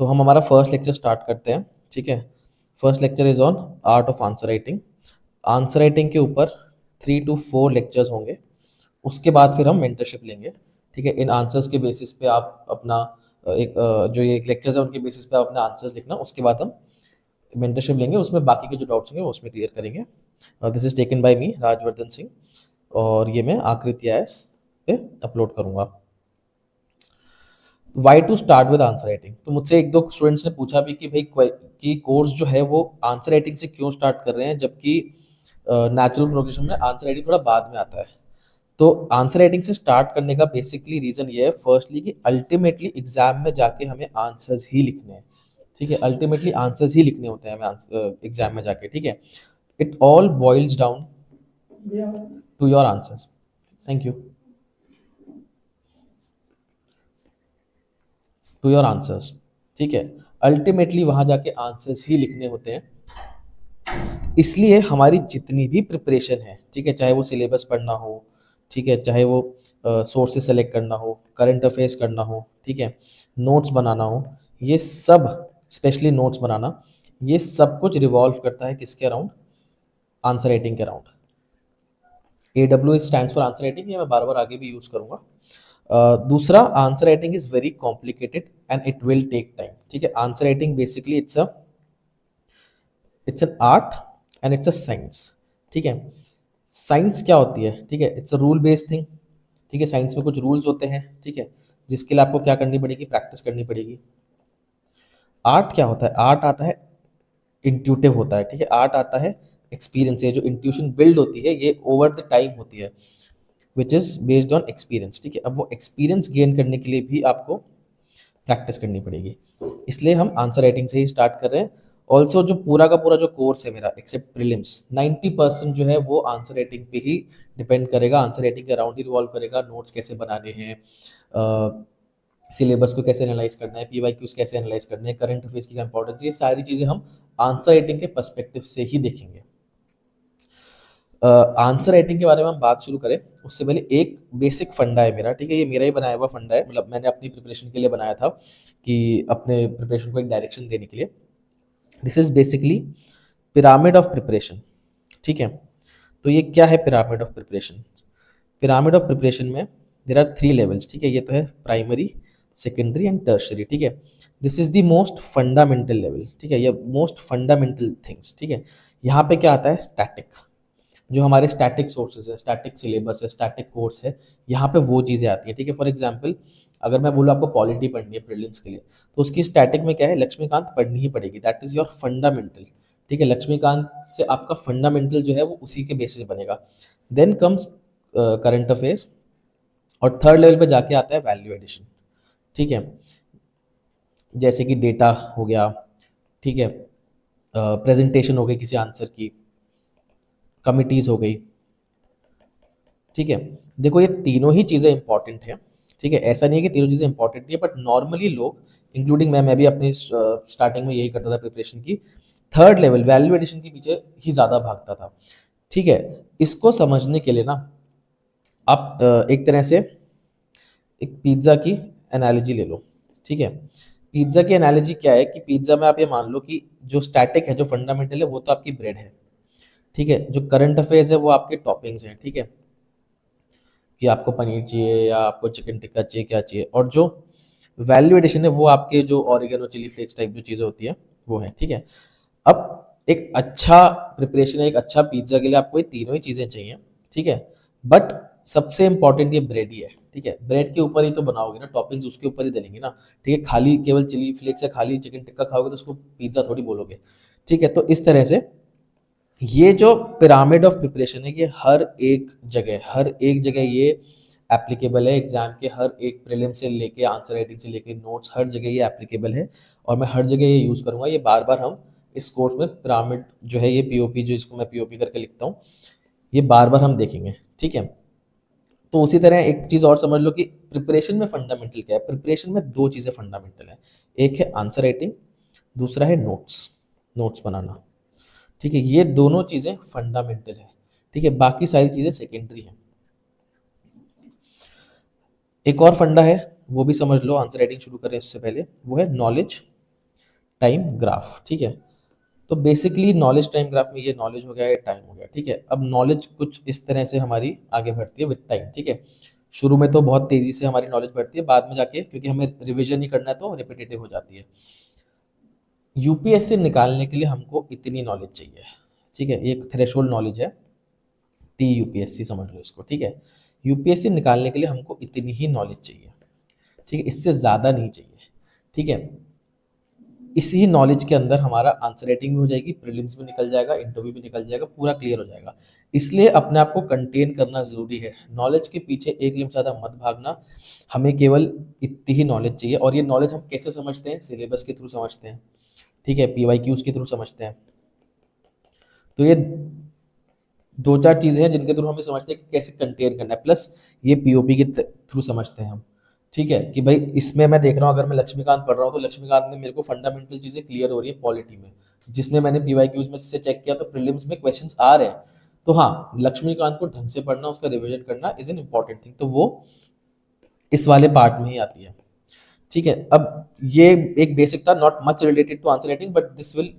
तो हम हमारा फर्स्ट लेक्चर स्टार्ट करते हैं। ठीक है, first lecture is on art of answer writing. Answer writing के ऊपर 3 to 4 लेक्चर्स होंगे। उसके बाद फिर हम मेंटरशिप लेंगे। ठीक है, इन आंसर्स के बेसिस पे आप अपना जो ये लेक्चर्स है उनके बेसिस पे आप अपने आंसर्स लिखना। उसके बाद हम मेंटरशिप लेंगे, उसमें बाकी के जो डाउट्स होंगे वो उसमें क्लियर करेंगे। This is taken by me Rajvardhan Singh, और ये मैं आकृति आईएएस पे अपलोड करूंगा। Why to start with answer writing. तो मुझसे एक दो स्टूडेंट्स ने पूछा भी कि भाई कि कोर्स जो है वो आंसर राइटिंग से क्यों स्टार्ट कर रहे हैं, जबकि नेचुरल प्रोग्रेशन में आंसर राइटिंग थोड़ा बाद में आता है। तो आंसर राइटिंग से स्टार्ट करने का बेसिकली रीजन ये है, फर्स्टली कि अल्टीमेटली एग्जाम में जाके हमें आंसर्स ही लिखने हैं। ठीक है, अल्टीमेटली आंसर्स ही लिखने होते हैं हमें एग्जाम में जाके। ठीक है, it all boils down to your answers. Thank you. To your answers. ठीक है, अल्टीमेटली वहां जाके आंसर्स ही लिखने होते हैं। इसलिए हमारी जितनी भी प्रिपरेशन है, ठीक है, चाहे वो सिलेबस पढ़ना हो, ठीक है, चाहे वो सोर्सेज सेलेक्ट करना हो, करंट अफेयर्स करना हो, ठीक है, नोट्स बनाना हो, ये सब, स्पेशली नोट्स बनाना, ये सब कुछ रिवॉल्व करता है किसके अराउंड? आंसर राइटिंग के around. AW stands for answer writing, ये मैं बार बार आगे भी यूज करूंगा। दूसरा, answer writing is very complicated and it will take time. ठीक है, answer writing basically it's an art and it's a science. ठीक है, साइंस क्या होती है? ठीक है, it's a rule based thing. ठीक है, साइंस में कुछ रूल्स होते हैं। ठीक है, जिसके लिए आपको क्या करनी पड़ेगी? प्रैक्टिस करनी पड़ेगी। आर्ट क्या होता है? आर्ट आता है, इंट्यूटिव होता है। ठीक है, आर्ट आता है एक्सपीरियंस से। जो इंट्यूशन बिल्ड होती है ये ओवर द टाइम होती है, which is based on experience. ठीक है, अब वो एक्सपीरियंस गेन करने के लिए भी आपको प्रैक्टिस करनी पड़ेगी। इसलिए हम आंसर राइटिंग से ही स्टार्ट कर रहे हैं। ऑल्सो जो पूरा का पूरा जो कोर्स है मेरा, एक्सेप्ट प्रीलिम्स, 90% जो है वो आंसर राइटिंग पे ही डिपेंड करेगा, आंसर राइटिंग के अराउंड ही रिवॉल्व करेगा। नोट्स कैसे बनाने हैं, सिलेबस को कैसे एनालाइज करना है, PYQs कैसे एनालाइज करने हैं, करंट अफेयर्स की इंपॉर्टेंस, ये सारी चीज़ें हम आंसर राइटिंग के पर्सपेक्टिव से ही देखेंगे। आंसर राइटिंग के बारे में हम बात शुरू करें उससे पहले एक बेसिक फंडा है मेरा। ठीक है, ये मेरा ही बनाया हुआ फंडा है, मतलब मैंने अपनी प्रिपरेशन के लिए बनाया था कि अपने प्रिपरेशन को एक डायरेक्शन देने के लिए। This is basically pyramid of preparation. ठीक है, तो ये क्या है pyramid of preparation? Pyramid of preparation में देर आर 3 लेवल्स। ठीक है, ये तो है प्राइमरी, सेकेंडरी एंड टर्शरी। ठीक है, this is the most fundamental level. ठीक है, ये मोस्ट फंडामेंटल थिंग्स। ठीक है, यहाँ पे क्या आता है? स्टैटिक, जो हमारे स्टैटिक सोर्सेज है, स्टैटिक सिलेबस है, स्टैटिक कोर्स है, यहाँ पे वो चीज़ें आती हैं। ठीक है, फॉर एग्जांपल अगर मैं बोलूँ आपको पॉलिटी पढ़नी है प्रीलिम्स के लिए, तो उसकी स्टैटिक में क्या है? लक्ष्मीकांत पढ़नी ही पड़ेगी, दैट इज योर फंडामेंटल। ठीक है, लक्ष्मीकांत से आपका फंडामेंटल जो है वो उसी के बेसिस बनेगा। देन कम्स करंट अफेयर्स, और थर्ड लेवल पे जाके आता है वैल्यू एडिशन। ठीक है, जैसे कि डेटा हो गया, ठीक है, प्रेजेंटेशन हो गई किसी आंसर की, कमिटीज हो गई। ठीक है, देखो ये तीनों ही चीज़ें इंपॉर्टेंट हैं। ठीक है, ऐसा नहीं है कि तीनों चीज़ें इंपॉर्टेंट नहीं है, बट नॉर्मली लोग, इंक्लूडिंग मैं भी अपनी स्टार्टिंग में यही करता था प्रिपरेशन की, थर्ड लेवल वैल्यू एडिशन के पीछे ही ज़्यादा भागता था। ठीक है, इसको समझने के लिए ना आप एक तरह से एक पिज्ज़ा की एनालॉजी ले लो। ठीक है, पिज्ज़ा की एनालॉजी क्या है कि पिज्ज़ा में आप ये मान लो कि जो स्टैटिक है, जो फंडामेंटल है, वो तो आपकी ब्रेड है। ठीक है, जो करंट अफेयर्स है वो आपके टॉपिंग्स हैं। ठीक है, कि आपको पनीर चाहिए या आपको चिकन टिक्का चाहिए, क्या चाहिए, और जो वैल्यू एडिशन है वो आपके जो ऑरिगेनो चिली फ्लेक्स टाइप जो चीज़ें होती है वो है। ठीक है, अब एक अच्छा प्रिपरेशन है, एक अच्छा पिज्ज़ा के लिए आपको ये तीनों ही चीज़ें चाहिए। ठीक है, बट सबसे इंपॉर्टेंट ये ब्रेड ही है। ठीक है, ब्रेड के ऊपर ही तो बनाओगे ना, टॉपिंग्स उसके ऊपर ही डलेंगे ना। ठीक है, खाली केवल चिली फ्लेक्स या खाली चिकन टिक्का खाओगे तो उसको पिज्ज़ा थोड़ी बोलोगे। ठीक है, तो इस तरह से ये जो पिरामिड ऑफ प्रिपरेशन है, ये हर एक जगह ये एप्लीकेबल है। एग्जाम के हर एक प्रीलिम से लेके आंसर राइटिंग से लेके नोट्स, हर जगह ये एप्लीकेबल है, और मैं हर जगह ये यूज़ करूंगा। ये बार बार हम इस कोर्स में पिरामिड जो है, ये POP जो इसको मैं POP करके लिखता हूँ, ये बार बार हम देखेंगे। ठीक है, तो उसी तरह एक चीज़ और समझ लो कि प्रिपरेशन में फंडामेंटल क्या है। प्रिपरेशन में दो चीज़ें फंडामेंटल है, एक है आंसर राइटिंग, दूसरा है नोट्स, नोट्स बनाना। ठीक है, ये दोनों चीज़ें फंडामेंटल है। ठीक है, बाकी सारी चीज़ें सेकेंडरी हैं। एक और फंडा है, वो भी समझ लो आंसर राइटिंग शुरू करें उससे पहले, वो है नॉलेज टाइम ग्राफ, ठीक है। तो बेसिकली नॉलेज टाइम ग्राफ में ये नॉलेज हो गया, ये टाइम हो गया, ठीक है। अब नॉलेज कुछ इस तरह से हमारी आगे बढ़ती है विद टाइम, ठीक है। शुरू में तो बहुत तेजी से हमारी नॉलेज बढ़ती है, बाद में जाके क्योंकि हमें रिवीजन ही करना है तो रिपीटेटिव हो जाती है। यूपीएससी निकालने के लिए हमको इतनी नॉलेज चाहिए, ठीक है। एक थ्रेशोल्ड नॉलेज है, टी यूपीएससी समझ लो इसको, ठीक है। यूपीएससी निकालने के लिए हमको इतनी ही नॉलेज चाहिए, ठीक है, इससे ज़्यादा नहीं चाहिए, ठीक है। इसी नॉलेज के अंदर हमारा आंसर राइटिंग भी हो जाएगी, प्रीलिम्स भी निकल जाएगा, इंटरव्यू भी निकल जाएगा, पूरा क्लियर हो जाएगा। इसलिए अपने आप को कंटेन करना ज़रूरी है, नॉलेज के पीछे एक लिमिट ज़्यादा मत भागना। हमें केवल इतनी ही नॉलेज चाहिए, और ये नॉलेज हम कैसे समझते हैं, सिलेबस के थ्रू समझते हैं, ठीक है, पीवाईक्यूज के थ्रू समझते हैं। तो ये दो चार चीज़ें हैं जिनके थ्रू हमें समझते हैं कि कैसे कंटेन करना है, प्लस ये पीओपी के थ्रू समझते हैं हम, ठीक है। कि भाई इसमें मैं देख रहा हूँ, अगर मैं लक्ष्मीकांत पढ़ रहा हूँ तो लक्ष्मीकांत में मेरे को फंडामेंटल चीज़ें क्लियर हो रही है पॉलिटी में, जिसमें मैंने पीवाईक्यूज में से चेक किया तो प्रीलिम्स में क्वेश्चंस आ रहे हैं। तो हाँ, लक्ष्मीकांत को ढंग से पढ़ना, उसका रिविजन करना इज एन इम्पॉर्टेंट थिंग, तो वो इस वाले पार्ट में ही आती है, ठीक है। अब ये एक बेसिक था, not much related to answer writing, but this will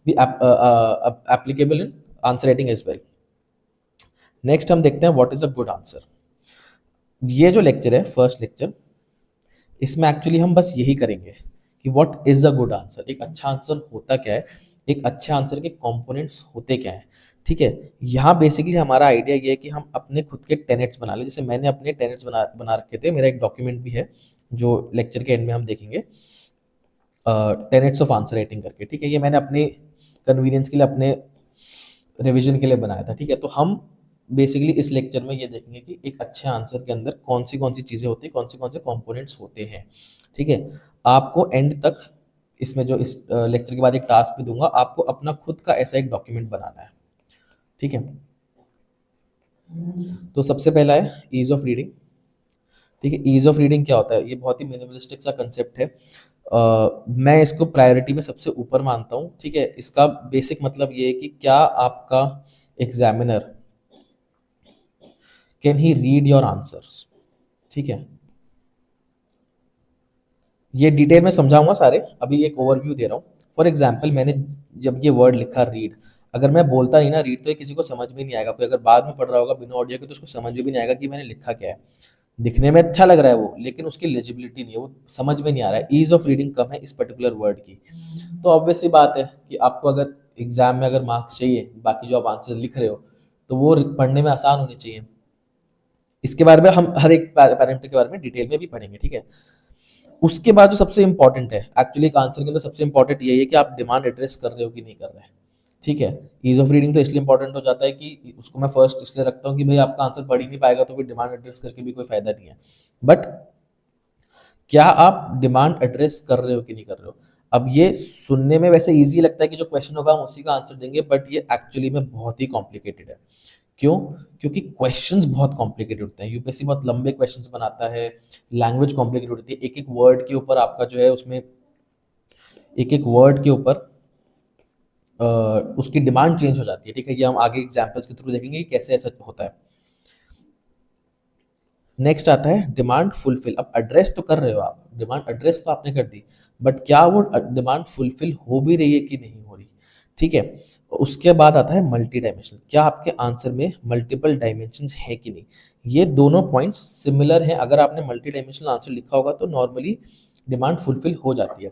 be applicable in answer writing as well. Next हम देखते हैं what is a good answer. ये जो लेक्चर है, फर्स्ट लेक्चर, इसमें एक्चुअली हम बस यही करेंगे कि what is a good answer, एक अच्छा आंसर होता क्या है, एक अच्छे आंसर के कंपोनेंट्स होते क्या हैं, ठीक है। यहाँ बेसिकली हमारा आइडिया ये है कि हम अपने खुद के टेनेट्स बना लें, जैसे मैंने अपने टेनेट्स बना बना रखे थे, मेरा एक डॉक्यूमेंट भी है जो लेक्चर के एंड में हम देखेंगे, टेनेट्स ऑफ आंसर राइटिंग करके, ठीक है। ये मैंने अपने कन्वीनियंस के लिए, अपने रिवीजन के लिए बनाया था, ठीक है। तो हम बेसिकली इस लेक्चर में ये देखेंगे कि एक अच्छे आंसर के अंदर कौन सी चीज़ें होती हैं, कौन से कंपोनेंट्स होते हैं, ठीक है। आपको एंड तक इसमें जो इस लेक्चर के बाद एक टास्क भी दूंगा, आपको अपना खुद का ऐसा एक डॉक्यूमेंट बनाना है, ठीक है। तो सबसे पहला है ईज ऑफ रीडिंग, ठीक है। ईज ऑफ रीडिंग क्या होता है, ये बहुत ही मिनिमलिस्टिक सा कंसेप्ट है। मैं इसको प्रायोरिटी में सबसे ऊपर मानता हूँ, ठीक है। इसका बेसिक मतलब ये है कि क्या आपका examiner can he read your answers, ठीक है। ये डिटेल में समझाऊंगा सारे, अभी एक ओवरव्यू दे रहा हूँ। फॉर एग्जाम्पल, मैंने जब ये वर्ड लिखा रीड, अगर मैं बोलता नहीं ना रीड, तो ये किसी को समझ में नहीं आएगा, कोई अगर बाद में पढ़ रहा होगा बिना ऑडियो के तो उसको समझ में भी नहीं आएगा कि मैंने लिखा क्या है। दिखने में अच्छा लग रहा है वो, लेकिन उसकी लेजिबिलिटी नहीं है, वो समझ में नहीं आ रहा है, ईज ऑफ रीडिंग कम है इस पर्टिकुलर वर्ड की। तो ऑब्वियस सी बात है कि आपको अगर एग्जाम में अगर मार्क्स चाहिए, बाकी जो आप आंसर लिख रहे हो, तो वो पढ़ने में आसान होने चाहिए। इसके बारे में हम हर एक पैरामीटर के बारे में डिटेल में भी पढ़ेंगे, ठीक है। उसके बाद जो सबसे इंपॉर्टेंट है, एक्चुअली एक आंसर के अंदर सबसे इंपॉर्टेंट यही है कि आप डिमांड एड्रेस कर रहे हो कि नहीं कर रहे हैं, ठीक है। ईज ऑफ रीडिंग तो इसलिए इंपॉर्टेंट हो जाता है कि उसको मैं फर्स्ट इसलिए रखता हूँ कि भाई आपका आंसर पढ़ ही नहीं पाएगा तो फिर डिमांड एड्रेस करके भी कोई फायदा नहीं है। बट क्या आप डिमांड एड्रेस कर रहे हो कि नहीं कर रहे हो। अब ये सुनने में वैसे इजी लगता है कि जो क्वेश्चन होगा हम उसी का आंसर देंगे, बट ये एक्चुअली में बहुत ही कॉम्प्लिकेटेड है। क्यों? क्योंकि क्वेश्चंस बहुत कॉम्प्लिकेटेड होते हैं, यूपीएससी बहुत लंबे क्वेश्चंस बनाता है, लैंग्वेज कॉम्प्लिकेटेड होती है, एक एक वर्ड के ऊपर आपका जो है उसमें एक एक वर्ड के ऊपर उसकी डिमांड चेंज हो जाती है, ठीक है। ये हम आगे एग्जाम्पल्स के थ्रू देखेंगे कि कैसे ऐसा होता है। नेक्स्ट आता है डिमांड फुलफिल। अब एड्रेस तो कर रहे हो आप, डिमांड एड्रेस तो आपने कर दी, बट क्या वो डिमांड फुलफिल हो भी रही है कि नहीं हो रही, ठीक है। उसके बाद आता है मल्टी डायमेंशनल, क्या आपके आंसर में मल्टीपल डायमेंशंस है कि नहीं। ये दोनों पॉइंट्स सिमिलर हैं, अगर आपने मल्टी डायमेंशनल आंसर लिखा होगा तो नॉर्मली डिमांड फुलफिल हो जाती है।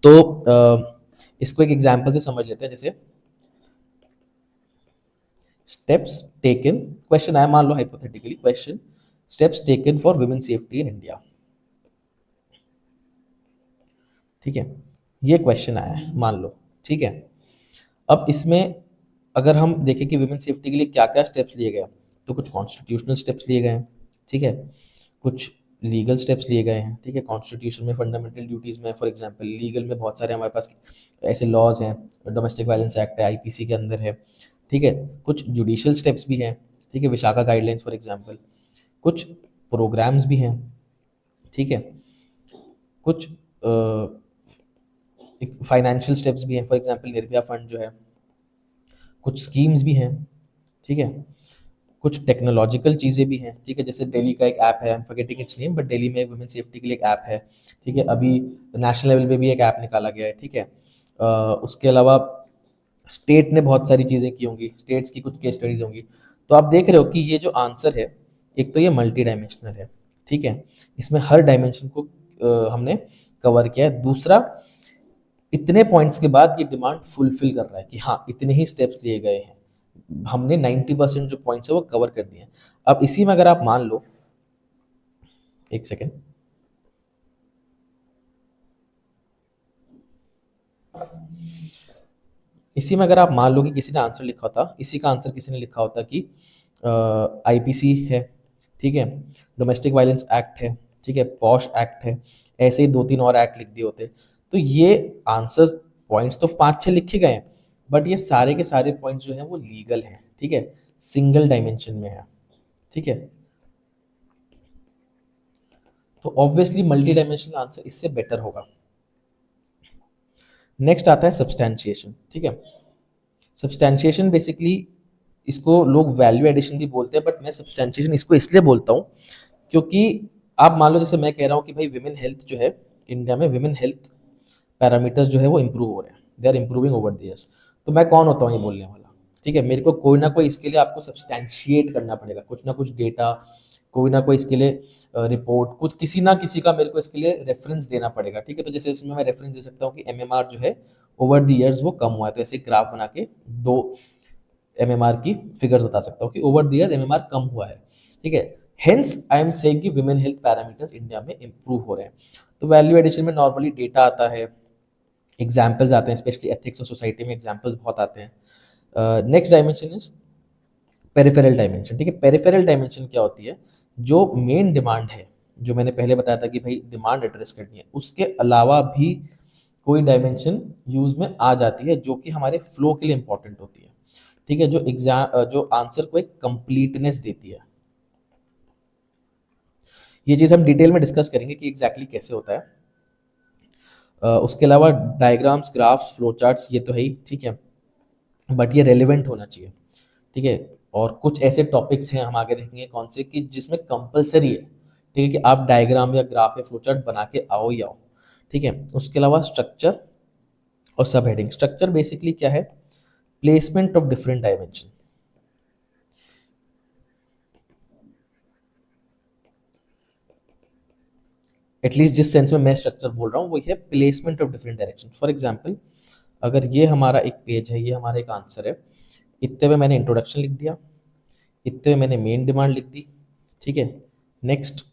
तो इसको एक एग्जाम्पल से समझ लेते हैं, जैसे स्टेप्स टेकन, क्वेश्चन आया, मान लो hypothetically question, steps taken for women safety in India, ठीक है। ये क्वेश्चन आया है मान लो, ठीक है। अब इसमें अगर हम देखें कि वुमेन सेफ्टी के लिए क्या क्या स्टेप्स लिए गए हैं, तो कुछ कॉन्स्टिट्यूशनल स्टेप्स लिए गए हैं, ठीक है, कुछ लीगल स्टेप्स लिए गए हैं, ठीक है। कॉन्स्टिट्यूशन में फंडामेंटल ड्यूटीज़ में फॉर एग्जांपल, लीगल में बहुत सारे हमारे पास ऐसे लॉज हैं, डोमेस्टिक वायलेंस एक्ट है, आईपीसी के अंदर है, ठीक है। कुछ जुडिशियल स्टेप्स भी हैं, ठीक है, विशाखा गाइडलाइंस फॉर एग्जांपल, कुछ प्रोग्राम्स भी हैं, ठीक है, कुछ फाइनेंशियल स्टेप्स भी हैं, फॉर एग्जांपल निर्भया फंड जो है, कुछ स्कीम्स भी हैं, ठीक है। कुछ टेक्नोलॉजिकल चीज़ें भी हैं, ठीक है, जैसे दिल्ली का एक ऐप है, I am forgetting it's name, but Delhi में वुमेन सेफ्टी के लिए एक ऐप है, ठीक है, अभी नेशनल लेवल पे भी एक ऐप निकाला गया है, ठीक है। उसके अलावा स्टेट ने बहुत सारी चीज़ें की होंगी, स्टेट्स की कुछ केस स्टडीज होंगी। तो आप देख रहे हो कि ये जो आंसर है, एक तो ये मल्टी डायमेंशनल है, ठीक है, इसमें हर डायमेंशन को हमने कवर किया है। दूसरा, इतने पॉइंट्स के बाद ये डिमांड फुलफिल कर रहा है कि हाँ इतने ही स्टेप्स लिए गए हैं, हमने 90% जो पॉइंट्स है वो कवर कर दिए हैं। अब इसी में अगर आप मान लो, एक सेकेंड, इसी में अगर आप मान लो कि किसी ने आंसर लिखा होता, इसी का आंसर किसी ने लिखा होता कि आईपीसी है, ठीक है, डोमेस्टिक वायलेंस एक्ट है, ठीक है, पॉश एक्ट है, ऐसे ही दो तीन और एक्ट लिख दिए होते, तो ये आंसर्स पॉइंट्स तो 5-6 लिखे गए हैं, बट ये सारे के सारे पॉइंट्स जो हैं वो लीगल हैं, ठीक है, सिंगल डायमेंशन में है, ठीक है। तो ऑब्वियसली मल्टी डायमेंशनल आंसर इससे बेटर होगा। नेक्स्ट आता है सब्सटैंशिएशन, ठीक है। सब्सटैंशिएशन बेसिकली इसको लोग वैल्यू एडिशन भी बोलते हैं, बट मैं सब्सटैंशिएशन इसको इसलिए बोलता हूँ क्योंकि आप मान लो जैसे मैं कह रहा हूँ कि भाई विमेन हेल्थ जो है, इंडिया में विमेन हेल्थ पैरामीटर्स जो है वो इम्प्रूव हो रहे हैं, they are improving over the years. तो मैं कौन होता हूँ ये बोलने वाला, ठीक है, मेरे को कोई ना कोई इसके लिए आपको सब्सटैंशिएट करना पड़ेगा, कुछ ना कुछ डेटा, कोई ना कोई इसके लिए रिपोर्ट, कुछ किसी ना किसी का मेरे को इसके लिए रेफरेंस देना पड़ेगा, ठीक है। तो जैसे इसमें मैं रेफरेंस दे सकता हूँ कि एमएमआर जो है ओवर द ईयर्स वो कम हुआ है, तो ऐसे ग्राफ बना के दो एमएमआर की फिगर्स बता सकता हूँ कि ओवर द ईयर्स एमएमआर कम हुआ है, ठीक है। हेंस आई एम सेइंग कि विमेन हेल्थ पैरामीटर्स इंडिया में इंप्रूव हो रहे हैं। तो वैल्यू एडिशन में नॉर्मली डेटा आता है, एग्जाम्पल्स आते हैं, स्पेशली एथिक्स और सोसाइटी में एग्जाम्पल्स बहुत आते हैं। Next dimension is peripheral dimension, ठीक है। पेरिफेरल डायमेंशन क्या होती है, जो मेन डिमांड है, जो मैंने पहले बताया था कि भाई डिमांड एड्रेस करनी है, उसके अलावा भी कोई डायमेंशन यूज में आ जाती है जो कि हमारे फ्लो के लिए इंपॉर्टेंट होती है, ठीक है, जो एग्जाम जो आंसर को एक कंप्लीटनेस देती है। ये चीज हम डिटेल में डिस्कस करेंगे कि एग्जैक्टली कैसे होता है। उसके अलावा डायग्राम्स, ग्राफ्स, फ्लो चार्ट्स ये तो है ही, ठीक है, बट ये रेलिवेंट होना चाहिए, ठीक है। और कुछ ऐसे टॉपिक्स हैं हम आगे देखेंगे कौन से कि जिसमें कंपलसरी है, ठीक है, कि आप डायग्राम या ग्राफ या फ्लोचार्ट बना के आओ ही आओ, ठीक है। उसके अलावा स्ट्रक्चर और सब हेडिंग। स्ट्रक्चर बेसिकली क्या है, placement of different dimension, at least जिस सेंस में मैं स्ट्रक्चर बोल रहा हूँ वो है placement of different direction. For example, अगर ये हमारा एक पेज है, ये हमारा एक आंसर है, इतने में मैंने इंट्रोडक्शन लिख दिया, इतने में मैंने मेन डिमांड लिख दी, ठीक है, नेक्स्ट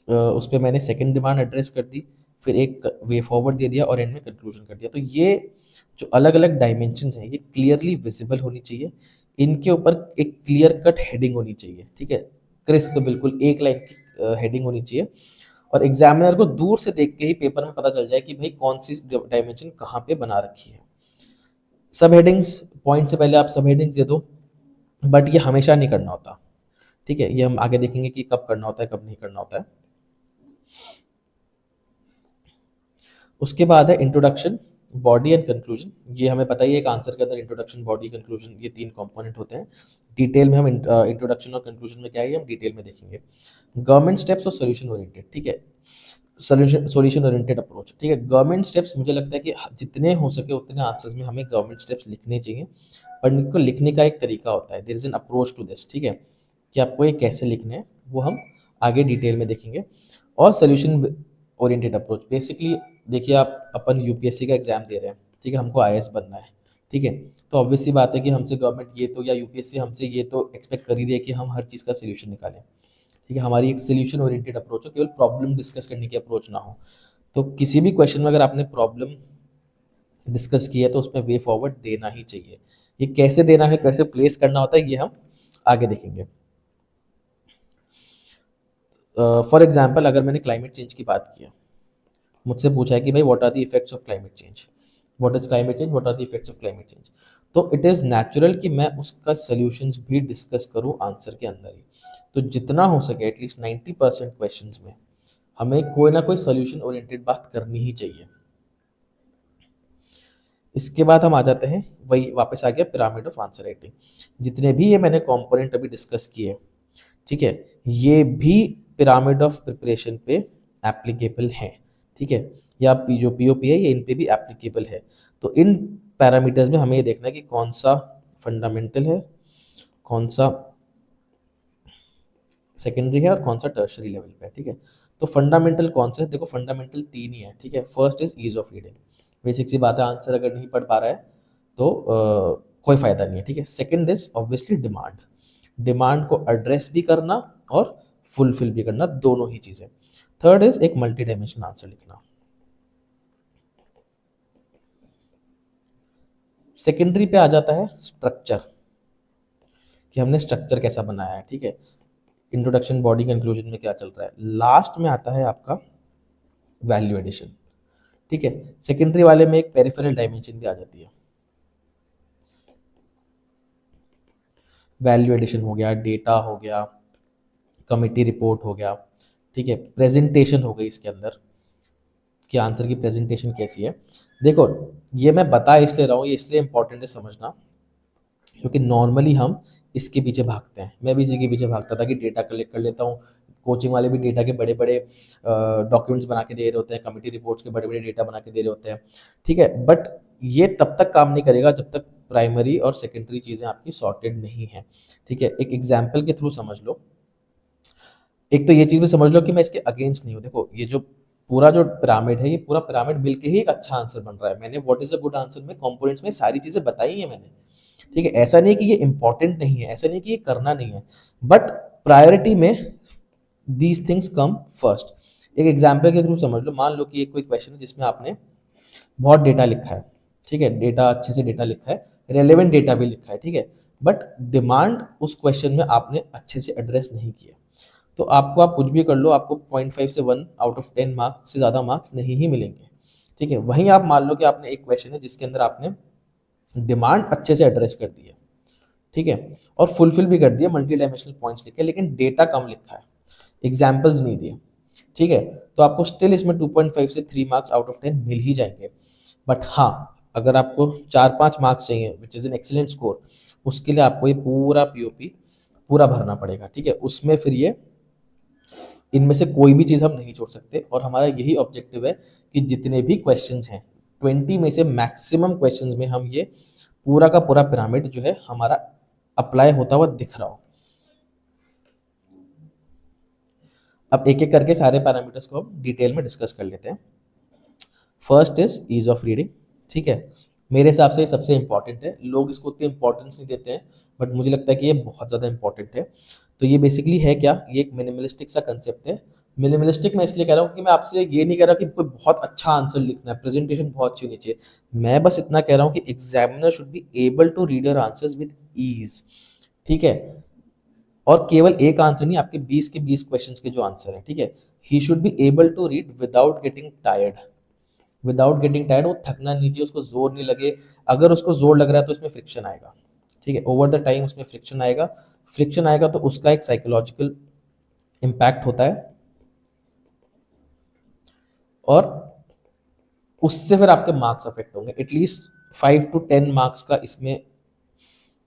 उस पर मैंने सेकंड डिमांड एड्रेस कर दी, फिर एक वे फॉरवर्ड दे दिया और एंड में कंक्लूजन कर दिया। तो ये जो अलग अलग डायमेंशंस हैं ये क्लियरली विजिबल होनी चाहिए, इनके ऊपर एक क्लियर कट हेडिंग होनी चाहिए, ठीक है, क्रिस्प बिल्कुल एक लाइन की हेडिंग होनी चाहिए, और एग्जामिनर को दूर से देख के ही पेपर में पता चल जाए कि भाई कौन सी डायमेंशन कहाँ पे बना रखी है। सब हेडिंग्स, पॉइंट से पहले आप सब हेडिंग्स दे दो, बट ये हमेशा नहीं करना होता, ठीक है, ये हम आगे देखेंगे कि कब करना होता है कब नहीं करना होता है। उसके बाद है इंट्रोडक्शन, बॉडी एंड कंक्लूजन। ये हमें पता ही है एक आंसर के अंदर इंट्रोडक्शन, बॉडी, कंक्लूजन ये तीन कंपोनेंट होते हैं। डिटेल में हम इंट्रोडक्शन और कंक्लूजन में क्या है हम डिटेल में देखेंगे। गवर्नमेंट स्टेप्स और सोल्यूशन ओरिएंटेड, ठीक है, सॉल्यूशन ओरिएंटेड अप्रोच, ठीक है। गवर्नमेंट स्टेप्स मुझे लगता है कि जितने हो सके उतने आंसर्स में हमें गवर्नमेंट स्टेप्स लिखने चाहिए, पर इनको लिखने का एक तरीका होता है, there is an approach to this, ठीक है, कि आपको ये कैसे लिखने हैं वो हम आगे डिटेल में देखेंगे। और सोल्यूशन ओरिएंटेड अप्रोच बेसिकली, देखिए आप अपन यूपीएससी का एग्जाम दे रहे हैं, ठीक है, हमको आईएएस बनना है, ठीक है, तो ऑब्वियस सी बात है कि हमसे गवर्नमेंट ये तो, या यूपीएससी हमसे ये तो एक्सपेक्ट कर ही रही है कि हम हर चीज़ का सोल्यूशन निकालें, ठीक है, हमारी एक सोल्यूशन ओरिएंटेड अप्रोच हो, केवल प्रॉब्लम डिस्कस करने की अप्रोच ना हो। तो किसी भी क्वेश्चन में अगर आपने प्रॉब्लम डिस्कस की है तो उसमें वे फॉरवर्ड देना ही चाहिए। ये कैसे देना है, कैसे प्लेस करना होता है, ये हम आगे देखेंगे। फॉर एग्जाम्पल, अगर मैंने क्लाइमेट चेंज की बात की है, मुझसे पूछा है कि भाई what are the effects of climate change, what is climate change, what are the effects of climate change, तो इट इज़ नेचुरल कि मैं उसका सोल्यूशंस भी डिस्कस करूँ आंसर के अंदर ही। तो जितना हो सके एटलीस्ट 90% क्वेश्चन में हमें कोई ना कोई सोल्यूशन ओरिएंटेड बात करनी ही चाहिए। इसके बाद हम आ जाते हैं, वही वापस आ गया पिरामिड ऑफ आंसर राइटिंग। जितने भी ये मैंने कंपोनेंट अभी डिस्कस किए, ठीक है, ये भी पिरामिड ऑफ प्रिपरेशन पे एप्लीकेबल हैं, ठीक है, या जो पीओपी है ये इन पे भी एप्लीकेबल है। तो इन पैरामीटर्स में हमें ये देखना है कि कौन सा फंडामेंटल है, कौन सा सेकेंडरी है और कौन सा टर्शरी लेवल पे है, ठीक है। तो फंडामेंटल कौन सा है, देखो फंडामेंटल तीन ही है, ठीक है। First is ease of reading, basic सी बात है, आंसर अगर नहीं पढ़ पा रहा है तो कोई फायदा नहीं है, ठीक है। Second is obviously demand, demand को एड्रेस भी करना और फुलफिल भी करना, दोनों ही चीजें। थर्ड इज एक मल्टी डायमेंशनल आंसर लिखना। सेकेंडरी पे आ जाता है स्ट्रक्चर, कि हमने स्ट्रक्चर कैसा बनाया है, ठीक है, इंट्रोडक्शन, बॉडी, कंक्लूजन में क्या चल रहा है। लास्ट में आता है आपका वैल्यू एडिशन, ठीक है। सेकेंडरी वाले में एक पेरिफेरल डायमेंशन भी आ जाती है, वैल्यू एडिशन हो गया, डेटा हो गया, कमिटी रिपोर्ट हो गया, ठीक है, प्रेजेंटेशन हो गई इसके अंदर कि आंसर की प्रेजेंटेशन कैसी है। देखो ये मैं बता इसलिए रहा हूँ, ये इसलिए इंपॉर्टेंट है समझना, क्योंकि नॉर्मली हम इसके पीछे भागते हैं, मैं भी इसी के पीछे भागता था कि डेटा कलेक्ट कर लेता हूँ। कोचिंग वाले भी डेटा के बड़े बड़े डॉक्यूमेंट्स बना के दे रहे होते हैं, कमिटी रिपोर्ट्स के बड़े बड़े डेटा बना के दे रहे होते हैं, ठीक है। बट ये तब तक काम नहीं करेगा जब तक प्राइमरी और सेकेंडरी चीज़ें आपकी सॉर्टेड नहीं है, ठीक है। एक एग्जाम्पल के थ्रू समझ लो, एक तो ये चीज़ भी समझ लो कि मैं इसके अगेंस्ट नहीं हूँ। देखो ये जो पूरा जो पिरामिड है, ये पूरा पिरामिड मिलके ही एक अच्छा आंसर बन रहा है। मैंने what is a good answer में कंपोनेंट्स में सारी चीज़ें बताई हैं मैंने, ठीक है। ऐसा नहीं कि ये इंपॉर्टेंट नहीं है, ऐसा नहीं कि ये करना नहीं है, बट प्रायोरिटी में दीज थिंग्स कम फर्स्ट। एक एग्जाम्पल के थ्रू समझ लो, मान लो कि एक कोई क्वेश्चन है जिसमें आपने बहुत डेटा लिखा है, ठीक है, डेटा अच्छे से डेटा लिखा है, रेलेवेंट डेटा भी लिखा है, ठीक है, बट डिमांड उस क्वेश्चन में आपने अच्छे से एड्रेस नहीं किया, तो आपको, आप कुछ भी कर लो, आपको 0.5 से 1 आउट ऑफ 10 मार्क्स से ज़्यादा मार्क्स नहीं ही मिलेंगे, ठीक है। वहीं आप मान लो कि आपने एक क्वेश्चन है जिसके अंदर आपने डिमांड अच्छे से एड्रेस कर दी है, ठीक है, और फुलफिल भी कर दिया, मल्टी डायमेंशनल पॉइंट्स लिखे, लेकिन डेटा कम लिखा है, एग्जाम्पल्स नहीं दिए, ठीक है, तो आपको स्टिल इसमें 2.5 से 3 मार्क्स आउट ऑफ 10 मिल ही जाएंगे। बट हाँ, अगर आपको 4-5 मार्क्स चाहिए which is an excellent score, उसके लिए आपको ये पूरा पीओपी पूरा भरना पड़ेगा, ठीक है। उसमें फिर ये इनमें से कोई भी चीज़ हम नहीं छोड़ सकते, और हमारा यही ऑब्जेक्टिव है कि जितने भी क्वेश्चंस हैं 20 में से मैक्सिमम क्वेश्चंस में हम ये पूरा का पूरा पिरामिड जो है हमारा अप्लाई होता हुआ दिख रहा हो। अब एक एक करके सारे पैरामीटर्स को हम डिटेल में डिस्कस कर लेते हैं। First is ease of reading, ठीक है, मेरे हिसाब से ये सबसे इंपॉर्टेंट है, लोग इसको उतनी इंपॉर्टेंस नहीं देते हैं, बट मुझे लगता है कि ये बहुत ज़्यादा इंपॉर्टेंट है। तो ये बेसिकली है क्या, ये एक मिनिमलिस्टिक सा कंसेप्ट है। मिनिमलिस्टिक मैं इसलिए कह रहा हूँ कि मैं आपसे ये नहीं कह रहा कि कोई बहुत अच्छा आंसर लिखना है, प्रेजेंटेशन बहुत अच्छी होनी चाहिए, मैं बस इतना कह रहा हूँ कि examiner should be able to read your answers with ease, ठीक है। और केवल एक आंसर नहीं, आपके 20 के 20 क्वेश्चंस के जो आंसर है, ठीक है, he should be able to read without getting tired, without getting tired, वो थकना नहीं चाहिए, उसको जोर नहीं लगे। अगर उसको जोर लग रहा है तो इसमें फ्रिक्शन आएगा, ठीक है, ओवर द टाइम उसमें फ्रिक्शन आएगा, फ्रिक्शन आएगा तो उसका एक साइकोलॉजिकल इम्पैक्ट होता है, और उससे फिर आपके मार्क्स अफेक्ट होंगे। एटलीस्ट 5 to 10 मार्क्स का इसमें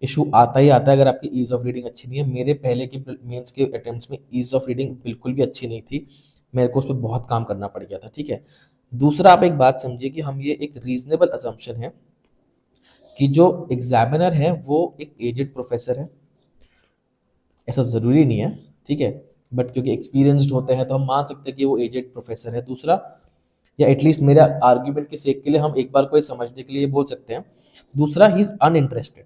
इशू आता ही आता है अगर आपकी ईज ऑफ रीडिंग अच्छी नहीं है। मेरे पहले के मेंस के अटेम्प्ट्स में ईज ऑफ रीडिंग बिल्कुल भी अच्छी नहीं थी, मेरे को उस पर बहुत काम करना पड़ गया था, ठीक है। दूसरा, आप एक बात समझिए कि हम ये एक रीजनेबल असम्पशन है कि जो एग्जामिनर है वो एक एजेड प्रोफेसर है, ऐसा ज़रूरी नहीं है, ठीक है, बट क्योंकि एक्सपीरियंस्ड होते हैं तो हम मान सकते हैं कि वो एजेड प्रोफेसर है। दूसरा, या एटलीस्ट मेरे आर्ग्यूमेंट के सेक के लिए हम एक बार को ये समझने के लिए बोल सकते हैं, दूसरा, he is uninterested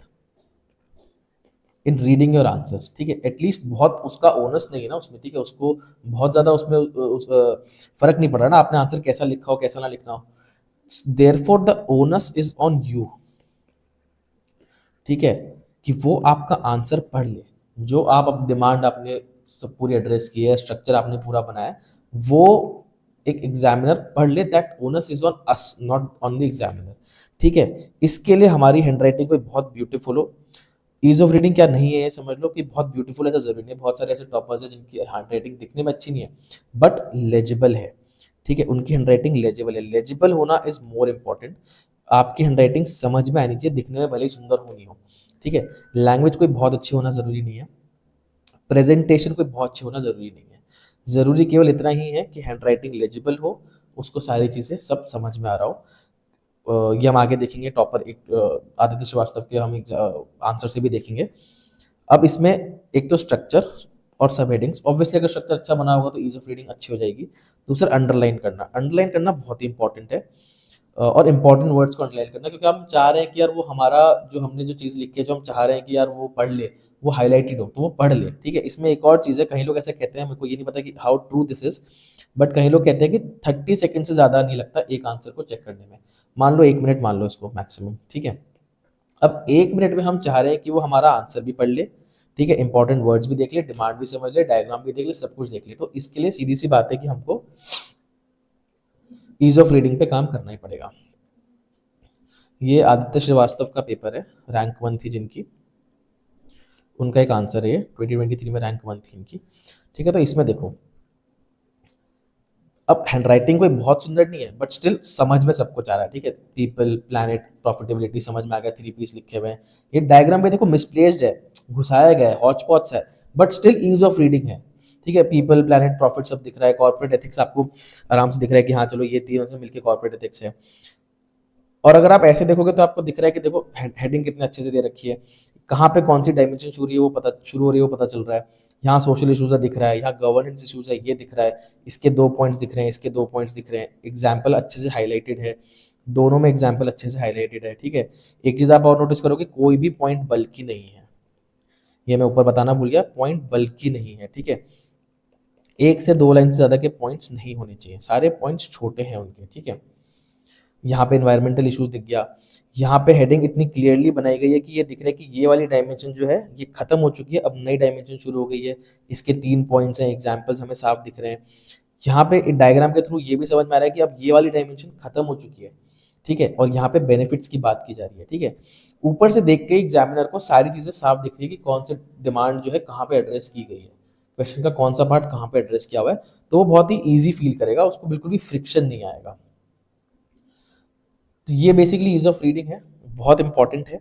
in reading your answers, ठीक है, एटलीस्ट बहुत उसका ओनस नहीं है ना उसमें, ठीक है, उसको बहुत ज़्यादा उसमें फर्क नहीं पड़ रहा ना आपने आंसर कैसा लिखा हो कैसा ना लिखना हो, therefore the onus is on you, ठीक है, कि वो आपका आंसर पढ़ ले, जो आप अब डिमांड आपने सब पूरी एड्रेस की है, स्ट्रक्चर आपने पूरा बनाया है, वो एक एग्जामिनर पढ़ ले, that onus is on us not on the examiner, ठीक है। इसके लिए हमारी हैंडराइटिंग कोई बहुत ब्यूटीफुल हो, ईज ऑफ रीडिंग क्या नहीं है ये समझ लो कि बहुत ब्यूटीफुल ऐसा जरूरी नहीं है, बहुत सारे ऐसे टॉपर्स हैं जिनकी हैंडराइटिंग दिखने में अच्छी नहीं है बट लेजिबल है, ठीक है, उनकी हैंडराइटिंग लेजिबल है, लेजिबल होना इज मोर इम्पॉर्टेंट। आपकी हैंडराइटिंग समझ में आनी चाहिए, दिखने में भले ही सुंदर होनी हो, ठीक है। लैंग्वेज कोई बहुत अच्छी होना ज़रूरी नहीं है, प्रेजेंटेशन कोई बहुत अच्छी होना ज़रूरी नहीं है, ज़रूरी केवल इतना ही है कि हैंडराइटिंग लेजिबल हो, उसको सारी चीज़ें सब समझ में आ रहा हो। ये हम आगे देखेंगे, टॉपर एक आदित्य श्रीवास्तव के हम आंसर से भी देखेंगे। अब इसमें एक तो स्ट्रक्चर और सब हेडिंग्स, ऑब्वियसली अगर स्ट्रक्चर अच्छा बना होगा तो ईज ऑफ रीडिंग अच्छी हो जाएगी। दूसरा अंडरलाइन करना बहुत ही इंपॉर्टेंट है, और इंपॉर्टेंट वर्ड्स को अंडरलाइन करना, क्योंकि हम चाह रहे हैं कि यार वो हमारा जो हमने जो चीज़ लिखी है, जो हम चाह रहे हैं कि यार वो पढ़ ले, वो हाईलाइटेड हो तो वो पढ़ ले, ठीक है। इसमें एक और चीज़ है, कहीं लोग ऐसे कहते हैं, मेरे को ये नहीं पता कि how true this is, but कहीं लोग कहते हैं कि 30 सेकंड से ज़्यादा नहीं लगता एक आंसर को चेक करने में। मान लो 1 मिनट मान लो इसको मैक्सिमम, ठीक है। अब 1 मिनट में हम चाह रहे हैं कि वो हमारा आंसर भी पढ़ ले, ठीक है, इंपॉर्टेंट वर्ड्स भी देख ले, डिमांड भी समझ ले, डायग्राम भी देख ले, सब कुछ देख ले। तो इसके लिए सीधी सी बात है कि हमको ईज ऑफ रीडिंग पे काम करना ही पड़ेगा। ये आदित्य श्रीवास्तव का पेपर है, रैंक 1 थी जिनकी, उनका एक आंसर है, 2023 में रैंक 1 थी इनकी, ठीक है। तो इसमें देखो, अब हैंडराइटिंग कोई बहुत सुंदर नहीं है, बट स्टिल समझ में सब कुछ आ रहा है, ठीक है। पीपल, प्लैनेट, प्रॉफिटेबिलिटी समझ में आ गया, 3 पीस लिखे हुए हैं। ये डायग्राम पे देखो मिसप्लेस्ड है, घुसाया गया है, हॉच पॉच है, but still ease of reading है, ठीक है। पीपल, प्लैनेट, प्रॉफिट सब दिख रहा है, कॉर्पोरेट एथिक्स आपको आराम से दिख रहा है कि हाँ चलो ये तीनों से मिलकर कॉर्पोरेट एथिक्स है। और अगर आप ऐसे देखोगे तो आपको दिख रहा है कि देखो हेडिंग कितने अच्छे से दे रखी है, कहाँ पे कौन सी डायमेंशन शुरू हो रही है वो पता चल रहा है। यहाँ सोशल इश्यूज दिख रहा है, यहाँ गवर्नेंस इश्यूज है ये दिख रहा है, इसके 2 पॉइंट्स दिख रहे हैं, इसके 2 पॉइंट्स दिख रहे हैं, एग्जाम्पल अच्छे से हाईलाइटेड है, दोनों में एग्जाम्पल अच्छे से हाईलाइटेड है, ठीक है। एक चीज आप और नोटिस करोगे, कोई भी पॉइंट बल्कि नहीं है, ये मैं ऊपर बताना भूल गया, पॉइंट बल्कि नहीं है, ठीक है। 1 से 2 लाइन से ज्यादा के पॉइंट्स नहीं होने चाहिए, सारे पॉइंट्स छोटे हैं उनके, ठीक है। यहाँ पे इन्वायरमेंटल इश्यूज दिख गया, यहाँ पे हेडिंग इतनी क्लियरली बनाई गई है कि ये दिख रहा है कि ये वाली डायमेंशन जो है ये खत्म हो चुकी है, अब नई डायमेंशन शुरू हो गई है, इसके 3 पॉइंट्स हैं, एग्जाम्पल्स हमें साफ दिख रहे हैं। यहाँ पे डायग्राम के थ्रू ये भी समझ में आ रहा है कि अब ये वाली डायमेंशन खत्म हो चुकी है, ठीक है। और यहाँ पे बेनिफिट्स की बात की जा रही है, ठीक है। ऊपर से देख के एग्जामिनर को सारी चीजें साफ दिख रही है कि कौन सी डिमांड जो है कहाँ पे एड्रेस की गई है, क्वेश्चन का कौन सा पार्ट कहाँ पे एड्रेस किया हुआ है, तो वो बहुत ही ईजी फील करेगा, उसको बिल्कुल भी फ्रिक्शन नहीं आएगा। तो ये बेसिकली ईज ऑफ रीडिंग है, बहुत इंपॉर्टेंट है।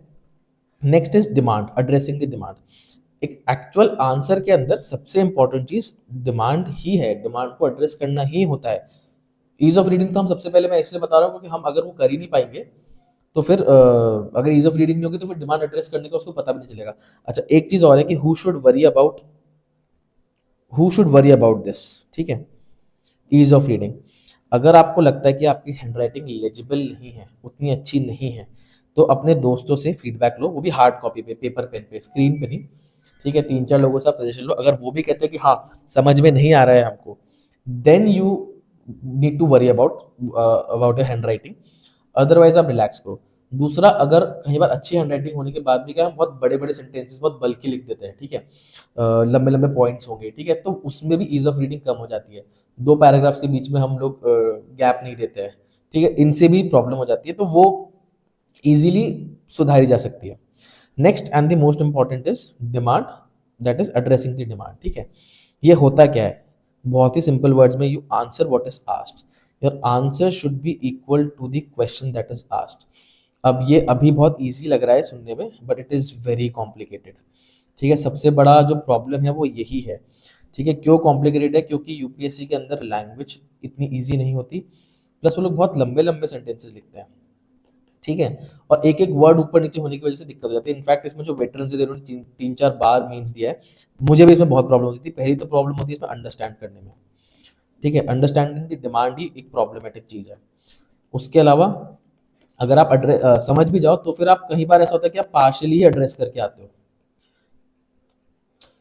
Next is demand, addressing the demand. एक एक्चुअल आंसर के अंदर सबसे इंपॉर्टेंट चीज डिमांड ही है, डिमांड को एड्रेस करना ही होता है। ईज ऑफ रीडिंग तो हम सबसे पहले मैं इसलिए बता रहा हूँ क्योंकि हम अगर वो कर ही नहीं पाएंगे तो फिर अगर ईज ऑफ रीडिंग नहीं होगी तो फिर डिमांड एड्रेस करने का उसको पता भी नहीं चलेगा। अच्छा, एक चीज और है कि who should worry about this, ठीक है, ईज ऑफ रीडिंग। अगर आपको लगता है कि आपकी हैंडराइटिंग लेजिबल नहीं है, उतनी अच्छी नहीं है, तो अपने दोस्तों से फीडबैक लो, वो भी हार्ड कॉपी पे, पेपर पेन पे, स्क्रीन पे नहीं, ठीक है। 3-4 लोगों से आप सजेशन लो, अगर वो भी कहते हैं कि हाँ समझ में नहीं आ रहा है हमको, then you need to worry about your handwriting, otherwise आप रिलैक्स करो। दूसरा, अगर कई बार अच्छी हैंड राइटिंग होने के बाद भी क्या हम बहुत बड़े बड़े सेंटेंसेस बहुत बल्कि लिख देते हैं, ठीक है, लंबे लंबे पॉइंट्स होंगे, ठीक है, तो उसमें भी ईज ऑफ रीडिंग कम हो जाती है। 2 पैराग्राफ्स के बीच में हम लोग गैप नहीं देते हैं, ठीक है, इनसे भी प्रॉब्लम हो जाती है, तो वो इजीली सुधारी जा सकती है। Next and the most important is demand, that is addressing the demand, ठीक है। ये होता क्या है, बहुत ही सिंपल वर्ड्स में, you answer what is asked, your answer should be equal to the question that is asked. अब ये अभी बहुत इजी लग रहा है सुनने में, but it is very complicated, ठीक है। सबसे बड़ा जो प्रॉब्लम है वो यही है, ठीक है। क्यों कॉम्प्लिकेटेड है, क्योंकि यूपीएससी के अंदर लैंग्वेज इतनी इजी नहीं होती, प्लस वो लोग बहुत लंबे लंबे सेंटेंसेस लिखते हैं, ठीक है। और एक एक वर्ड ऊपर नीचे होने की वजह से दिक्कत हो जाती है। इनफैक्ट इसमें जो वेटरन्स है उन्होंने 3-4 बार मीन्स दिया है, मुझे भी इसमें बहुत प्रॉब्लम होती थी। पहली तो प्रॉब्लम होती है इसमें अंडरस्टैंड करने में, ठीक है, अंडरस्टैंडिंग द डिमांड ही एक प्रॉब्लमेटिक चीज़ है। उसके अलावा अगर आप समझ भी जाओ तो फिर आप कई बार ऐसा होता है कि आप पार्शियली ही एड्रेस करके आते हो,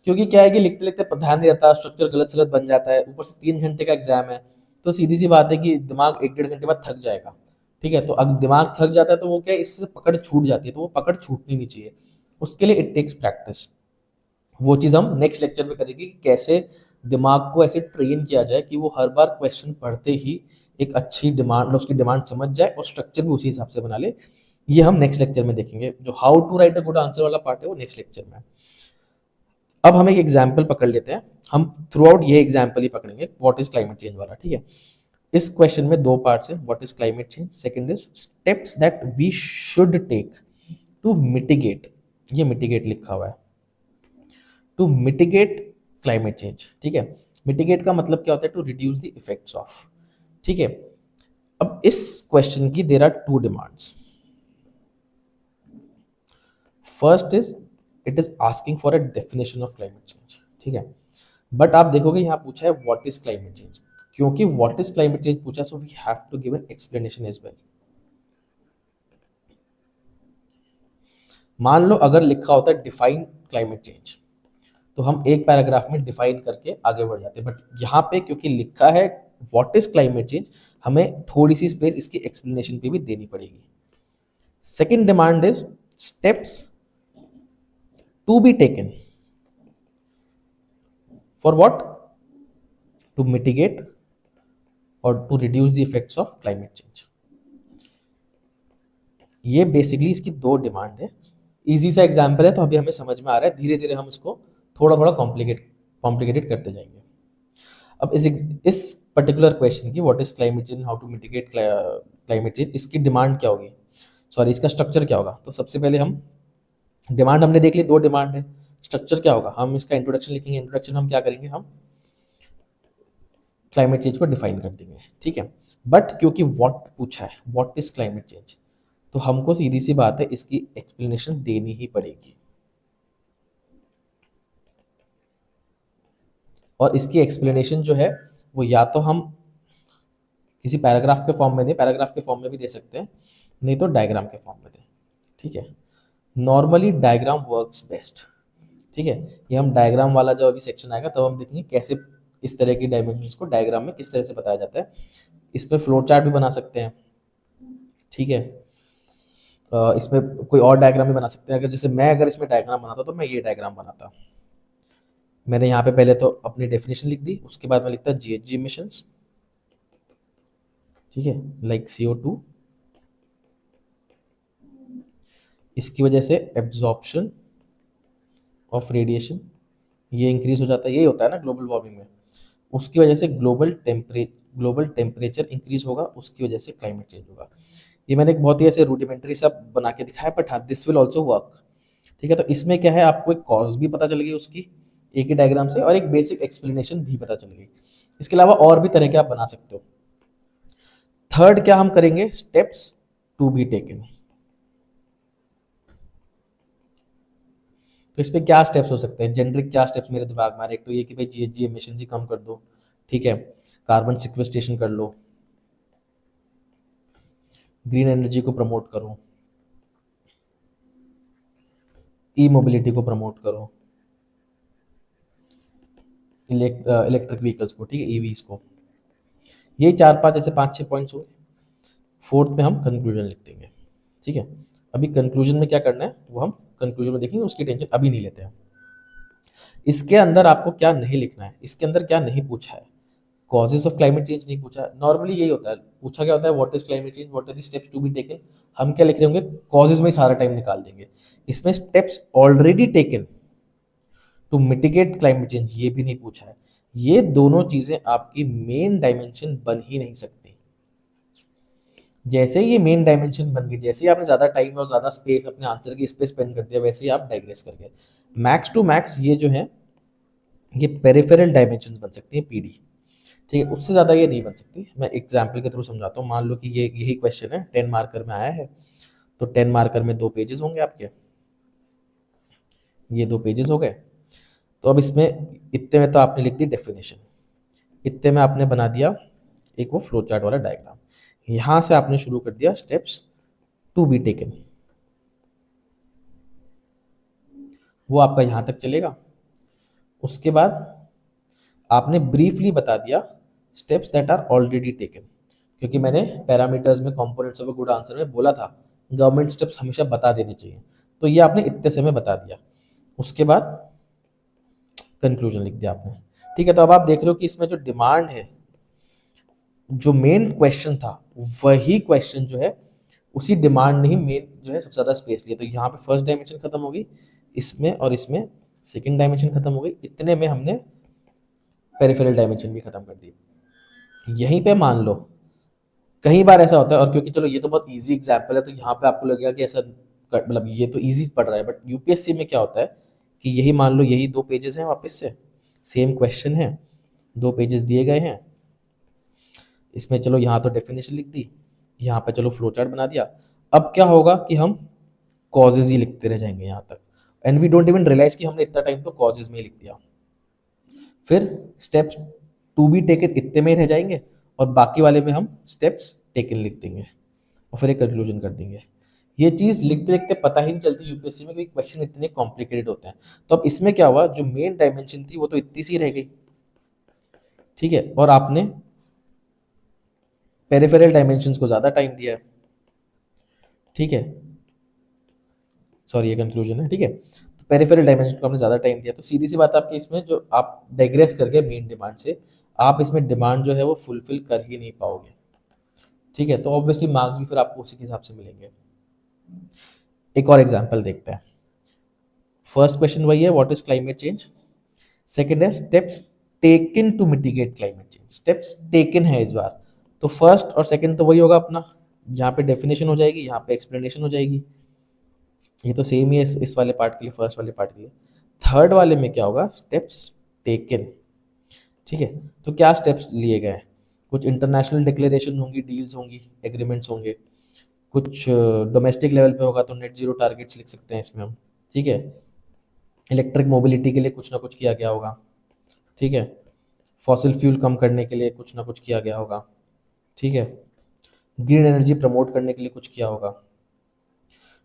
क्योंकि क्या है कि लिखते लिखते ध्यान नहीं रहता, स्ट्रक्चर गलत सलत बन जाता है, ऊपर से 3 घंटे का एग्जाम है, तो सीधी सी बात है कि दिमाग 1-1.5 घंटे बाद थक जाएगा, ठीक है। तो अगर दिमाग थक जाता है तो वो क्या है, इससे पकड़ छूट जाती है, तो वो पकड़ छूटनी नहीं चाहिए। उसके लिए इट टेक्स प्रैक्टिस। वो चीज़ हम नेक्स्ट लेक्चर में करेंगे कि कैसे दिमाग को ऐसे ट्रेन किया जाए कि वो हर बार क्वेश्चन पढ़ते ही एक अच्छी डिमांड, उसकी डिमांड समझ जाए और स्ट्रक्चर भी उसी हिसाब से बना ले। ये हम नेक्स्ट लेक्चर में देखेंगे। जो how to write a good answer वाला पार्ट है वो नेक्स्ट लेक्चर में। अब हम एक एग्जाम्पल पकड़ लेते हैं, हम थ्रू आउट ये एग्जाम्पल ही पकड़ेंगे, व्हाट इज क्लाइमेट चेंज वाला, ठीक है। इस क्वेश्चन में दो पार्ट्स हैं, what is climate change, second is steps that we should take to mitigate, ये मिटिगेट लिखा हुआ है, टू मिटिगेट क्लाइमेट चेंज, ठीक है। मिटिगेट का मतलब क्या होता है, to reduce the effects of, ठीक है। अब इस क्वेश्चन की there are two demands. First is it is asking for a definition of climate change, ठीक है। बट आप देखोगे यहाँ पूछा है व्हाट इज क्लाइमेट चेंज, क्योंकि व्हाट इज क्लाइमेट चेंज पूछा, so we have to give an explanation as well. मान लो अगर लिखा होता है डिफाइन क्लाइमेट चेंज, तो हम एक पैराग्राफ में डिफाइन करके आगे बढ़ जाते हैं, बट यहाँ पे क्योंकि लिखा है व्हाट इज क्लाइमेट चेंज, हमें थोड़ी सी स्पेस इसकी एक्सप्लेनेशन पे भी देनी पड़ेगी। Second demand is steps to be taken for what, to mitigate और to reduce the effects of climate change. ये बेसिकली इसकी दो डिमांड है। इजी सा एग्जाम्पल है तो अभी हमें समझ में आ रहा है, धीरे धीरे हम इसको थोड़ा थोड़ा कॉम्प्लिकेटेड करते जाएंगे। अब इस पर्टिकुलर क्वेश्चन की what is climate change, how to mitigate climate change, इसकी डिमांड क्या होगी, सॉरी इसका स्ट्रक्चर क्या होगा। तो सबसे पहले हम डिमांड हमने देख ली, दो डिमांड है, स्ट्रक्चर क्या होगा, हम इसका इंट्रोडक्शन लिखेंगे, इंट्रोडक्शन हम क्या करेंगे, हम क्लाइमेट चेंज को डिफाइन कर देंगे, ठीक है। बट क्योंकि व्हाट पूछा है, व्हाट इज क्लाइमेट चेंज, तो हमको सीधी सी बात है इसकी एक्सप्लेनेशन देनी ही पड़ेगी। और इसकी एक्सप्लेनेशन जो है वो या तो हम किसी पैराग्राफ के फॉर्म में दें, पैराग्राफ के फॉर्म में भी दे सकते हैं, नहीं तो डायग्राम के फॉर्म में दें, ठीक है। नॉर्मली डायग्राम वर्क्स बेस्ट, ठीक है। ये हम डायग्राम वाला जब अभी सेक्शन आएगा तब हम देखेंगे कैसे इस तरह की डायमेंशंस को डायग्राम में किस तरह से बताया जाता है। इसमें फ्लो चार्ट भी बना सकते हैं, ठीक है। इसमें कोई और डायग्राम भी बना सकते हैं। अगर जैसे मैं अगर इसमें डायग्राम बनाता तो मैं ये डायग्राम बनाता। मैंने यहाँ पे पहले तो अपनी डेफिनेशन लिख दी, उसके बाद मैं लिखता जीएचजी इमिशंस, ठीक है, लाइक CO2, इसकी वजह से एब्जॉर्प्शन ऑफ रेडिएशन ये इंक्रीज हो जाता है, यही होता है ना ग्लोबल वार्मिंग में। उसकी वजह से ग्लोबल टेम्परेचर इंक्रीज होगा, उसकी वजह से क्लाइमेट चेंज होगा। ये मैंने एक बहुत ही ऐसे रूडिमेंट्री सा बना के दिखाया, बट हाँ दिस विल ऑल्सो वर्क, ठीक है। तो इसमें क्या है, आपको एक कॉज भी पता चल गई उसकी एक ही डायग्राम से, और एक बेसिक एक्सप्लेनेशन भी पता चल गई। इसके अलावा और भी तरह के आप बना सकते हो। थर्ड क्या हम करेंगे, स्टेप्स टू बी टेकन। तो इस पे क्या स्टेप्स हो सकते हैं, जेनरिक क्या स्टेप्स मेरे दिमाग में आ रहे, एक तो ये कि भाई जीएचजी एमिशन ही कम कर दो, ठीक है, कार्बन सिक्वेस्ट्रेशन कर लो, ग्रीन एनर्जी को प्रमोट करो, ई मोबिलिटी को प्रमोट करो, इलेक्ट्रिक व्हीकल्स को, ठीक है, ईवीज को। ये चार पांच ऐसे 5-6 पॉइंट्स हो। फोर्थ में हम कंक्लूजन लिख देंगे, ठीक है। अभी कंक्लूजन में क्या करना है वो हम कंक्लूजन में देखेंगे, उसकी टेंशन अभी नहीं लेते हैं। इसके अंदर आपको क्या नहीं लिखना है, इसके अंदर क्या नहीं पूछा है, कॉजेज ऑफ क्लाइमेट चेंज नहीं पूछा है। नॉर्मली यही होता है, पूछा क्या होता है, what is climate change, what are the steps to be taken. हम क्या लिख रहे होंगे, कॉजेज में ही सारा टाइम निकाल देंगे। इसमें steps already taken to mitigate climate change ये भी नहीं पूछा है। ये दोनों चीजें आपकी मेन डायमेंशन बन ही नहीं सकती। जैसे ही ये मेन डायमेंशन बन गई, जैसे ही आपने ज्यादा टाइम और ज्यादा स्पेस अपने आंसर की इस पे स्पेंड कर दिया, वैसे ही आप डाइग्रेस कर गए। मैक्स टू मैक्स ये जो है ये पेरिफेरल डायमेंशन बन सकती है, PD, ठीक है, उससे ज़्यादा ये नहीं बन सकती। मैं एग्जाम्पल के थ्रू समझाता हूँ। मान लो कि ये यही क्वेश्चन है, 10 मार्कर में आया है, तो 10 मार्कर में 2 पेजेस होंगे आपके, ये 2 पेजेस हो गए। तो अब इसमें इतने में तो आपने लिख दी डेफिनेशन, इतने में आपने बना दिया एक वो फ्लो चार्ट वाला डायग्राम, यहाँ से आपने शुरू कर दिया स्टेप्स टू बी टेकन, वो आपका यहाँ तक चलेगा। उसके बाद आपने ब्रीफली बता दिया steps that are already taken, क्योंकि मैंने पैरामीटर्स में components of a good answer में बोला था गवर्नमेंट स्टेप्स हमेशा बता देने चाहिए, तो ये आपने इतने से में बता दिया। उसके बाद कंक्लूजन लिख दिया आपने, ठीक है। तो अब आप देख रहे हो कि इसमें जो डिमांड है, जो मेन क्वेश्चन था, वही क्वेश्चन जो है उसी डिमांड ने ही मेन जो है सबसे ज्यादा स्पेस लिया। तो यहाँ पे फर्स्ट डायमेंशन खत्म हो गई, इसमें और इसमें सेकंड डायमेंशन खत्म हो गई, इतने में हमने पेरिफेरल डायमेंशन भी खत्म कर दी। यहीं पे मान लो कई बार ऐसा होता है, और क्योंकि चलो ये तो बहुत इजी एग्जाम्पल है तो यहाँ पे आपको लगेगा कि ऐसा मतलब ये तो इजी पड़ रहा है, बट यूपीएससी में क्या होता है कि यही मान लो यही 2 पेजेस हैं, वापस से सेम क्वेश्चन है, 2 पेजेस दिए गए हैं। इसमें चलो यहाँ तो डेफिनेशन लिख दी, यहाँ पे चलो फ्लो चार्ट बना दिया। अब क्या होगा कि हम कॉजेज ही लिखते रह जाएंगे यहाँ तक, and we don't even realise कि हमने इतना टाइम तो कॉजेज में ही लिख दिया। फिर स्टेप्स टू बी टेकन इतने में ही रह जाएंगे, और बाकी वाले में हम स्टेप्स टेकन लिख देंगे और फिर एक कंक्लूजन कर देंगे। ये चीज़ लिखते लिखते पता ही नहीं चलती यूपीएससी में, क्योंकि क्वेश्चन इतने कॉम्प्लिकेटेड होते हैं। तो अब इसमें क्या हुआ, जो मेन डायमेंशन थी वो तो इतनी सी रह गई, ठीक है, और आपने पेरिफेरल डायमेंशंस को ज़्यादा टाइम दिया है, ठीक है, सॉरी ये कंक्लूजन है, ठीक है। तो पेरिफेरल डायमेंशन को आपने ज़्यादा टाइम दिया, तो सीधी सी बात आपकी इसमें जो आप डाइग्रेस कर गए मेन डिमांड से, आप इसमें डिमांड जो है वो फुलफिल कर ही नहीं पाओगे, ठीक है। तो ऑब्वियसली मार्क्स भी फिर आपको उसी के हिसाब से मिलेंगे। एक और एग्जाम्पल देखते हैं। फर्स्ट क्वेश्चन वही है, what is climate change. Second है steps taken to mitigate climate change. Steps taken है इस बार, तो फर्स्ट और सेकंड तो वही होगा अपना, यहाँ पे डेफिनेशन हो जाएगी, यहाँ पे एक्सप्लेनेशन हो जाएगी, ये तो सेम ही है इस वाले पार्ट के लिए, फर्स्ट वाले पार्ट के लिए। थर्ड वाले में क्या होगा, स्टेप्स टेकन, ठीक है। तो क्या स्टेप्स लिए गए हैं, कुछ इंटरनेशनल डिक्लेरेशन होंगी, डील्स होंगी, एग्रीमेंट्स होंगे, कुछ डोमेस्टिक लेवल पे होगा तो नेट जीरो टारगेट्स लिख सकते हैं इसमें हम, ठीक है। इलेक्ट्रिक मोबिलिटी के लिए कुछ ना कुछ किया गया होगा, ठीक है। फॉसिल फ्यूल कम करने के लिए कुछ ना कुछ किया गया होगा, ठीक है। ग्रीन एनर्जी प्रमोट करने के लिए कुछ किया होगा,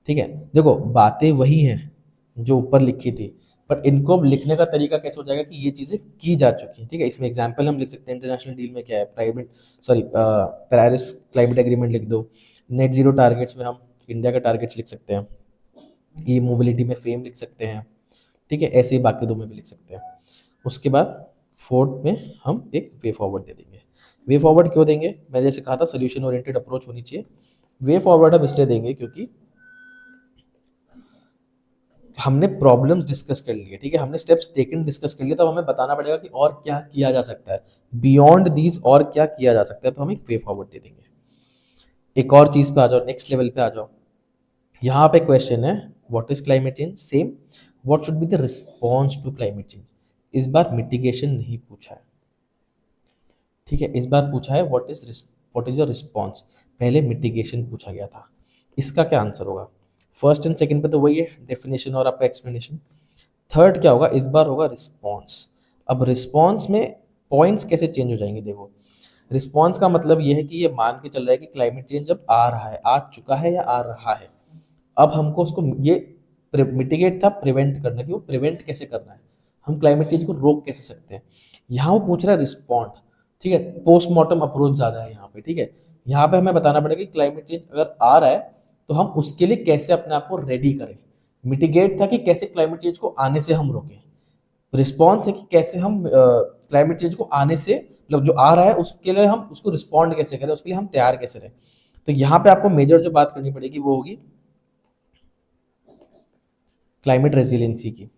ठीक है। देखो बातें वही हैं जो ऊपर लिखी थी, पर इनको लिखने का तरीका कैसे हो जाएगा कि ये चीज़ें की जा चुकी हैं, ठीक है। इसमें एग्जाम्पल हम लिख सकते हैं, इंटरनेशनल डील में क्या है, private sorry Paris climate agreement लिख दो, नेट जीरो टारगेट्स में हम इंडिया का टारगेट्स लिख सकते हैं, ई मोबिलिटी में फेम लिख सकते हैं, ठीक है। ऐसे ही बाकी दो में भी लिख सकते हैं। उसके बाद फोर्थ में हम एक वे फॉरवर्ड दे देंगे। वे फॉरवर्ड क्यों देंगे, मैंने जैसे कहा था सोल्यूशन ओरिएंटेड अप्रोच होनी चाहिए। वे फॉरवर्ड हम इसलिए देंगे क्योंकि हमने प्रॉब्लम्स डिस्कस कर लिए, ठीक है, हमने स्टेप्स टेकन डिस्कस कर लिए, तब हमें बताना पड़ेगा कि और क्या किया जा सकता है, बियॉन्ड दीज और क्या किया जा सकता है, तो हम एक वे फॉरवर्ड दे देंगे। एक और चीज पे आ जाओ, नेक्स्ट लेवल पे आ जाओ। यहाँ पे क्वेश्चन है what is climate change, same what should be the response to climate change. इस बार मिटिगेशन नहीं पूछा है, ठीक है, इस बार पूछा है व्हाट इज योर रिस्पॉन्स। पहले मिटिगेशन पूछा गया था, इसका क्या आंसर होगा। फर्स्ट एंड सेकंड पे तो वही है, डेफिनेशन और आपका एक्सप्लेनेशन। थर्ड क्या होगा, इस बार होगा रिस्पॉन्स। अब रिस्पॉन्स में पॉइंट्स कैसे चेंज हो जाएंगे, देखो रिस्पॉन्स का मतलब ये है कि ये मान के चल रहा है कि क्लाइमेट चेंज अब आ रहा है, आ चुका है या आ रहा है। अब हमको उसको ये मिटिगेट था प्रिवेंट करना, कि वो प्रिवेंट कैसे करना है, हम क्लाइमेट चेंज को रोक कैसे सकते हैं। यहाँ वो पूछ रहा है रिस्पॉन्ड, ठीक है, पोस्टमार्टम अप्रोच ज़्यादा है यहाँ पे, ठीक है। यहाँ पे हमें बताना पड़ेगा कि क्लाइमेट चेंज अगर आ रहा है तो हम उसके लिए कैसे अपने आप को रेडी करें। मिटिगेट था कि कैसे क्लाइमेट चेंज को आने से हम रोकें, रिस्पॉन्स है कि कैसे हम क्लाइमेट चेंज को आने से मतलब जो आ रहा है उसके लिए हम उसको रिस्पॉन्ड कैसे करें, उसके लिए हम तैयार कैसे रहें। तो यहाँ पे आपको मेजर जो बात करनी पड़ेगी वो होगी क्लाइमेट रेजिलियंसी की,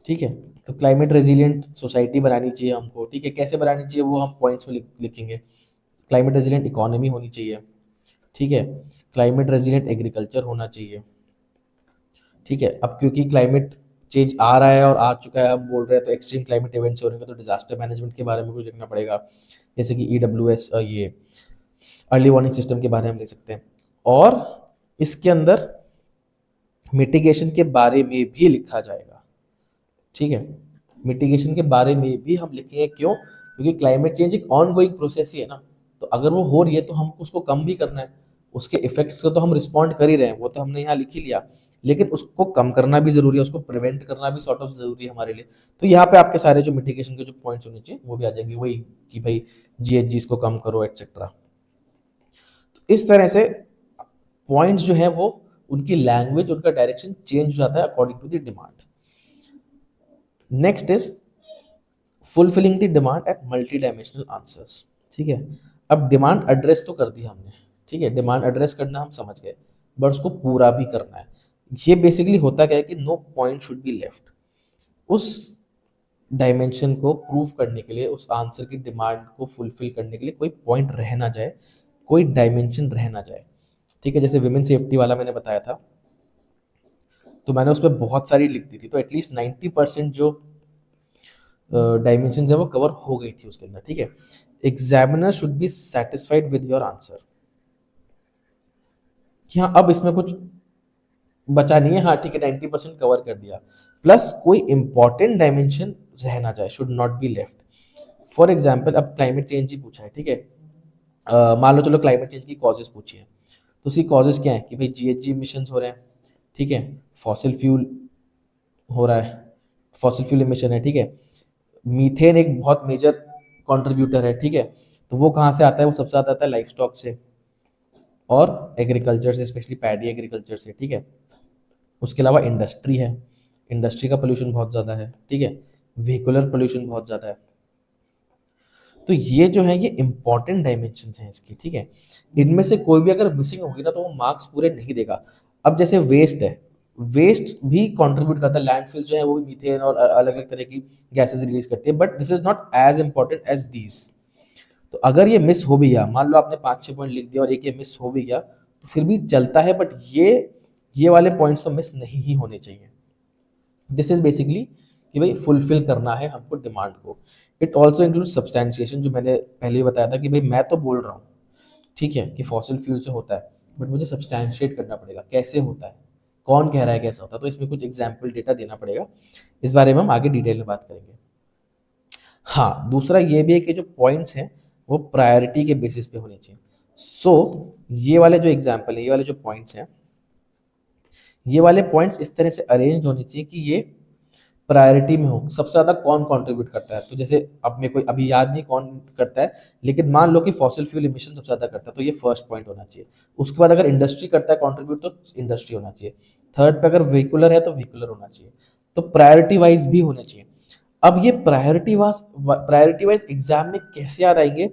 ठीक है। तो क्लाइमेट रेजिलियंट सोसाइटी बनानी चाहिए हमको, ठीक है, कैसे बनानी चाहिए वो हम पॉइंट्स में लिखेंगे। क्लाइमेट रेजिलियंट इकोनॉमी होनी चाहिए, ठीक है। क्लाइमेट रेजिलियंट एग्रीकल्चर होना चाहिए, ठीक है। अब क्योंकि क्लाइमेट चेंज आ रहा है और आ चुका है, हम बोल रहे हैं तो एक्सट्रीम क्लाइमेट इवेंट्स हो रहे हैं, तो डिजास्टर मैनेजमेंट के बारे में कुछ लिखना पड़ेगा, जैसे कि EWS, ये अर्ली वार्निंग सिस्टम के बारे में हम लिख सकते हैं। और इसके अंदर मिटिगेशन के बारे में भी लिखा जाएगा, ठीक है। मिटिगेशन के बारे में भी हम लिखेंगे, क्यों, क्योंकि क्लाइमेट चेंज एक ऑन गोइंग प्रोसेस ही है ना, तो अगर वो हो रही है तो हमको उसको कम भी करना है। उसके इफेक्ट्स को तो हम रिस्पॉन्ड कर ही रहे हैं, वो तो हमने यहाँ लिख ही लिया, लेकिन उसको कम करना भी जरूरी है, उसको प्रिवेंट करना भी सॉर्ट ऑफ जरूरी है हमारे लिए। तो यहाँ पे आपके सारे जो मिटिगेशन के जो पॉइंट्स होने चाहिए वो भी आ जाएंगे, वही कि भाई GHGs को कम करो एक्सेट्रा। तो इस तरह से पॉइंट्स जो है वो उनकी लैंग्वेज, उनका डायरेक्शन चेंज हो जाता है according to the demand. Next is fulfilling the demand at multi dimensional answers, ठीक है। अब डिमांड एड्रेस तो कर दी हमने, ठीक है, डिमांड एड्रेस करना हम समझ गए, बट उसको पूरा भी करना है। ये बेसिकली होता क्या है कि no point should be left. उस डायमेंशन को प्रूव करने के लिए, उस आंसर की डिमांड को फुलफिल करने के लिए कोई पॉइंट रह ना जाए, कोई डायमेंशन रह ना जाए। ठीक है, जैसे विमेन सेफ्टी वाला मैंने बताया था, तो मैंने उस पर बहुत सारी लिख दी थी, तो एटलीस्ट 90% जो डायमेंशन है वो कवर हो गई थी उसके अंदर। ठीक है, examiner should be satisfied with your answer, कि हाँ अब इसमें कुछ बचा नहीं है, हाँ ठीक है 90% कवर कर दिया, प्लस कोई इंपॉर्टेंट डायमेंशन रह ना जाए, should not be left. For example अब क्लाइमेट चेंज ही पूछा है, ठीक है, मान लो चलो क्लाइमेट चेंज की कॉजेज पूछी है, तो उसकी कॉजेज क्या है कि भाई जीएचजी इमिशन हो रहे हैं, ठीक है, फॉसिल फ्यूल हो रहा है, फॉसिल फ्यूल इमिशन है, ठीक है, मीथेन एक बहुत मेजर कंट्रीब्यूटर है, ठीक है, तो वो कहाँ से आता है, वो सबसे ज़्यादा आता है लाइफ स्टॉक से और एग्रीकल्चर से, स्पेशली पैडी एग्रीकल्चर से। ठीक है, उसके अलावा इंडस्ट्री है, इंडस्ट्री का पोल्यूशन बहुत ज़्यादा है, ठीक है, व्हीकुलर पोल्यूशन बहुत ज़्यादा है। तो ये जो है ये इंपॉर्टेंट डायमेंशन हैं इसकी। ठीक है, इनमें से कोई भी अगर मिसिंग होगी ना तो वो मार्क्स पूरे नहीं देगा। अब जैसे वेस्ट है, वेस्ट भी कंट्रीब्यूट करता है, लैंडफिल जो है वो भी मीथेन और अलग अलग तरह की गैसेस रिलीज करती है, but this is not as important as these. तो अगर ये मिस हो भी गया, मान लो आपने 5-6 पॉइंट लिख दिया और एक ये मिस हो भी गया तो फिर भी चलता है, बट ये वाले पॉइंट्स तो मिस नहीं ही होने चाहिए। दिस इज बेसिकली कि भाई फुलफिल करना है हमको डिमांड को। इट ऑल्सो इंक्लूड सब्सटैंशिएशन, जो मैंने पहले ही बताया था कि भाई मैं तो बोल रहा हूँ, ठीक है, कि फॉसिल फ्यूल से होता है, बट मुझे सब्सटैंशिएट करना पड़ेगा कैसे होता है, कौन कह रहा है कैसा होता है, तो इसमें कुछ एग्जाम्पल डेटा देना पड़ेगा। इस बारे में हम आगे डिटेल में बात करेंगे। हाँ, दूसरा ये भी है कि जो पॉइंट्स हैं वो प्रायोरिटी के बेसिस पे होने चाहिए। सो ये वाले जो एग्जाम्पल है, ये वाले जो पॉइंट्स हैं, ये वाले पॉइंट्स इस तरह से अरेंज होने चाहिए कि ये प्रायोरिटी में हो, सबसे ज्यादा कौन कंट्रीब्यूट करता है। तो जैसे अब मेरे को अभी याद नहीं कौन करता है, लेकिन मान लो कि फॉसिल फ्यूल इमिशन सबसे ज्यादा करता है, तो ये फर्स्ट पॉइंट होना चाहिए। उसके बाद अगर इंडस्ट्री करता है कंट्रीब्यूट तो इंडस्ट्री होना चाहिए। थर्ड पे अगर व्हीकुलर है तो व्हीकुलर होना चाहिए। तो प्रायोरिटी वाइज भी होने चाहिए। अब ये प्रायोरिटी वाइज एग्जाम में कैसे याद आएंगे,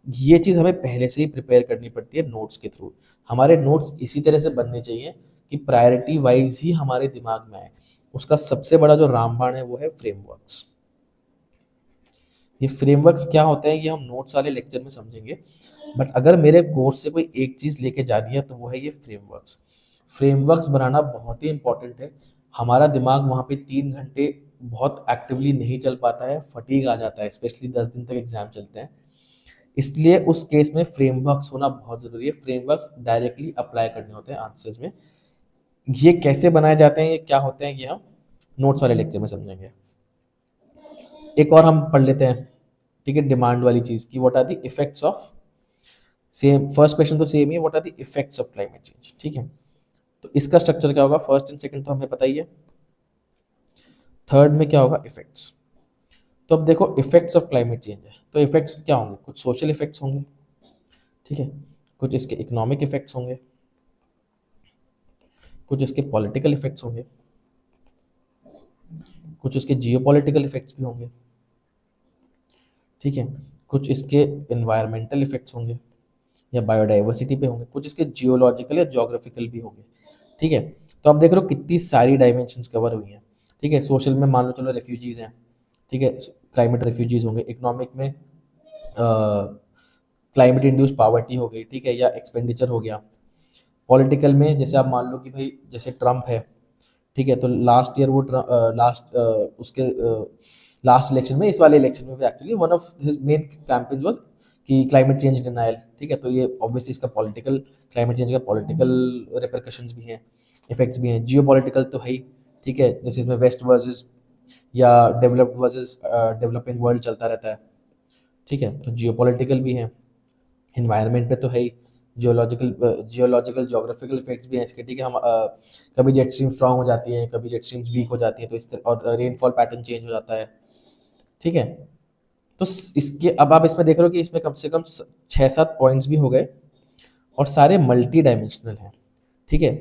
ये चीज हमें पहले से ही प्रिपेयर करनी पड़ती है नोट्स के थ्रू। हमारे नोट्स इसी तरह से बनने चाहिए कि प्रायोरिटी वाइज ही हमारे दिमाग में आए। उसका सबसे बड़ा जो रामबाण है वो है फ्रेमवर्क्स। ये फ्रेमवर्क्स क्या होते हैं ये हम नोट्स वाले लेक्चर में समझेंगे, बट अगर मेरे कोर्स से कोई एक चीज लेके जानी है तो वो है ये फ्रेमवर्क्स। फ्रेमवर्क्स बनाना बहुत ही इंपॉर्टेंट है। हमारा दिमाग वहाँ पे 3 घंटे बहुत एक्टिवली नहीं चल पाता है, फटीग आ जाता है, स्पेशली 10 दिन तक एग्जाम चलते हैं। इसलिए उस केस में फ्रेमवर्क्स होना बहुत जरूरी है। फ्रेमवर्क्स डायरेक्टली अप्लाई करने होते हैं आंसर्स में। ये कैसे बनाए जाते हैं, ये क्या होते हैं, ये हम नोट्स वाले लेक्चर में समझेंगे। एक और हम पढ़ लेते हैं, ठीक है, डिमांड वाली चीज की, what are the effects of, same first question तो सेम ही है, what are the effects of climate change. ठीक है, तो इसका स्ट्रक्चर क्या होगा, फर्स्ट एंड सेकंड तो हमें पता ही है, थर्ड में क्या होगा, इफेक्ट्स। तो अब देखो इफेक्ट्स ऑफ क्लाइमेट चेंज है, तो इफेक्ट्स क्या होंगे, कुछ सोशल इफेक्ट्स होंगे, ठीक है, कुछ इसके इकोनॉमिक इफेक्ट्स होंगे, कुछ इसके पॉलिटिकल इफेक्ट्स होंगे, कुछ इसके जियोपॉलिटिकल इफेक्ट्स भी होंगे, ठीक है, कुछ इसके एनवायरमेंटल इफेक्ट्स होंगे या बायोडाइवर्सिटी पे होंगे, कुछ इसके जियोलॉजिकल या ज्योग्राफिकल भी होंगे। ठीक है, तो आप देख रहे हो कितनी सारी डायमेंशंस कवर हुई हैं। ठीक है, सोशल में मान लो चलो रेफ्यूजीज हैं, ठीक है, क्लाइमेट रेफ्यूजीज होंगे। इकोनॉमिक में क्लाइमेट इंड्यूस पावर्टी हो गई, ठीक है, या एक्सपेंडिचर हो गया। पॉलिटिकल में जैसे आप मान लो कि भाई जैसे ट्रम्प है, ठीक है, तो लास्ट ईयर वो लास्ट उसके लास्ट इलेक्शन में, इस वाले इलेक्शन में भी actually one of his main campaign was कि क्लाइमेट चेंज डिनायल। ठीक है, तो ये ऑब्वियसली इसका पॉलिटिकल, क्लाइमेट चेंज का पॉलिटिकल रिपरकशंस भी हैं, इफेक्ट्स भी हैं। जियो पॉलिटिकल तो है ही, ठीक है, जैसे इसमें वेस्ट वर्सेस या डेवलप्ड वर्सेस डेवलपिंग वर्ल्ड चलता रहता है। ठीक है, तो जियो पॉलिटिकल भी है। इन्वायरमेंट पे तो है ही, जियोलॉजिकल ज्योग्राफिकल इफेक्ट्स भी हैं इसके। ठीक है, हम कभी जेट स्ट्रीम स्ट्रांग हो जाती है, कभी जेट स्ट्रीम्स वीक हो जाती है, तो इस तरह और रेनफॉल पैटर्न चेंज हो जाता है। ठीक है, तो इसके अब आप इसमें देख रहे हो कि इसमें कम से कम 6-7 पॉइंट्स भी हो गए और सारे मल्टी डायमेंशनल हैं। ठीक है,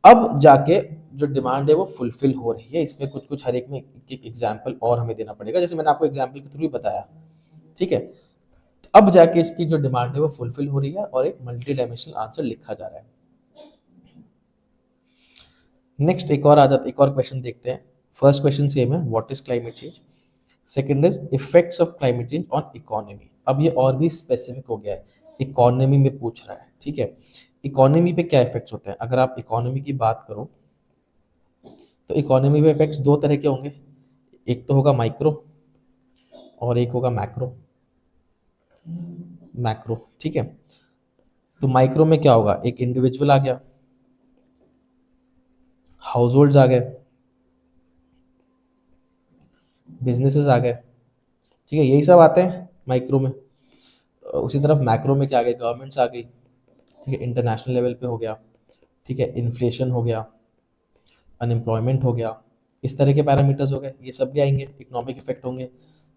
अब जाके जो डिमांड है वो फुलफिल हो रही है। इसमें कुछ कुछ हर एक में एक एग्जाम्पल और हमें देना पड़ेगा, जैसे मैंने आपको एग्जाम्पल के थ्रू ही बताया। ठीक है, अब जाके इसकी जो डिमांड है वो फुलफिल हो रही है और एक मल्टी डायमेंशनल आंसर लिखा जा रहा है। नेक्स्ट एक और आ जाता, एक और क्वेश्चन देखते हैं। फर्स्ट क्वेश्चन सेम है, what is climate change. Second is effects of climate change on economy. अब ये और भी स्पेसिफिक हो गया है, इकोनॉमी में पूछ रहा है, ठीक है। इकोनॉमी पे क्या इफेक्ट्स होते हैं, अगर आप इकोनॉमी की बात करो तो इकोनॉमी पे इफेक्ट्स दो तरह के होंगे, एक तो होगा माइक्रो और एक होगा मैक्रो। मैक्रो, ठीक है। तो माइक्रो में क्या होगा, एक इंडिविजुअल आ गया, हाउस होल्ड्स आ गए, बिजनेसेस आ गए, ठीक है, यही सब आते हैं माइक्रो में। उसी तरफ मैक्रो में क्या आ गए, गवर्नमेंट्स आ गई, ठीक है, इंटरनेशनल लेवल पे हो गया, ठीक है, इन्फ्लेशन हो गया, अनएम्प्लॉयमेंट हो गया, इस तरह के पैरामीटर्स हो गए, ये सब भी आएंगे, इकोनॉमिक इफेक्ट होंगे।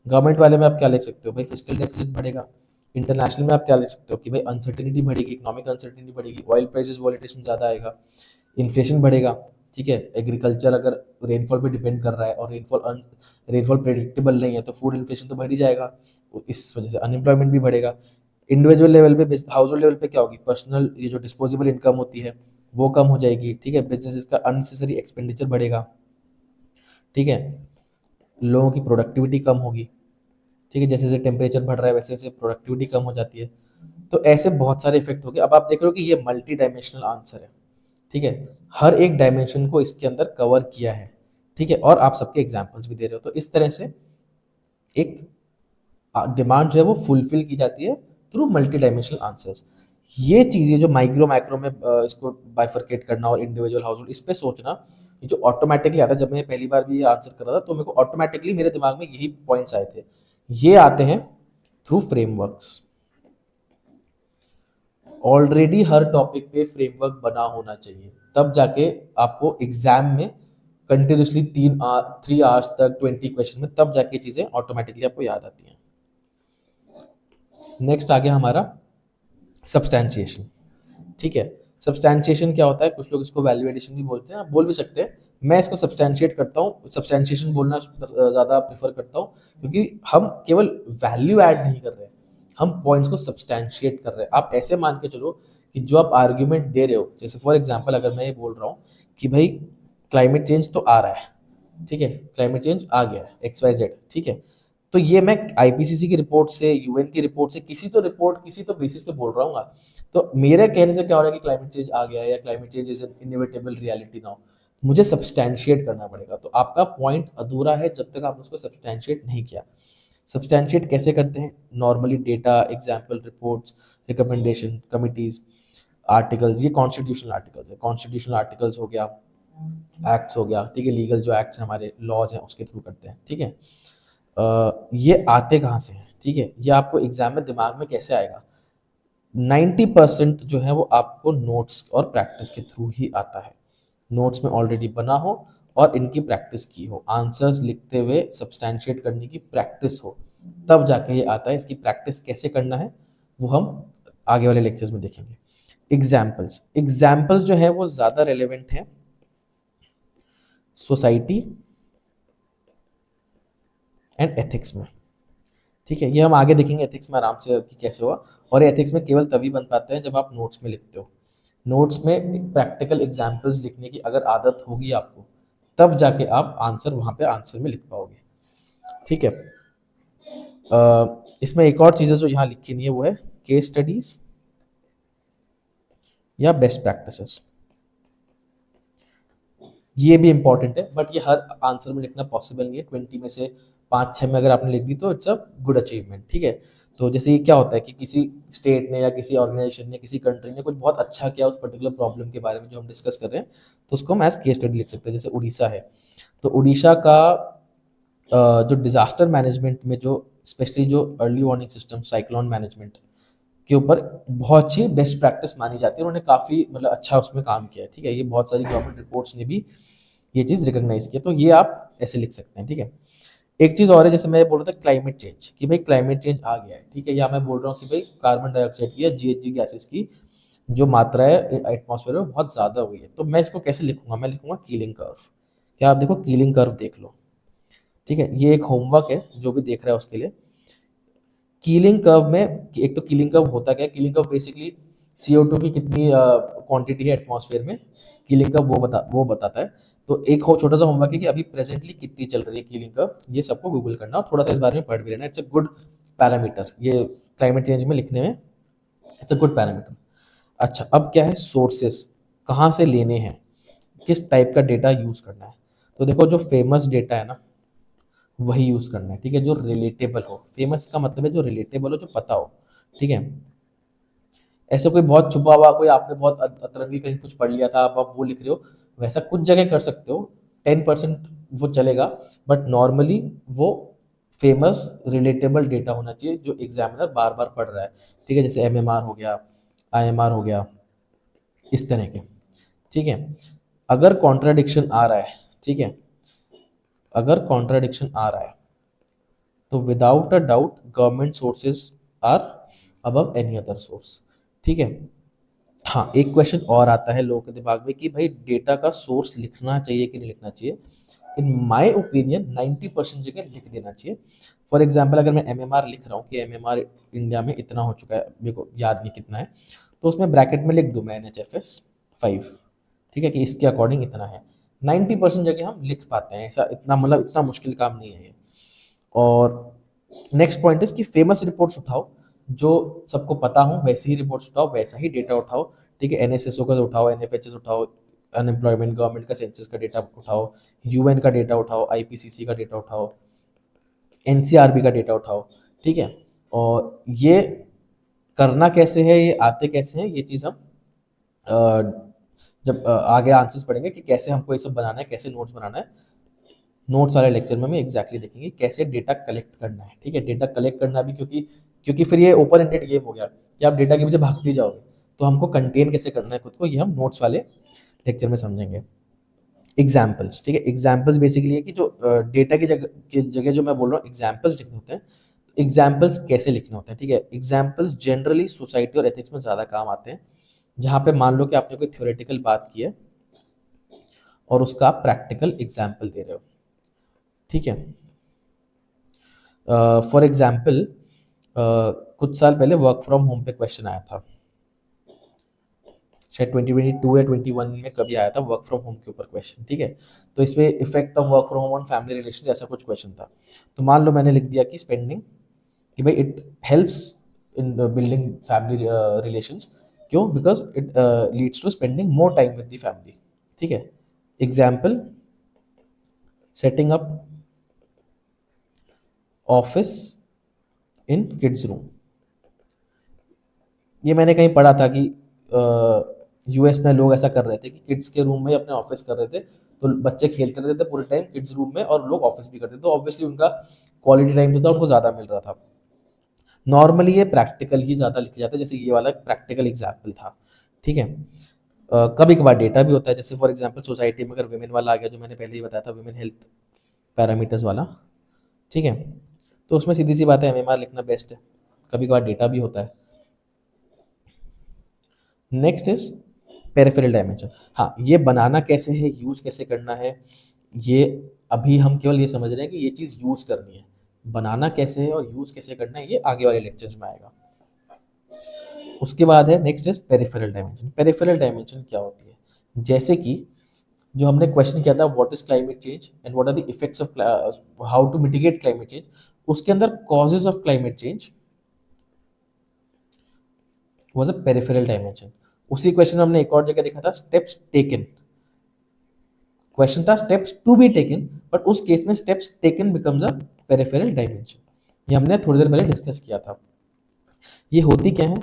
गवर्नमेंट वाले में आप क्या लिख सकते हो भाई, फिजिकल डेफिसिट बढ़ेगा। इंटरनेशनल में आप क्या लिख सकते हो कि भाई अनसर्टेनिटी बढ़ेगी, इकोनॉमिक अनसर्टेनिटी बढ़ेगी, ऑयल प्राइसेस वॉलेटिलेशन ज़्यादा आएगा, इन्फ्लेशन बढ़ेगा, ठीक है। एग्रीकल्चर अगर रेनफॉल पे डिपेंड कर रहा है और रेनफॉल प्रेडिक्टेबल नहीं है तो फूड इन्फ्लेशन तो बढ़ ही जाएगा, तो इस वजह से अनएम्प्लॉयमेंट भी बढ़ेगा। इंडिविजुअल लेवल पे, हाउस होल्ड लेवल पे क्या होगी, पर्सनल ये जो डिस्पोजेबल इनकम होती है वो कम हो जाएगी, ठीक है, बिजनेस का अननेसेसरी एक्सपेंडिचर बढ़ेगा, ठीक है, लोगों की प्रोडक्टिविटी कम होगी, ठीक है, जैसे जैसे टेम्परेचर बढ़ रहा है वैसे वैसे प्रोडक्टिविटी कम हो जाती है। तो ऐसे बहुत सारे इफेक्ट हो गए। अब आप देख रहे हो कि ये मल्टी डायमेंशनल आंसर है, ठीक है, हर एक डायमेंशन को इसके अंदर कवर किया है, ठीक है, और आप सबके एग्जाम्पल्स भी दे रहे हो, तो इस तरह से एक डिमांड जो है वो फुलफिल की जाती है थ्रू मल्टी डायमेंशनल आंसर्स। ये चीज़ें जो माइक्रो मैक्रो में इसको बाइफरकेट करना और इंडिविजुअल हाउस होल्ड इस पे सोचना, ये जो ऑटोमेटिकली आता है, जब मैं पहली बार भी ये आंसर कर रहा था तो मेरे को ऑटोमेटिकली मेरे दिमाग में यही पॉइंट्स आए थे, ये आते हैं थ्रू फ्रेमवर्क्स। ऑलरेडी हर टॉपिक पे फ्रेमवर्क बना होना चाहिए, तब जाके आपको एग्जाम में कंटिन्यूसली 3 आवर्स तक 20 क्वेश्चन में तब जाके चीज़ें ऑटोमेटिकली आपको याद आती हैं। नेक्स्ट आ गया हमारा सब्सटैंशिएशन, ठीक है। सब्सटैंशिएशन क्या होता है, कुछ लोग इसको वैल्यू एडिशन भी बोलते हैं, आप बोल भी सकते हैं, मैं इसको सब्सटैंशिएट करता हूँ, सब्सटैंशिएशन बोलना ज़्यादा प्रेफर करता हूँ, क्योंकि हम केवल वैल्यू ऐड नहीं कर रहे हैं, हम पॉइंट्स को सब्सटैंशिएट कर रहे हैं। आप ऐसे मान के चलो कि जो आप आर्ग्यूमेंट दे रहे हो, जैसे फॉर एग्जाम्पल अगर मैं ये बोल रहा हूँ कि भाई क्लाइमेट चेंज तो आ रहा है, ठीक है, क्लाइमेट चेंज आ गया है XYZ, ठीक है, तो ये मैं आईपीसीसी की रिपोर्ट से, यूएन की रिपोर्ट से, किसी तो बेसिस पे बोल रहा हूँ। तो मेरे कहने से क्या हो रहा है कि क्लाइमेट चेंज आ गया है या climate change is an inevitable reality now, मुझे सब्सटैंशिएट करना पड़ेगा। तो आपका पॉइंट अधूरा है जब तक आपने उसको सब्सटैंशिएट नहीं किया। सब्सटैंशिएट कैसे करते हैं, normally data, example, reports, recommendation, committees, articles, ये कॉन्स्टिट्यूशनल आर्टिकल्स है, कॉन्स्टिट्यूशनल आर्टिकल्स हो गया, एक्ट्स हो गया, ठीक है, लीगल जो एक्ट्स हमारे लॉज हैं उसके थ्रू करते हैं, ठीक है। ये आते कहाँ से हैं, ठीक है, ये आपको एग्जाम में दिमाग में कैसे आएगा, 90% जो है वो आपको नोट्स और प्रैक्टिस के थ्रू ही आता है। नोट्स में ऑलरेडी बना हो और इनकी प्रैक्टिस की हो, आंसर्स लिखते हुए सब्सटैंशिएट करने की प्रैक्टिस हो, तब जाके ये आता है। इसकी प्रैक्टिस कैसे करना है वो हम आगे वाले लेक्चर्स में देखेंगे। एग्जाम्पल्स जो है वो ज़्यादा रेलेवेंट हैं सोसाइटी एंड एथिक्स में, ठीक है, ये हम आगे देखेंगे एथिक्स में आराम से कि कैसे हुआ। और एथिक्स में केवल तभी बन पाते हैं जब आप नोट्स में लिखते हो। नोट्स में प्रैक्टिकल एग्जाम्पल्स लिखने की अगर आदत होगी आपको, तब जाके आप आंसर वहाँ पे आंसर में लिख पाओगे, ठीक है। इसमें एक और चीज़ है जो यहाँ लिखी नहीं है, वो है केस स्टडीज या बेस्ट प्रैक्टिसेस। ये भी इंपॉर्टेंट है, बट ये हर आंसर में लिखना पॉसिबल नहीं है। 20 में से 5-6 में अगर आपने लिख दी तो इट्स अ गुड अचीवमेंट, ठीक है। तो जैसे ये क्या होता है कि किसी स्टेट ने या किसी ऑर्गेनाइजेशन ने, किसी कंट्री ने कुछ बहुत अच्छा किया उस पर्टिकुलर प्रॉब्लम के बारे में जो हम डिस्कस कर रहे हैं, तो उसको हम एज केस स्टडी लिख सकते हैं। जैसे उड़ीसा है, तो उड़ीसा का जो डिजास्टर मैनेजमेंट में जो स्पेशली जो early warning system, cyclone management के ऊपर बहुत अच्छी बेस्ट प्रैक्टिस मानी जाती है। उन्होंने काफ़ी मतलब अच्छा उसमें काम किया है, ठीक है। ये बहुत सारी गवर्नमेंट रिपोर्ट्स ने भी ये चीज़ रिकॉग्नाइज की है, तो ये आप ऐसे लिख सकते हैं, ठीक है। एक चीज़ और है, जैसे मैं बोल रहा था क्लाइमेट चेंज, कि भाई क्लाइमेट चेंज आ गया है, ठीक है, या मैं बोल रहा हूँ कि भाई कार्बन डाइऑक्साइड की या जीएचजी गैसेस की जो मात्रा है एटमॉस्फेयर में बहुत ज़्यादा हुई है, तो मैं इसको कैसे लिखूंगा, मैं लिखूंगा कीलिंग कर्व। क्या आप देखो कीलिंग कर्व देख लो, ठीक है, ये एक होमवर्क है जो भी देख रहा है उसके लिए। कीलिंग कर्व में एक तो कीलिंग कर्व होता क्या है, कीलिंग कर्व बेसिकली CO2 की कितनी क्वांटिटी है एटमॉस्फेयर में, कीलिंग कर्व वो बताता है। तो एक हो छोटा सा होमवर्क है कि अभी प्रेजेंटली कितनी चल रही है कीलिंग कर्व, ये सबको गूगल करना और थोड़ा सा इस बारे में पढ़ भी लेना। इट्स अ गुड पैरामीटर ये क्लाइमेट चेंज में लिखने में, इट्स अ गुड पैरामीटर। अच्छा, अब क्या है, सोर्सेस कहाँ से लेने हैं, किस टाइप का डेटा यूज करना है। तो देखो जो फेमस डेटा है ना वही यूज करना है, ठीक है, जो रिलेटेबल हो। फेमस का मतलब है जो रिलेटेबल हो, जो पता हो, ठीक है। ऐसा कोई बहुत छुपा हुआ, कोई आपने बहुत अतरंगी कहीं कुछ पढ़ लिया था, आप वो लिख रहे हो, वैसा कुछ जगह कर सकते हो, 10% वो चलेगा। बट नॉर्मली वो फेमस रिलेटेबल डेटा होना चाहिए जो एग्जामिनर बार बार पढ़ रहा है, ठीक है, जैसे एमएमआर हो गया, आईएमआर हो गया, इस तरह के, ठीक है। अगर कॉन्ट्राडिक्शन आ रहा है, ठीक है, अगर कॉन्ट्राडिक्शन आ रहा है तो without a doubt government sources are above any other source, ठीक है। हाँ, एक क्वेश्चन और आता है लोगों के दिमाग में कि भाई डेटा का सोर्स लिखना चाहिए कि नहीं लिखना चाहिए। इन माय ओपिनियन 90% जगह लिख देना चाहिए। फॉर एग्जांपल अगर मैं एमएमआर लिख रहा हूँ कि एमएमआर इंडिया में इतना हो चुका है, मेरे को याद नहीं कितना है, तो उसमें ब्रैकेट में लिख दूँ मैं NHFS 5, ठीक है, कि इसके अकॉर्डिंग इतना है। 90% जगह हम लिख पाते हैं, ऐसा इतना मतलब इतना मुश्किल काम नहीं है ये। और नेक्स्ट पॉइंट इज कि फेमस रिपोर्ट्स उठाओ, जो सबको पता हो वैसी ही रिपोर्ट्स उठाओ, वैसा ही डेटा उठाओ, ठीक है। एनएसएसओ का उठाओ, एनएफएचएस उठाओ, अनएम्प्लॉयमेंट गवर्नमेंट का सेंसस का डेटा उठाओ, यूएन का डेटा उठाओ, आईपीसीसी का डेटा उठाओ, एनसीआरबी का डेटा उठाओ, ठीक है। और ये करना कैसे है, ये आते कैसे हैं, ये चीज़ हम जब आगे आंसर्स पढ़ेंगे कि कैसे हमको ये सब बनाना है, कैसे नोट्स बनाना है, नोट्स वाले लेक्चर में हम एग्जैक्टली देखेंगे कैसे डेटा कलेक्ट करना है, ठीक है। डेटा कलेक्ट करना भी, क्योंकि क्योंकि फिर ये ओपन एंडेड गेम हो गया कि आप डेटा के पीछे भागते ही जाओगे, तो हमको कंटेन कैसे करना है खुद को, ये हम नोट्स वाले लेक्चर में समझेंगे। एग्जाम्पल्स, ठीक है, एग्जाम्पल्स बेसिकली है कि जो डेटा की जगह जो मैं बोल रहा हूँ एग्जाम्पल्स लिखने होते हैं। एग्जाम्पल्स कैसे लिखने होते हैं, ठीक है। एग्जाम्पल्स जनरली सोसाइटी और एथिक्स में ज़्यादा काम आते हैं, जहाँ पे मान लो कि आपने कोई थ्योरेटिकल बात की है और उसका आप प्रैक्टिकल एग्जाम्पल दे रहे हो, ठीक है। फॉर एग्जाम्पल कुछ साल पहले वर्क फ्रॉम होम पे क्वेश्चन आया था, शायद 2022 या 21 में कभी आया था वर्क फ्रॉम होम के ऊपर क्वेश्चन, ठीक है। तो इसमें effect of work from home on family relation ऐसा कुछ क्वेश्चन था। तो मान लो मैंने लिख दिया कि स्पेंडिंग, कि भाई it helps in building family relations, क्यों, because it leads to spending more time with the family, ठीक है। Example, setting up office in kids room. ये मैंने कहीं पढ़ा था कि यूएस में लोग ऐसा कर रहे थे कि किड्स के रूम में अपने ऑफिस कर रहे थे, तो बच्चे खेलते रहते थे पूरे टाइम किड्स रूम में और लोग ऑफिस भी करते थे, तो ऑब्वियसली उनका क्वालिटी टाइम जो था उनको ज़्यादा मिल रहा था। नॉर्मली ये प्रैक्टिकल ही ज़्यादा लिखा जाता है, जैसे ये वाला प्रैक्टिकल एग्जाम्पल था, ठीक है। कभी कभार डेटा भी होता है, जैसे फॉर एग्जाम्पल सोसाइटी में अगर वुमेन वाला आ गया, जो मैंने पहले ही बताया था, वुमेन हेल्थ पैरामीटर्स वाला, ठीक है, तो उसमें सीधी सी बात है एमएमआर लिखना बेस्ट है। कभी कभार डेटा भी होता है। Next is peripheral dimension. हाँ, ये बनाना कैसे है, यूज कैसे करना है, ये अभी हम केवल ये समझ रहे हैं कि ये चीज़ यूज करनी है। बनाना कैसे है और यूज कैसे करना है ये आगे वाले लेक्चर्स में आएगा। उसके बाद है next is peripheral dimension. Peripheral dimension क्या होती है, जैसे कि जो हमने क्वेश्चन किया था what is climate change and what are the effects of how to mitigate climate change, उसके अंदर causes of climate change was a peripheral dimension. उसी क्वेश्चन में हमने एक और जगह देखा था स्टेप्स टेकन, क्वेश्चन था steps to be taken, but उस केस में steps taken becomes a peripheral dimension. ये हमने थोड़ी देर पहले डिस्कस किया था। ये होती क्या है,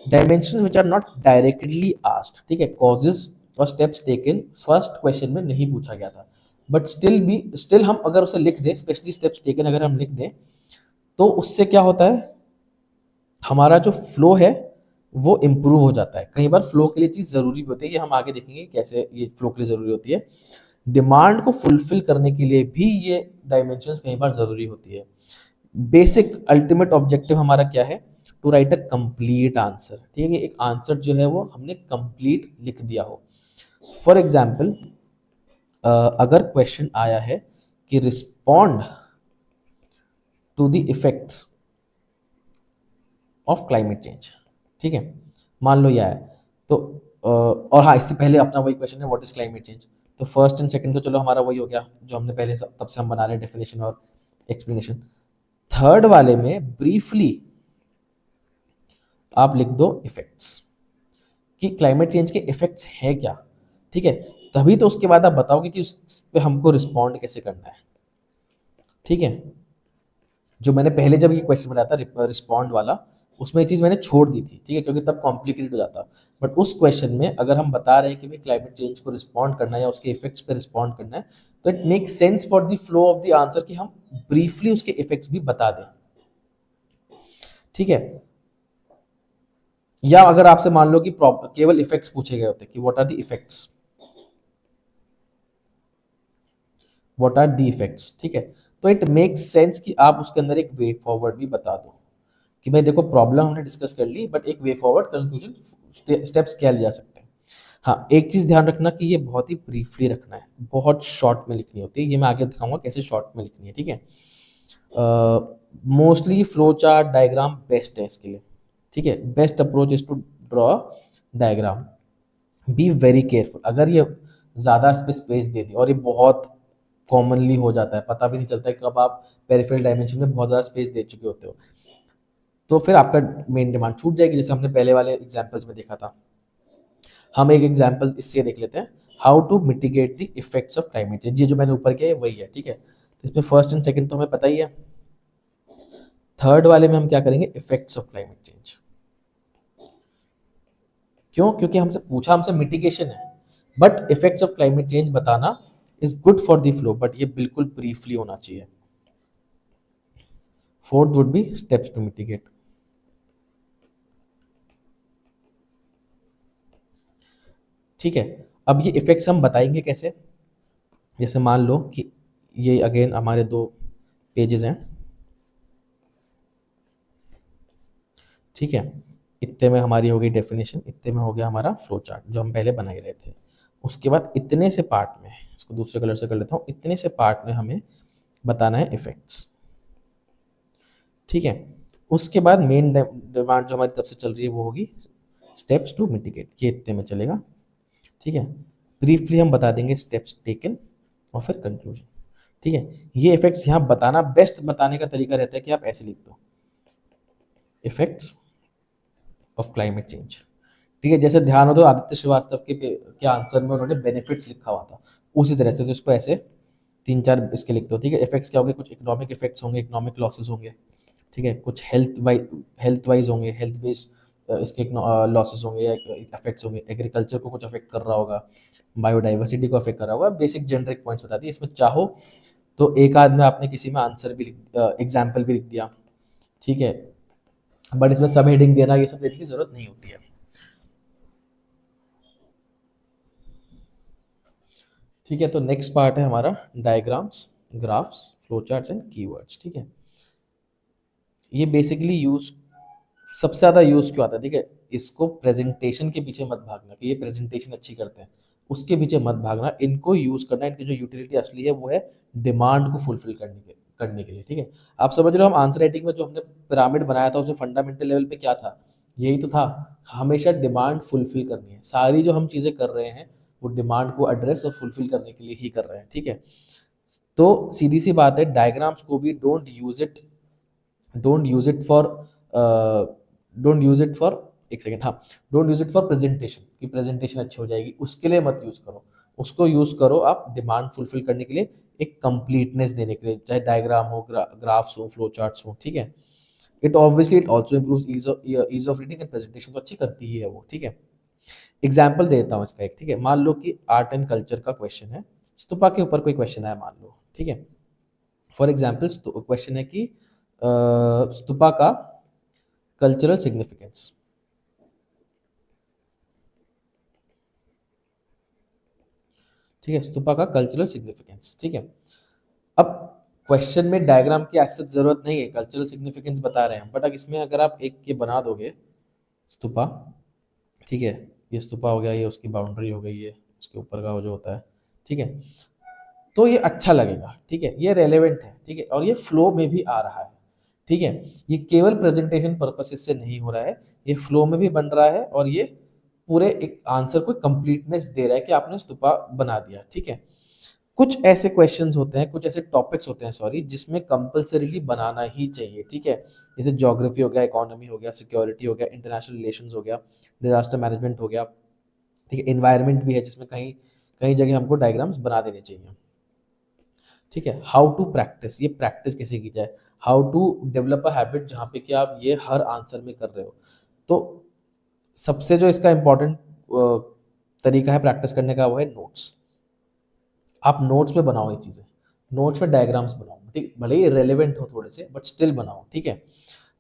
dimension which are not directly asked, ठीक है, कॉजेज और स्टेप्स टेकन फर्स्ट क्वेश्चन में नहीं पूछा गया था, बट स्टिल हम अगर उसे लिख दें, स्पेशली स्टेप्स टेकन अगर हम लिख दें, तो उससे क्या होता है, हमारा जो फ्लो है वो इम्प्रूव हो जाता है। कई बार फ्लो के लिए चीज़ ज़रूरी भी होती है, ये हम आगे देखेंगे कैसे ये फ्लो के लिए ज़रूरी होती है। डिमांड को फुलफिल करने के लिए भी ये डायमेंशंस कई बार ज़रूरी होती है। बेसिक अल्टीमेट ऑब्जेक्टिव हमारा क्या है, to write a complete answer, ठीक है, एक आंसर जो है वो हमने कंप्लीट लिख दिया हो। फॉर एग्जाम्पल अगर क्वेश्चन आया है कि respond to the effects of climate change, ठीक है, मान लो यह है, तो और हाँ, इससे पहले अपना वही क्वेश्चन है व्हाट इज क्लाइमेट चेंज, तो फर्स्ट एंड सेकंड तो चलो हमारा वही हो गया जो हमने पहले तब से हम बना रहे हैं, डेफिनेशन और एक्सप्लेनेशन। थर्ड वाले में ब्रीफली आप लिख दो इफेक्ट्स, कि क्लाइमेट चेंज के इफेक्ट्स हैं क्या, ठीक है। तभी तो उसके बाद आप बताओगे कि उस पे हमको रिस्पॉन्ड कैसे करना है, ठीक है। जो मैंने पहले जब ये क्वेश्चन बनाया था रिस्पॉन्ड वाला, उसमें ये चीज़ मैंने छोड़ दी थी, ठीक है, क्योंकि तब कॉम्प्लिकेटेड हो जाता। बट उस क्वेश्चन में अगर हम बता रहे हैं कि भाई क्लाइमेट चेंज को रिस्पॉन्ड करना है या उसके इफेक्ट्स पे रिस्पॉन्ड करना है, तो it make sense for the flow of the answer कि हम ब्रीफली उसके इफेक्ट्स भी बता दें, ठीक है। या अगर आपसे मान लो कि केवल इफेक्ट्स पूछे गए होते कि what are the effects, what are the effects, ठीक है, तो इट मेक्स सेंस कि आप उसके अंदर एक वे फॉरवर्ड भी बता दो कि भाई देखो प्रॉब्लम हमने डिस्कस कर ली, बट एक वे फॉरवर्ड कंक्लूजन स्टेप्स क्या लिया जा सकते हैं। हाँ, एक चीज ध्यान रखना कि ये बहुत ही ब्रीफली रखना है, बहुत शॉर्ट में लिखनी होती है, ये मैं आगे दिखाऊंगा कैसे शॉर्ट में लिखनी है, ठीक है। Mostly flow chart diagram best है इसके लिए, ठीक है। Best approach is to draw diagram, be very careful. अगर ये ज़्यादा इस पे स्पेस दे दी, और ये बहुत कॉमनली हो जाता है, पता भी नहीं चलता है कब आप पेरिफेरल डायमेंशन में बहुत ज़्यादा स्पेस दे चुके होते हो, तो फिर आपका मेन डिमांड छूट जाएगी, जैसे हमने पहले वाले एग्जाम्पल्स में देखा था। हम एक एग्जाम्पल इससे देख लेते हैं, how to mitigate the effects of climate change. ये जो मैंने ऊपर किया है वही है, ठीक है। तो इसमें फर्स्ट एंड सेकंड तो हमें पता ही है, थर्ड वाले में हम क्या करेंगे, इफेक्ट्स ऑफ क्लाइमेट चेंज। क्यों? क्योंकि हमसे पूछा, हमसे मिटिगेशन है, but effects of climate change बताना is good for the flow, but ये बिल्कुल ब्रीफली होना चाहिए। Fourth would be steps to mitigate, ठीक है। अब ये इफेक्ट्स हम बताएंगे कैसे, जैसे मान लो कि ये अगेन हमारे दो पेजेस हैं, ठीक है। इतने में हमारी हो गई डेफिनेशन, इतने में हो गया हमारा फ्लो चार्ट जो हम पहले बना ही रहे थे। उसके बाद इतने से पार्ट में, इसको दूसरे कलर से कर लेता हूँ, इतने से पार्ट में हमें बताना है इफेक्ट्स, ठीक है। उसके बाद मेन डिमांड जो हमारी तरफ से चल रही है वो होगी स्टेप्स टू मिटिगेट, ये इतने में चलेगा, ठीक है। ब्रीफली हम बता देंगे स्टेप्स टेकन और फिर कंक्लूजन, ठीक है। ये इफेक्ट्स यहाँ बताना, बेस्ट बताने का तरीका रहता है कि आप ऐसे लिख दो, इफेक्ट्स ऑफ क्लाइमेट चेंज, ठीक है। जैसे ध्यान हो तो आदित्य श्रीवास्तव के आंसर में उन्होंने बेनिफिट्स लिखा हुआ था, उसी तरह से तो इसको ऐसे तीन चार इसके लिख दो, ठीक है। इफेक्ट्स क्या होंगे, कुछ इकोनॉमिक इफेक्ट्स होंगे, इकोनॉमिक लॉसेस होंगे, ठीक है। कुछ हेल्थ वाइज होंगे, हेल्थ बेस्ड इसके लॉसेस होंगे या इफेक्ट्स होंगे, एग्रीकल्चर को कुछ अफेक्ट कर रहा होगा, बायोडाइवर्सिटी को अफेक्ट कर रहा होगा। बेसिक जेनरिक पॉइंट्स बता दिए। इसमें चाहो तो एक आध में आपने किसी में आंसर भी एग्जाम्पल भी लिख दिया, ठीक है, बट इसमें सब हेडिंग देना ये सब देने की जरूरत नहीं होती है, ठीक है। तो नेक्स्ट पार्ट है हमारा diagrams, graphs, flow charts and keywords, ठीक है। ये बेसिकली यूज सबसे ज्यादा यूज क्यों आता है, ठीक है। इसको प्रेजेंटेशन के पीछे मत भागना कि ये प्रेजेंटेशन अच्छी करते हैं, उसके पीछे मत भागना। इनको यूज करना, इनकी जो यूटिलिटी असली है वो है डिमांड को फुलफिल करने के लिए, ठीक है। आप समझ रहे हो, हम आंसर राइटिंग में जो हमने पिरामिड बनाया था उसमें फंडामेंटल लेवल पे क्या था, यही तो था, हमेशा डिमांड फुलफिल करनी है। सारी जो हम चीजें कर रहे हैं वो डिमांड को एड्रेस और फुलफिल करने के लिए ही कर रहे हैं, ठीक है। तो सीधी सी बात है, डायग्राम्स को भी don't use it for don't use it for एक सेकेंड, हाँ, don't use it for presentation कि प्रेजेंटेशन अच्छी हो जाएगी, उसके लिए मत यूज करो। उसको यूज करो आप डिमांड फुलफिल करने के लिए, एक कंप्लीटनेस देने के लिए, चाहे डायग्राम हो, ग्राफ्स हो, फ्लो चार्ट्स हो, ठीक है। It obviously it also improves ease of reading and presentation तो अच्छी करती ही है वो, ठीक है। एग्जाम्पल देता हूँ इसका एक, ठीक है। मान लो कि आर्ट एंड कल्चर का क्वेश्चन है, स्तूपा के ऊपर कोई क्वेश्चन आया मान लो, ठीक है। फॉर एग्जाम्पल क्वेश्चन है कि स्तूपा का कल्चरल सिग्निफिकेंस, ठीक है, स्तूपा का कल्चरल सिग्निफिकेंस, ठीक है। अब क्वेश्चन में डायग्राम की ऐसी जरूरत नहीं है, कल्चरल सिग्निफिकेंस बता रहे हैं, बट अगर इसमें अगर आप एक ये बना दोगे स्तूपा, ठीक है, ये स्तूपा हो गया, ये उसकी बाउंड्री हो गई है, उसके ऊपर का वो जो होता है, ठीक है, तो ये अच्छा लगेगा, ठीक है, ये रेलेवेंट है, ठीक है, और ये फ्लो में भी आ रहा है, ठीक है। ये केवल प्रेजेंटेशन पर्पसेस से नहीं हो रहा है, ये फ्लो में भी बन रहा है और ये पूरे एक आंसर को कंप्लीटनेस दे रहा है कि आपने स्तूपा बना दिया, ठीक है। कुछ ऐसे क्वेश्चंस होते हैं, कुछ ऐसे टॉपिक्स होते हैं, सॉरी, जिसमें कंपलसरीली बनाना ही चाहिए, ठीक है। जैसे ज्योग्राफी हो गया, इकोनॉमी हो गया, सिक्योरिटी हो गया, इंटरनेशनल रिलेशंस हो गया, डिजास्टर मैनेजमेंट हो गया, ठीक है। इन्वायरमेंट भी है जिसमें कहीं कहीं जगह हमको डायग्राम्स बना देने चाहिए, ठीक है। हाउ टू प्रैक्टिस, ये प्रैक्टिस कैसे की जाए, how to develop a habit जहाँ पे कि आप ये हर आंसर में कर रहे हो। तो सबसे जो इसका इम्पोर्टेंट तरीका है प्रैक्टिस करने का, वो है नोट्स। आप नोट्स में बनाओ ये चीज़ें, नोट्स में डायग्राम्स बनाओ, ठीक, भले ही रेलेवेंट हो थोड़े से, बट स्टिल बनाओ, ठीक है।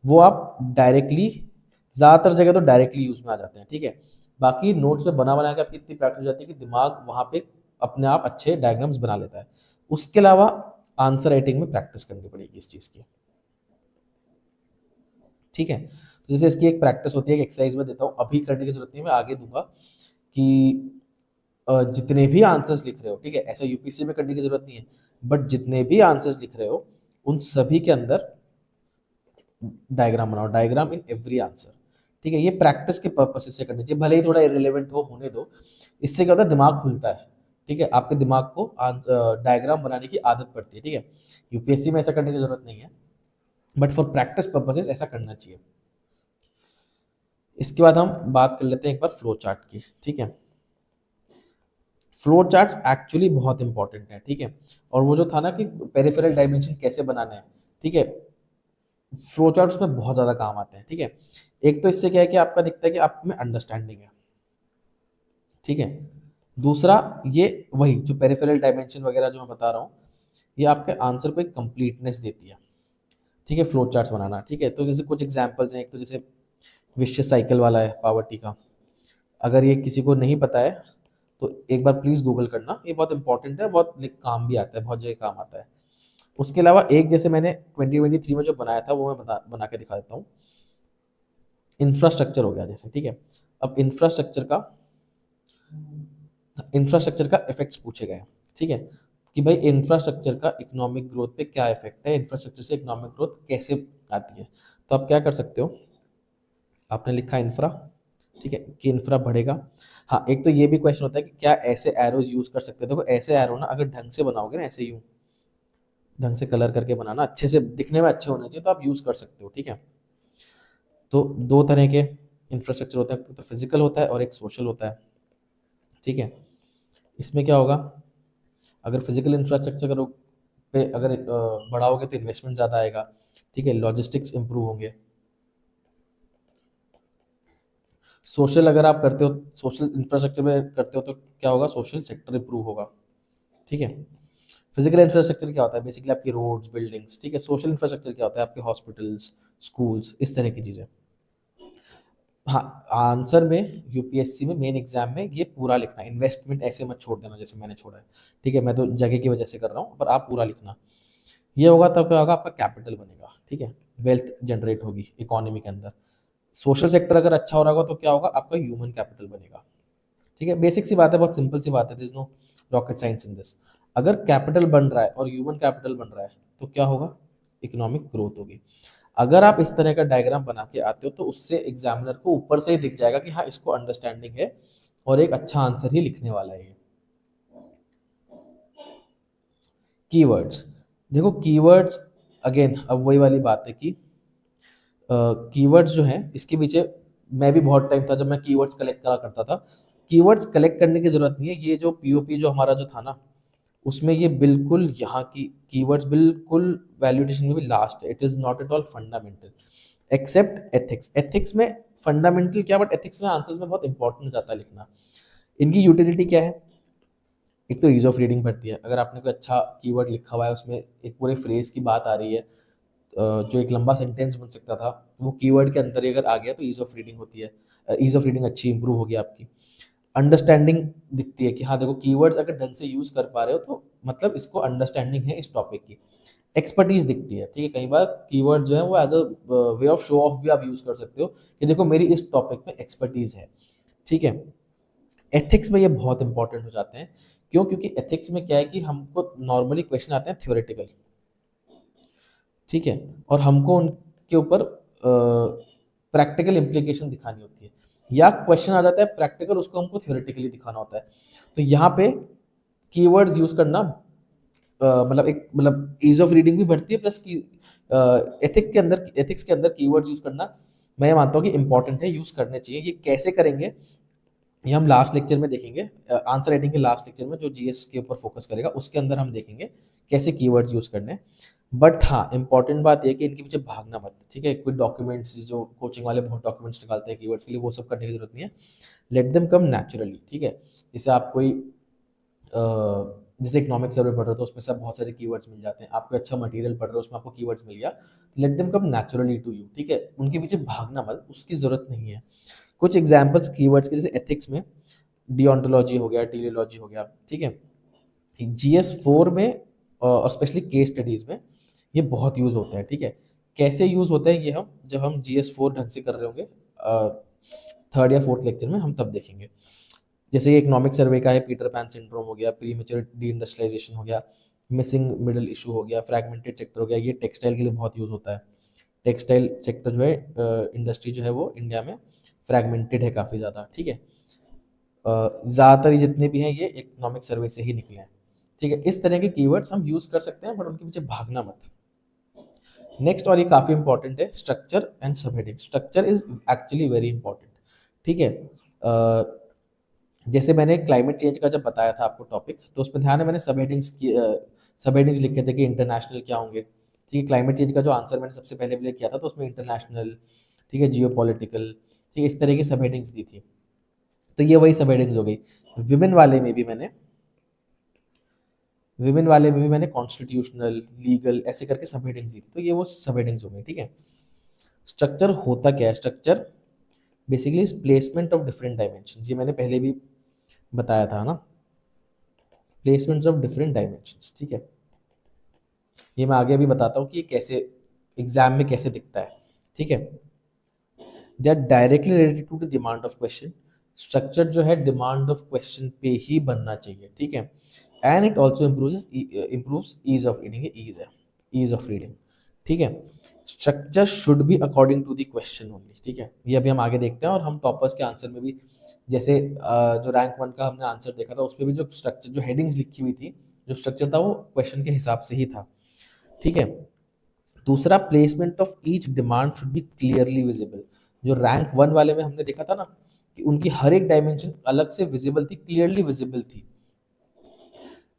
वो आप डायरेक्टली, ज़्यादातर जगह तो डायरेक्टली यूज़ में आ जाते हैं, ठीक है। बाकी नोट्स में बना बना के आपकी इतनी प्रैक्टिस हो जाती है कि दिमाग वहाँ पे अपने आप अच्छे डायग्राम्स बना लेता है। उसके अलावा आंसर राइटिंग में प्रैक्टिस करनी पड़ेगी इस चीज़ की, ठीक है। तो जैसे इसकी एक प्रैक्टिस होती है, एक एक्सरसाइज में देता हूँ, अभी करने की जरूरत नहीं है, मैं आगे दूंगा, कि जितने भी आंसर्स लिख रहे हो, ठीक है, ऐसा यूपीएससी में करने की जरूरत नहीं है, बट जितने भी आंसर्स लिख रहे हो उन सभी के अंदर डायग्राम बनाओ, डायग्राम इन एवरी आंसर, ठीक है। ये प्रैक्टिस के पर्पस से करनी चाहिए, भले ही थोड़ा इरेलीवेंट हो, होने दो। इससे क्या होता है, दिमाग खुलता है, ठीक है, आपके दिमाग को डायग्राम बनाने की आदत पड़ती है, ठीक है। यूपीएससी में ऐसा करने की जरूरत नहीं है, बट फॉर प्रैक्टिस पर्पसेस ऐसा करना चाहिए। इसके बाद हम बात कर लेते हैं एक बार फ्लो चार्ट की, ठीक है। फ्लो चार्ट्स एक्चुअली बहुत इंपॉर्टेंट है, ठीक है। और वो जो था ना कि पेरिफेरल डायमेंशन कैसे बनाने हैं, ठीक है, फ्लो चार्ट उसमें बहुत ज़्यादा काम आते हैं, ठीक है। एक तो इससे क्या है कि आपका दिखता है कि आप में अंडरस्टैंडिंग है, ठीक है। दूसरा, ये वही जो पेरिफेरल डायमेंशन वगैरह जो मैं बता रहा हूँ, ये आपके आंसर को एक कंप्लीटनेस देती है, ठीक है, फ्लो चार्ट्स बनाना, ठीक है। तो जैसे कुछ एग्जांपल्स हैं, एक तो जैसे विशेष साइकिल वाला है पावर्टी का, अगर ये किसी को नहीं पता है तो एक बार प्लीज गूगल करना, ये बहुत इंपॉर्टेंट है, बहुत काम भी आता है, बहुत जगह काम आता है। उसके अलावा एक जैसे मैंने 2023 में जो बनाया था वो मैं बना के दिखा देता हूँ। इंफ्रास्ट्रक्चर हो गया जैसे, ठीक है। अब इंफ्रास्ट्रक्चर का इफेक्ट्स पूछे गए, ठीक है, कि भाई इंफ्रास्ट्रक्चर का इकोनॉमिक ग्रोथ पे क्या इफेक्ट है, इंफ्रास्ट्रक्चर से इकोनॉमिक ग्रोथ कैसे आती है। तो आप क्या कर सकते हो, आपने लिखा इंफ्रा, ठीक है, कि इंफ्रा बढ़ेगा। हाँ, एक तो ये भी क्वेश्चन होता है कि क्या ऐसे एरोज यूज कर सकते हैं। देखो ऐसे एरो ना अगर ढंग से बनाओगे ना, ऐसे यूं ढंग से कलर करके बनाना, अच्छे से दिखने में अच्छे होने चाहिए, तो आप यूज कर सकते हो, ठीक है। तो दो तरह के इंफ्रास्ट्रक्चर होता है, तो फिजिकल होता है और एक सोशल होता है, ठीक है। इसमें क्या होगा, अगर फिजिकल इंफ्रास्ट्रक्चर पे अगर बढ़ाओगे तो इन्वेस्टमेंट ज़्यादा आएगा, ठीक है, लॉजिस्टिक्स इंप्रूव होंगे। सोशल अगर आप करते हो, सोशल इंफ्रास्ट्रक्चर में करते हो, तो क्या होगा, सोशल सेक्टर इंप्रूव होगा, ठीक है। फिजिकल इंफ्रास्ट्रक्चर क्या होता है, बेसिकली आपकी रोड्स, बिल्डिंग्स, ठीक है। सोशल इंफ्रास्ट्रक्चर क्या होता है, आपके हॉस्पिटल्स, स्कूल्स, इस तरह की चीज़ें। हाँ, आंसर में यूपीएससी में मेन एग्जाम में ये पूरा लिखना है, इन्वेस्टमेंट ऐसे मत छोड़ देना जैसे मैंने छोड़ा है, ठीक है। मैं तो जगह की वजह से कर रहा हूँ, पर आप पूरा लिखना। ये होगा तब क्या होगा, आपका कैपिटल बनेगा, ठीक है, वेल्थ जनरेट होगी इकोनॉमी के अंदर। सोशल सेक्टर अगर अच्छा हो रहा होगा तो क्या होगा, आपका ह्यूमन कैपिटल बनेगा, ठीक है। बेसिक सी बात है, बहुत सिंपल सी बात है, this no rocket science in this. अगर कैपिटल बन रहा है और ह्यूमन कैपिटल बन रहा है तो क्या होगा, इकोनॉमिक ग्रोथ होगी। अगर आप इस तरह का डायग्राम बना के आते हो तो उससे एग्जामिनर को ऊपर से ही दिख जाएगा कि हाँ इसको अंडरस्टैंडिंग है और एक अच्छा आंसर ही लिखने वाला है ये। कीवर्ड्स, देखो कीवर्ड्स, अगेन अब वही वाली बात है कि कीवर्ड्स जो हैं इसके पीछे मैं भी बहुत टाइम था जब मैं कीवर्ड्स कलेक्ट करा करता था। कीवर्ड्स कलेक्ट करने की जरूरत नहीं है, ये जो पीओपी जो हमारा जो था ना, उसमें ये बिल्कुल यहाँ की कीवर्ड्स बिल्कुल वैल्यूएशन में भी लास्ट है, it is not at all fundamental except ethics. Ethics में फंडामेंटल क्या, बट एथिक्स में आंसर्स में बहुत इंपॉर्टेंट हो जाता है लिखना। इनकी यूटिलिटी क्या है, एक तो ईज ऑफ रीडिंग बढ़ती है, अगर आपने कोई अच्छा कीवर्ड लिखा हुआ है, उसमें एक पूरे फ्रेज की बात आ रही है, जो एक लंबा सेंटेंस बन सकता था वो कीवर्ड के अंदर ही अगर आ गया तो ईज ऑफ रीडिंग होती है, ईज ऑफ रीडिंग अच्छी इंप्रूव होगी आपकी। अंडरस्टैंडिंग दिखती है कि हाँ देखो कीवर्ड्स अगर ढंग से यूज कर पा रहे हो तो मतलब इसको अंडरस्टैंडिंग है इस टॉपिक की। एक्सपर्टीज दिखती है, ठीक है, कई बार कीवर्ड जो है वो as a way of show off भी आप यूज कर सकते हो कि देखो मेरी इस टॉपिक में एक्सपर्टीज है, ठीक है। एथिक्स में ये बहुत इंपॉर्टेंट हो जाते हैं, क्यों, क्योंकि एथिक्स में क्या है कि हमको नॉर्मली क्वेश्चन आते हैं थ्योरेटिकल, ठीक है, और हमको उनके ऊपर प्रैक्टिकल इम्प्लीकेशन दिखानी होती है। या क्वेश्चन आ जाता है प्रैक्टिकल, उसको हमको थियोरेटिकली दिखाना होता है। तो यहाँ पे कीवर्ड्स यूज करना मतलब एक मतलब ईज ऑफ रीडिंग भी बढ़ती है, प्लस की एथिक्स के अंदर कीवर्ड्स यूज करना मैं ये मानता हूँ कि इंपॉर्टेंट है, यूज करने चाहिए। ये कैसे करेंगे ये हम लास्ट लेक्चर में देखेंगे, आंसर राइटिंग के लास्ट लेक्चर में जो जीएस के ऊपर फोकस करेगा उसके अंदर हम देखेंगे कैसे कीवर्ड्स यूज करने हैं। बट हाँ, इंपॉर्टेंट बात यह कि इनके पीछे भागना मत, ठीक है। कोई डॉक्यूमेंट्स जो कोचिंग वाले बहुत डॉक्यूमेंट्स निकालते हैं कीवर्ड्स के लिए, वो सब करने की जरूरत नहीं है। लेट देम कम नेचुरली, ठीक है। जैसे आप कोई जैसे इकोनॉमिक सर्वे पढ़ रहे हो तो उसमें से आप बहुत सारे कीवर्ड्स मिल जाते हैं, आप कोई अच्छा मटेरियल पढ़ रहे हो उसमें आपको कीवर्ड्स मिल गया, let them come naturally to you, ठीक है। उनके पीछे भागना मत, उसकी जरूरत नहीं है। कुछ एग्जाम्पल्स कीवर्ड्स के, जैसे एथिक्स में डिओन्टोलॉजी हो गया, टेलियोलॉजी हो गया, ठीक है। जीएस 4 में और स्पेशली केस स्टडीज में ये बहुत यूज होता है, ठीक है। कैसे यूज होता है ये हम जब हम जीएस 4 ढंग से कर रहे होंगे थर्ड या फोर्थ लेक्चर में हम तब देखेंगे। जैसे ये इकोनॉमिक सर्वे का है, पीटर पैन सिंड्रोम हो गया, प्रीमेच्योर डी इंडस्ट्रियलाइजेशन हो गया, मिसिंग मिडल इशू हो गया, फ्रैगमेंटेड सेक्टर हो गया। ये टेक्सटाइल के लिए बहुत यूज होता है। टेक्सटाइल सेक्टर जो है, इंडस्ट्री जो है वो इंडिया में फ्रैगमेंटेड है काफ़ी ज़्यादा, ठीक है। ज़्यादातर जितने भी हैं ये इकोनॉमिक सर्वे से ही निकले हैं, ठीक है। इस तरह के कीवर्ड्स हम यूज़ कर सकते हैं, बट उनके पीछे भागना मत। नेक्स्ट, और ये काफ़ी इंपॉर्टेंट है, structure and subheading. Structure is actually very important, ठीक है। जैसे मैंने क्लाइमेट चेंज का जब बताया था आपको टॉपिक, तो उसमें ध्यान है मैंने सब हेडिंग्स लिखे थे कि इंटरनेशनल क्या होंगे, ठीक है। क्लाइमेट चेंज का जो आंसर मैंने सबसे पहले किया था तो उसमें इंटरनेशनल, ठीक है, जियो पॉलिटिकल, ठीक है, इस तरह की सब हेडिंग्स दी थी। तो ये वही सब हेडिंग्स हो गई। विमेन वाले में भी मैंने कॉन्स्टिट्यूशनल, लीगल, ऐसे करके सब हेडिंग्स दी थी, तो ये वो सब हेडिंग्स हो गई, ठीक है। स्ट्रक्चर होता क्या है? Structure basically is placement of different dimension, ये मैंने पहले भी बताया था ना, प्लेसमेंट्स ऑफ डिफरेंट डायमेंशंस, ठीक है। ये मैं आगे भी बताता हूँ कि ये कैसे एग्जाम में कैसे दिखता है, ठीक है। They are directly related to the demand of question. Structure जो है डिमांड ऑफ क्वेश्चन पे ही बनना चाहिए, ठीक है। And it also improves ease of reading, ease है, ईज ऑफ रीडिंग, ठीक है। Structure should be according to the question only, ठीक है। ये अभी हम आगे देखते हैं, और हम टॉपर्स के आंसर में भी, जैसे जो रैंक 1 का हमने आंसर देखा था उसमें भी जो स्ट्रक्चर, जो हेडिंग्स लिखी हुई थी, जो स्ट्रक्चर था वो क्वेश्चन के हिसाब से ही था, ठीक है। दूसरा, placement of each demand should be clearly visible. जो रैंक 1 वाले में हमने देखा था ना कि उनकी हर एक डायमेंशन अलग से विजिबल थी, क्लियरली विजिबल थी।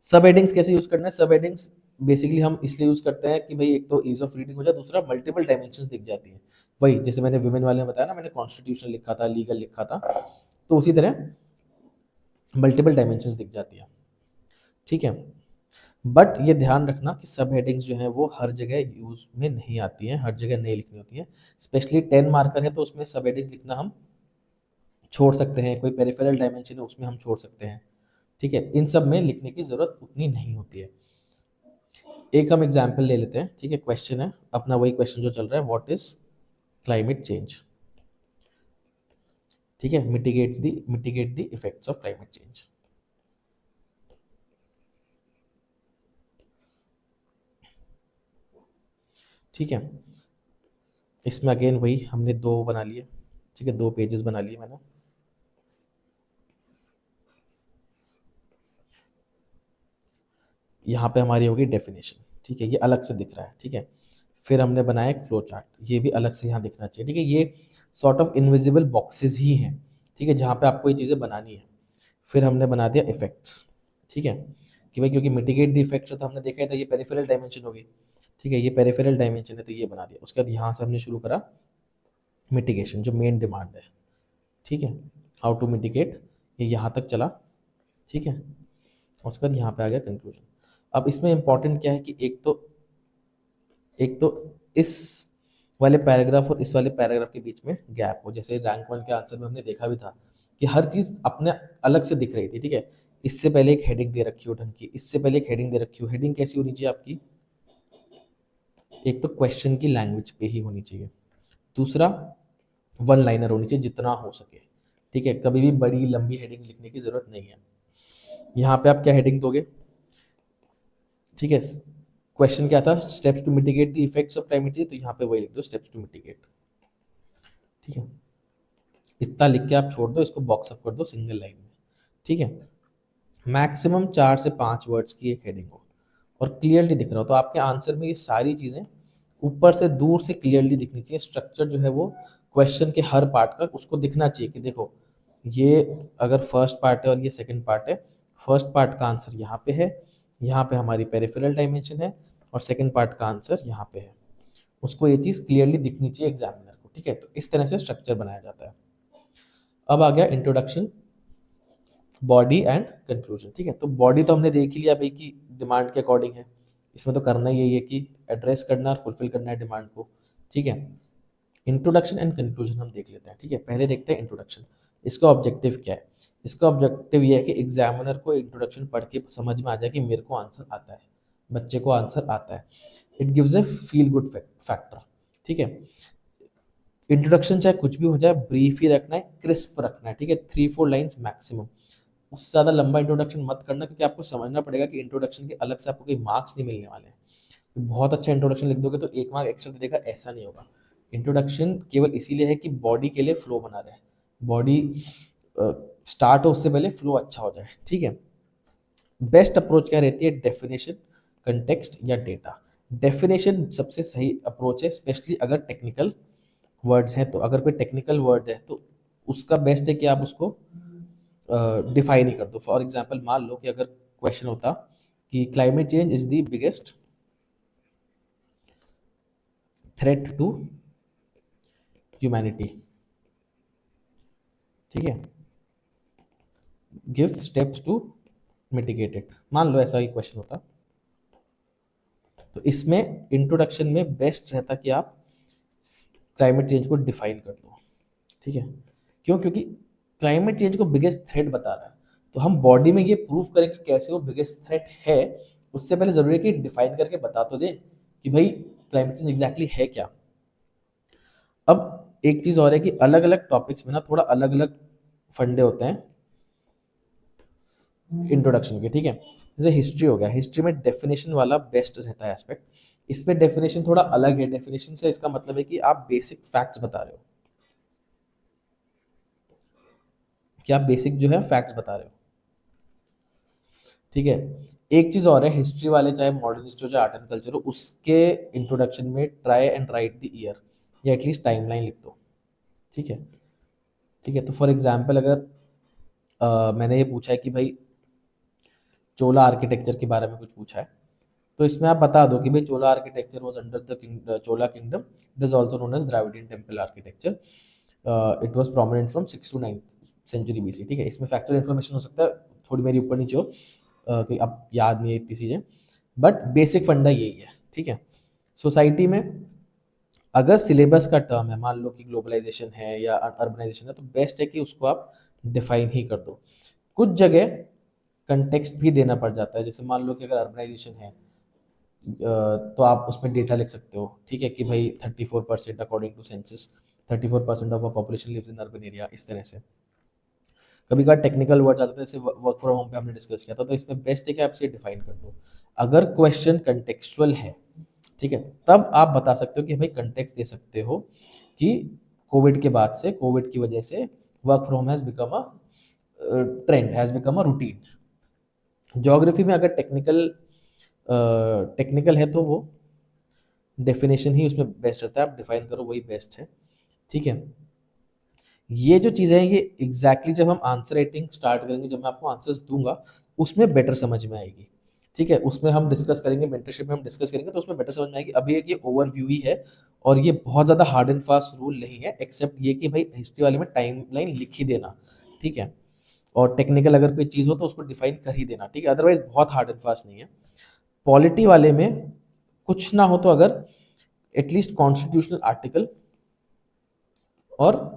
सब हेडिंग्स कैसे यूज करना है? सब हेडिंग्स बेसिकली हम इसलिए यूज करते हैं कि भाई एक तो ईज ऑफ रीडिंग हो जाए, दूसरा मल्टीपल डायमेंशंस दिख जाती है। वही जैसे मैंने विमेन वाले में बताया ना, मैंने कॉन्स्टिट्यूशन लिखा था, लीगल लिखा था, तो उसी तरह मल्टीपल डायमेंशंस दिख जाती है, ठीक है। बट ये ध्यान रखना कि सब हेडिंग्स जो हैं वो हर जगह यूज में नहीं आती हैं, हर जगह नहीं लिखनी होती हैं। स्पेशली 10 मार्कर है तो उसमें सब हेडिंग्स लिखना हम छोड़ सकते हैं, कोई पेरिफेरल डायमेंशन है उसमें हम छोड़ सकते हैं, ठीक है। इन सब में लिखने की जरूरत उतनी नहीं होती है। एक हम एग्जाम्पल ले लेते हैं, ठीक है। क्वेश्चन है अपना वही क्वेश्चन जो चल रहा है, व्हाट इज क्लाइमेट चेंज, ठीक है। Mitigate the effects of climate change, ठीक है। इसमें अगेन वही हमने 2 बना लिए, ठीक है, 2 पेजेस बना लिए मैंने। यहाँ पे हमारी होगी डेफिनेशन, ठीक है, ये अलग से दिख रहा है, ठीक है। फिर हमने बनाया एक फ्लो चार्ट, ये भी अलग से यहाँ दिखना चाहिए, ठीक है। ये सॉर्ट ऑफ इनविजिबल बॉक्सेस ही हैं, ठीक है, जहाँ पे आपको ये चीज़ें बनानी है। फिर हमने बना दिया इफेक्ट्स, ठीक है, कि भाई क्योंकि मिटिगेट द इफेक्ट्स तो हमने देखा था, ये पेरिफेरल डायमेंशन हो गई, ठीक है, ये पेरिफेरल डायमेंशन है तो ये बना दिया। उसके बाद यहाँ से हमने शुरू करा मिटिगेशन, जो मेन डिमांड है, ठीक है, हाउ टू मिटिगेट, ये यहाँ तक चला, ठीक है। उसके बाद यहाँ पे आ गया कंक्लूजन। अब इसमें इंपॉर्टेंट क्या है कि एक तो इस वाले पैराग्राफ और इस वाले पैराग्राफ के बीच में गैप हो। जैसे रैंक 1 के आंसर में हमने देखा भी था कि हर चीज अपने अलग से दिख रही थी, ठीक है। इससे पहले एक हेडिंग दे रखी हो ढंग की, इससे पहले एक हेडिंग दे रखी हो। हेडिंग कैसी होनी चाहिए आपकी? एक तो क्वेश्चन की लैंग्वेज पे ही होनी चाहिए, दूसरा वन लाइनर होनी चाहिए जितना हो सके, ठीक है। कभी भी बड़ी लंबी हेडिंग लिखने की जरूरत नहीं है। यहाँ पे आप क्या हेडिंग दोगे, ठीक है। क्वेश्चन क्या था? Steps to mitigate the effects of climate change, तो यहाँ पे वही लिख दो, स्टेप्स टू मिटिगेट, ठीक है। इतना लिख के आप छोड़ दो, इसको बॉक्स अप कर दो सिंगल लाइन में, ठीक है। मैक्सिमम 4 से 5 वर्ड्स की एक हेडिंग हो और क्लियरली दिख रहा हो, तो आपके आंसर में ये सारी चीज़ें ऊपर से दूर से क्लियरली दिखनी चाहिए। स्ट्रक्चर जो है वो क्वेश्चन के हर पार्ट का उसको दिखना चाहिए कि देखो ये अगर फर्स्ट पार्ट है और ये सेकंड पार्ट है, फर्स्ट पार्ट का आंसर यहाँ पे है, यहाँ पे हमारी पेरिफेरल डायमेंशन है, और सेकंड पार्ट का आंसर यहाँ पे है। उसको ये चीज़ क्लियरली दिखनी चाहिए एग्जामिनर को, ठीक है। तो इस तरह से स्ट्रक्चर बनाया जाता है। अब आ गया इंट्रोडक्शन, बॉडी एंड कंक्लूजन, ठीक है। तो बॉडी तो हमने देख ही लिया भाई कि डिमांड के अकॉर्डिंग है, इसमें तो करना ही यही है कि एड्रेस करना और फुलफिल करना है डिमांड को, ठीक है। इंट्रोडक्शन एंड कंक्लूजन हम देख लेते हैं, ठीक है। पहले देखते हैं इंट्रोडक्शन, इसका ऑब्जेक्टिव क्या है। इसका ऑब्जेक्टिव ये है कि एग्जामिनर को इंट्रोडक्शन पढ़ के समझ में आ जाए कि मेरे को आंसर आता है, बच्चे को आंसर आता है। It gives A feel good factor, ठीक है। इंट्रोडक्शन चाहे कुछ भी हो जाए, ब्रीफ ही रखना है, क्रिस्प रखना है, ठीक है। 3-4 लाइन्स मैक्सिमम, उससे ज़्यादा लंबा इंट्रोडक्शन मत करना, क्योंकि आपको समझना पड़ेगा कि इंट्रोडक्शन के अलग से आपको कोई मार्क्स नहीं मिलने वाले हैं। बहुत अच्छा इंट्रोडक्शन लिख दोगे तो 1 मार्क एक्स्ट्रा दे देगा, ऐसा नहीं होगा। इंट्रोडक्शन केवल इसीलिए है कि बॉडी के लिए फ्लो बना रहे, बॉडी स्टार्ट हो उससे पहले फ्लो अच्छा हो जाए, ठीक है। बेस्ट अप्रोच क्या रहती है, डेफिनेशन, कंटेक्स्ट या डेटा। डेफिनेशन सबसे सही अप्रोच है, स्पेशली अगर टेक्निकल वर्ड्स हैं, तो अगर कोई टेक्निकल वर्ड है तो उसका बेस्ट है कि आप उसको डिफाइन ही कर दो। फॉर एग्जाम्पल मान लो कि अगर क्वेश्चन होता कि climate change is the biggest threat to humanity, ठीक है, give steps to mitigate it, मान लो ऐसा ही क्वेश्चन होता। तो इसमें इंट्रोडक्शन में बेस्ट रहता कि आप क्लाइमेट चेंज को डिफाइन कर दो, ठीक है। क्यों, क्योंकि क्लाइमेट चेंज को बिगेस्ट थ्रेट बता रहा है, तो हम बॉडी में ये प्रूव करें कि कैसे वो बिगेस्ट थ्रेट है, उससे पहले जरूरी है कि डिफाइन करके बता तो दे कि भाई क्लाइमेट चेंज एग्जैक्टली है क्या। अब एक चीज और है कि अलग अलग टॉपिक्स में ना थोड़ा अलग अलग फंडे होते हैं इंट्रोडक्शन के, ठीक है। जैसे हिस्ट्री हो गया, हिस्ट्री में डेफिनेशन वाला बेस्ट रहता है एस्पेक्ट। इसमें डेफिनेशन थोड़ा अलग है, डेफिनेशन से इसका मतलब है कि आप बेसिक फैक्ट्स बता रहे हो, कि आप बेसिक जो है फैक्ट्स बता रहे हो, ठीक है। एक चीज और है, हिस्ट्री वाले चाहे मॉडर्न हिस्ट्री हो चाहे आर्ट एंड कल्चर हो, उसके इंट्रोडक्शन में try and right the year या एटलीस्ट टाइमलाइन लिख दो, ठीक है। ठीक है, तो फॉर एग्जाम्पल अगर मैंने ये पूछा है कि भाई चोला आर्किटेक्चर के बारे में कुछ पूछा है, तो इसमें आप बता दो कि भाई Chola architecture was under the Chola kingdom, it is also known as Dravidian temple architecture, it was prominent from 6 to 9th century BC, ठीक है। इसमें फैक्चुअल इन्फॉर्मेशन हो सकता है थोड़ी मेरी ऊपर नीचे हो, कि अब याद नहीं है इतनी चीज़ें, बट बेसिक फंडा यही है, ठीक है। सोसाइटी में अगर सिलेबस का टर्म है, मान लो कि ग्लोबलाइजेशन है या अर्बनाइजेशन है, तो बेस्ट है कि उसको आप डिफाइन ही कर दो। कुछ जगह कंटेक्स्ट भी देना पड़ जाता है, जैसे मान लो कि अगर अर्बनाइजेशन है, तो आप उसमें डेटा लिख सकते हो, ठीक है, कि भाई 34% according to census, 34% of population lives in urban area, इस तरह से। कभी कभार टेक्निकल वर्ड आते हैं, जैसे वर्क फ्रॉम होम पे हमने डिस्कस किया था, तो इसमें बेस्ट है कि आप इसे डिफाइन कर दो। अगर क्वेश्चन कंटेक्चुअल है, ठीक है, तब आप बता सकते हो कि भाई कंटेक्स्ट दे सकते हो कि कोविड के बाद से, कोविड की वजह से work from has become a trend, has become a routine. Geography में अगर टेक्निकल है तो वो डेफिनेशन ही उसमें बेस्ट रहता है, आप डिफाइन करो वही बेस्ट है, ठीक है। ये जो चीज़ें हैं ये एग्जैक्टली जब हम आंसर राइटिंग स्टार्ट करेंगे, जब मैं आपको आंसर्स दूंगा, उसमें बेटर समझ में आएगी, ठीक है। उसमें हम डिस्कस करेंगे, मेंटरशिप में हम डिस्कस करेंगे, तो उसमें बेटर समझ में आएगी। अभी एक ये ओवरव्यू ही है, और ये बहुत ज़्यादा हार्ड एंड फास्ट रूल नहीं है, एक्सेप्ट ये कि भाई हिस्ट्री वाले में टाइम लाइन लिख ही देना, ठीक है। और टेक्निकल अगर कोई चीज़ हो तो उसको डिफाइन कर ही देना, ठीक है, अदरवाइज बहुत हार्ड एंड फास्ट नहीं है। पॉलिटी वाले में कुछ ना हो तो अगर एटलीस्ट कॉन्स्टिट्यूशनल आर्टिकल और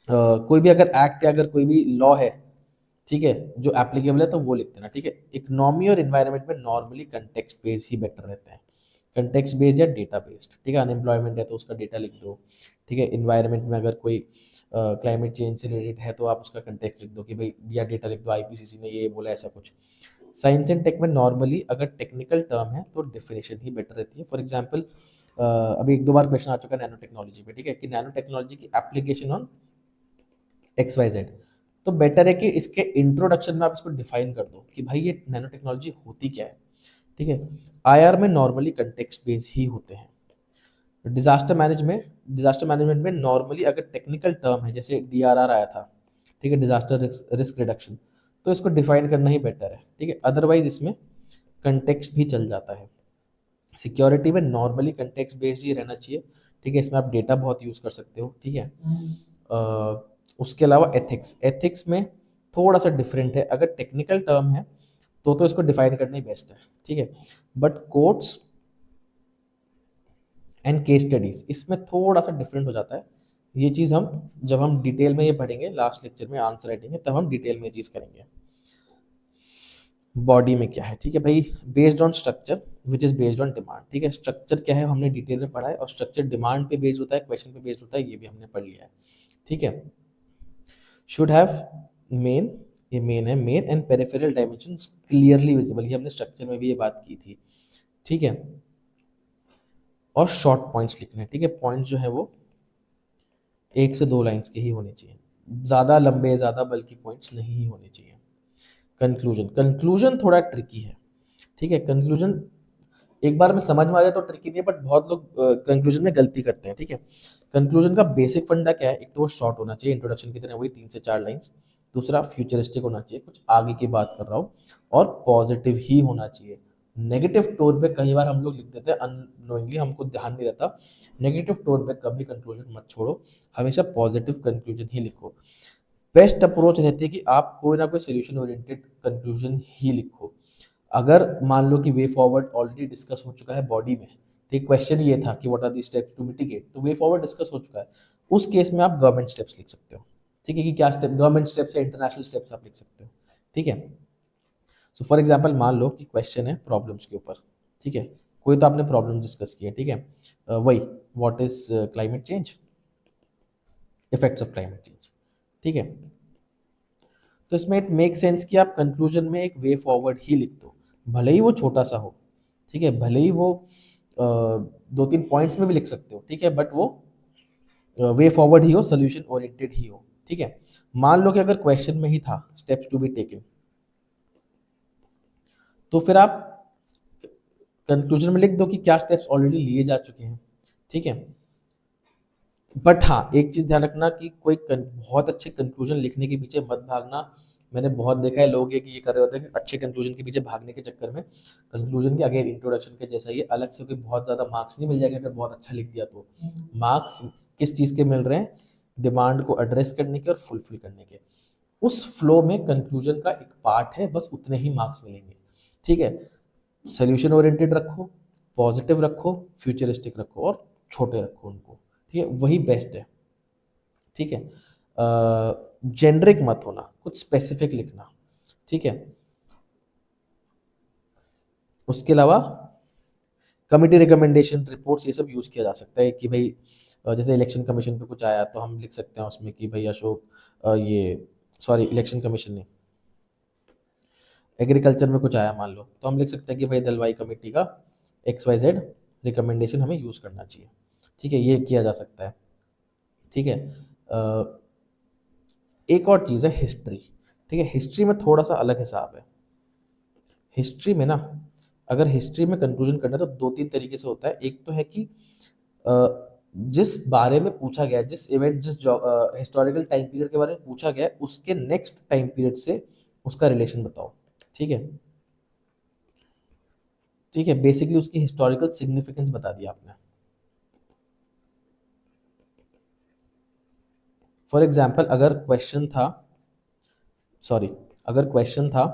कोई भी अगर एक्ट या अगर कोई भी लॉ है, ठीक है, जो एप्लीकेबल है, तो वो लिख देना, ठीक है। इकोनॉमी और इन्वायरमेंट में नॉर्मली कंटेक्स्ट बेस्ड ही बेटर रहते हैं, कंटेक्स्ट बेस्ड या डेटा बेस्ड, ठीक है। अनएम्प्लॉयमेंट है तो उसका डेटा लिख दो, ठीक है। इन्वायरमेंट में अगर कोई क्लाइमेट चेंज से रिलेटेड है तो आप उसका कंटेक्स्ट लिख दो कि भाई, या डेटा लिख दो आईपीसीसी ने ये बोला, ऐसा कुछ। साइंस एंड टेक में नॉर्मली अगर टेक्निकल टर्म है तो डेफिनेशन ही बेटर रहती है। फॉर एग्जाम्पल अभी 1-2 बार क्वेश्चन आ चुका है नैनो टेक्नोलॉजी पे, ठीक है, कि नैनो टेक्नोलॉजी की application on X Y Z. तो बेटर है कि इसके इंट्रोडक्शन में आप इसको डिफाइन कर दो कि भाई ये नैनो टेक्नोलॉजी होती क्या है। ठीक है, आईआर में नॉर्मली कंटेक्स्ट बेस ही होते हैं। डिजास्टर मैनेजमेंट में नॉर्मली अगर टेक्निकल टर्म है जैसे डीआरआर आया था, ठीक है, डिजास्टर रिस्क रिडक्शन, तो इसको डिफाइन करना ही बेटर है। ठीक है, अदरवाइज इसमें कंटेक्स्ट भी चल जाता है। सिक्योरिटी में नॉर्मली कंटेक्स्ट बेस्ड ही रहना चाहिए। ठीक है, इसमें आप डेटा बहुत यूज कर सकते हो। ठीक है, उसके अलावा एथिक्स, एथिक्स में थोड़ा सा डिफरेंट है। अगर टेक्निकल टर्म है तो इसको डिफाइन करना ही बेस्ट है। ठीक है, but courts and case studies इसमें थोड़ा सा डिफरेंट हो जाता है। ये चीज़ हम जब हम डिटेल में ये पढ़ेंगे लास्ट लेक्चर में आंसर राइटिंग है, तब हम डिटेल में ये चीज़ करेंगे। बॉडी में क्या है, ठीक है भाई, based on structure which is based on demand. ठीक है, स्ट्रक्चर क्या है हमने डिटेल में पढ़ा है, और स्ट्रक्चर डिमांड पे बेस्ड होता है, क्वेश्चन पे बेस्ड होता है, ये भी हमने पढ़ लिया है। ठीक है, शुड हैव मेन, ये मेन है, main and peripheral dimension clearly visible, ये हमने स्ट्रक्चर में भी ये बात की थी। ठीक है, और शॉर्ट पॉइंट्स लिखने हैं। ठीक है, पॉइंट्स जो है वो 1 से 2 लाइन्स के ही होने चाहिए, ज़्यादा लंबे ज़्यादा बल्कि पॉइंट्स नहीं ही होने चाहिए। कंक्लूजन, कंक्लूजन थोड़ा ट्रिकी है। ठीक है, कंक्लूजन एक बार में समझ में आ जाए तो ट्रिकी नहीं है, बट बहुत लोग कंक्लूजन में गलती करते हैं। ठीक है, कंक्लूजन का बेसिक फंडा क्या है, एक तो वो शॉर्ट होना चाहिए, इंट्रोडक्शन की तरह वही 3 से 4 लाइन्स। दूसरा फ्यूचरिस्टिक होना चाहिए, कुछ आगे की बात कर रहा हूँ, और पॉजिटिव ही होना चाहिए। नेगेटिव टोन पे कई बार हम लोग लिख देते हैं अननोइंगली, हमको ध्यान नहीं रहता। नेगेटिव टोन पे कभी कंक्लूजन मत छोड़ो, हमेशा पॉजिटिव कंक्लूजन ही लिखो। बेस्ट अप्रोच रहती है कि आप कोई ना कोई सोल्यूशन ओरिएंटेड कंक्लूजन ही लिखो। अगर मान लो कि वे फॉरवर्ड ऑलरेडी डिस्कस हो चुका है बॉडी में, ठीक, क्वेश्चन ये था कि what are the steps to mitigate, तो वे फॉरवर्ड डिस्कस हो चुका है, उस केस में आप गवर्नमेंट स्टेप्स लिख सकते हो। ठीक है, कि क्या स्टेप, गवर्नमेंट स्टेप्स या इंटरनेशनल स्टेप्स आप लिख सकते हो। ठीक है, सो फॉर एग्जाम्पल मान लो कि क्वेश्चन है प्रॉब्लम्स के ऊपर। ठीक है, कोई तो आपने प्रॉब्लम डिस्कस किया। ठीक है, वही what is climate change, effects of climate change. ठीक है, तो इसमें इट मेक सेंस कि आप कंक्लूजन में एक वे फॉरवर्ड ही लिख दो, भले ही वो छोटा सा हो। ठीक है, भले ही वो 2-3 पॉइंट्स में भी लिख सकते हो। ठीक है, बट वो वे फॉरवर्ड ही हो, सोल्यूशन ओरिएंटेड ही हो। ठीक है, मान लो कि अगर क्वेश्चन में ही था स्टेप्स टू बी टेकन, तो फिर आप कंक्लूजन में लिख दो कि क्या स्टेप्स ऑलरेडी लिए जा चुके हैं। ठीक है, बट हाँ एक चीज ध्यान रखना कि बहुत अच्छे कंक्लूजन लिखने के पीछे मत भागना। मैंने बहुत देखा है लोग ये कि ये कर रहे होते हैं कि अच्छे कंक्लूजन के पीछे भागने के चक्कर में कंक्लूजन के अगेन इंट्रोडक्शन के जैसा ये अलग से कोई बहुत ज़्यादा मार्क्स नहीं मिल जाएगा अगर बहुत अच्छा लिख दिया तो। मार्क्स किस चीज़ के मिल रहे हैं, डिमांड को एड्रेस करने के और फुलफिल करने के। उस फ्लो में कंक्लूजन का एक पार्ट है, बस उतने ही मार्क्स मिलेंगे। ठीक है, सोल्यूशन ओरिएंटेड रखो, पॉजिटिव रखो, फ्यूचरिस्टिक रखो, और छोटे रखो उनको। ठीक है, वही बेस्ट है। ठीक है, जेनरिक मत होना, कुछ स्पेसिफिक लिखना। ठीक है, उसके अलावा कमिटी रिकमेंडेशन रिपोर्ट्स ये सब यूज़ किया जा सकता है कि भाई जैसे इलेक्शन कमीशन पे कुछ आया तो हम लिख सकते हैं उसमें कि भाई अशोक ये सॉरी इलेक्शन कमीशन नहीं, एग्रीकल्चर में कुछ आया मान लो, तो हम लिख सकते हैं कि भाई दलवाई कमेटी का XYZ रिकमेंडेशन हमें यूज़ करना चाहिए। ठीक है, ये किया जा सकता है। ठीक है, एक और चीज़ है हिस्ट्री। ठीक है, हिस्ट्री में थोड़ा सा अलग हिसाब है। हिस्ट्री में ना, अगर हिस्ट्री में कंक्लूजन करना है तो 2-3 तरीके से होता है। एक तो है कि जिस बारे में पूछा गया है, जिस इवेंट, जिस हिस्टोरिकल टाइम पीरियड के बारे में पूछा गया है, उसके नेक्स्ट टाइम पीरियड से उसका रिलेशन बताओ। ठीक है, ठीक है, बेसिकली उसकी हिस्टोरिकल सिग्निफिकेंस बता दिया आपने। फॉर एग्जाम्पल अगर क्वेश्चन था, सॉरी, अगर क्वेश्चन था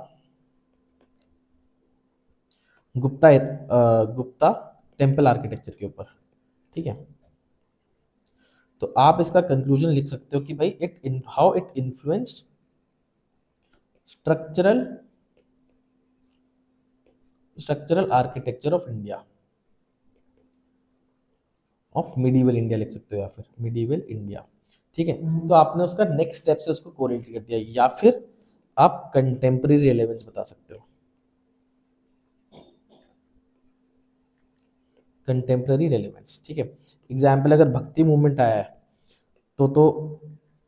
गुप्ता टेम्पल आर्किटेक्चर के ऊपर, ठीक है, तो आप इसका कंक्लूजन लिख सकते हो कि भाई how it influenced structural structural architecture of India, of medieval India लिख सकते हो, या फिर मिडीवल इंडिया। ठीक है, तो आपने उसका नेक्स्ट स्टेप से उसको कोरिलेट कर दिया, या फिर आप कंटेम्प्रेरी रिलेवेंस बता सकते हो। कंटेम्प्रेरी रेलेवेंस, ठीक है, एग्जाम्पल अगर भक्ति मूवमेंट आया है तो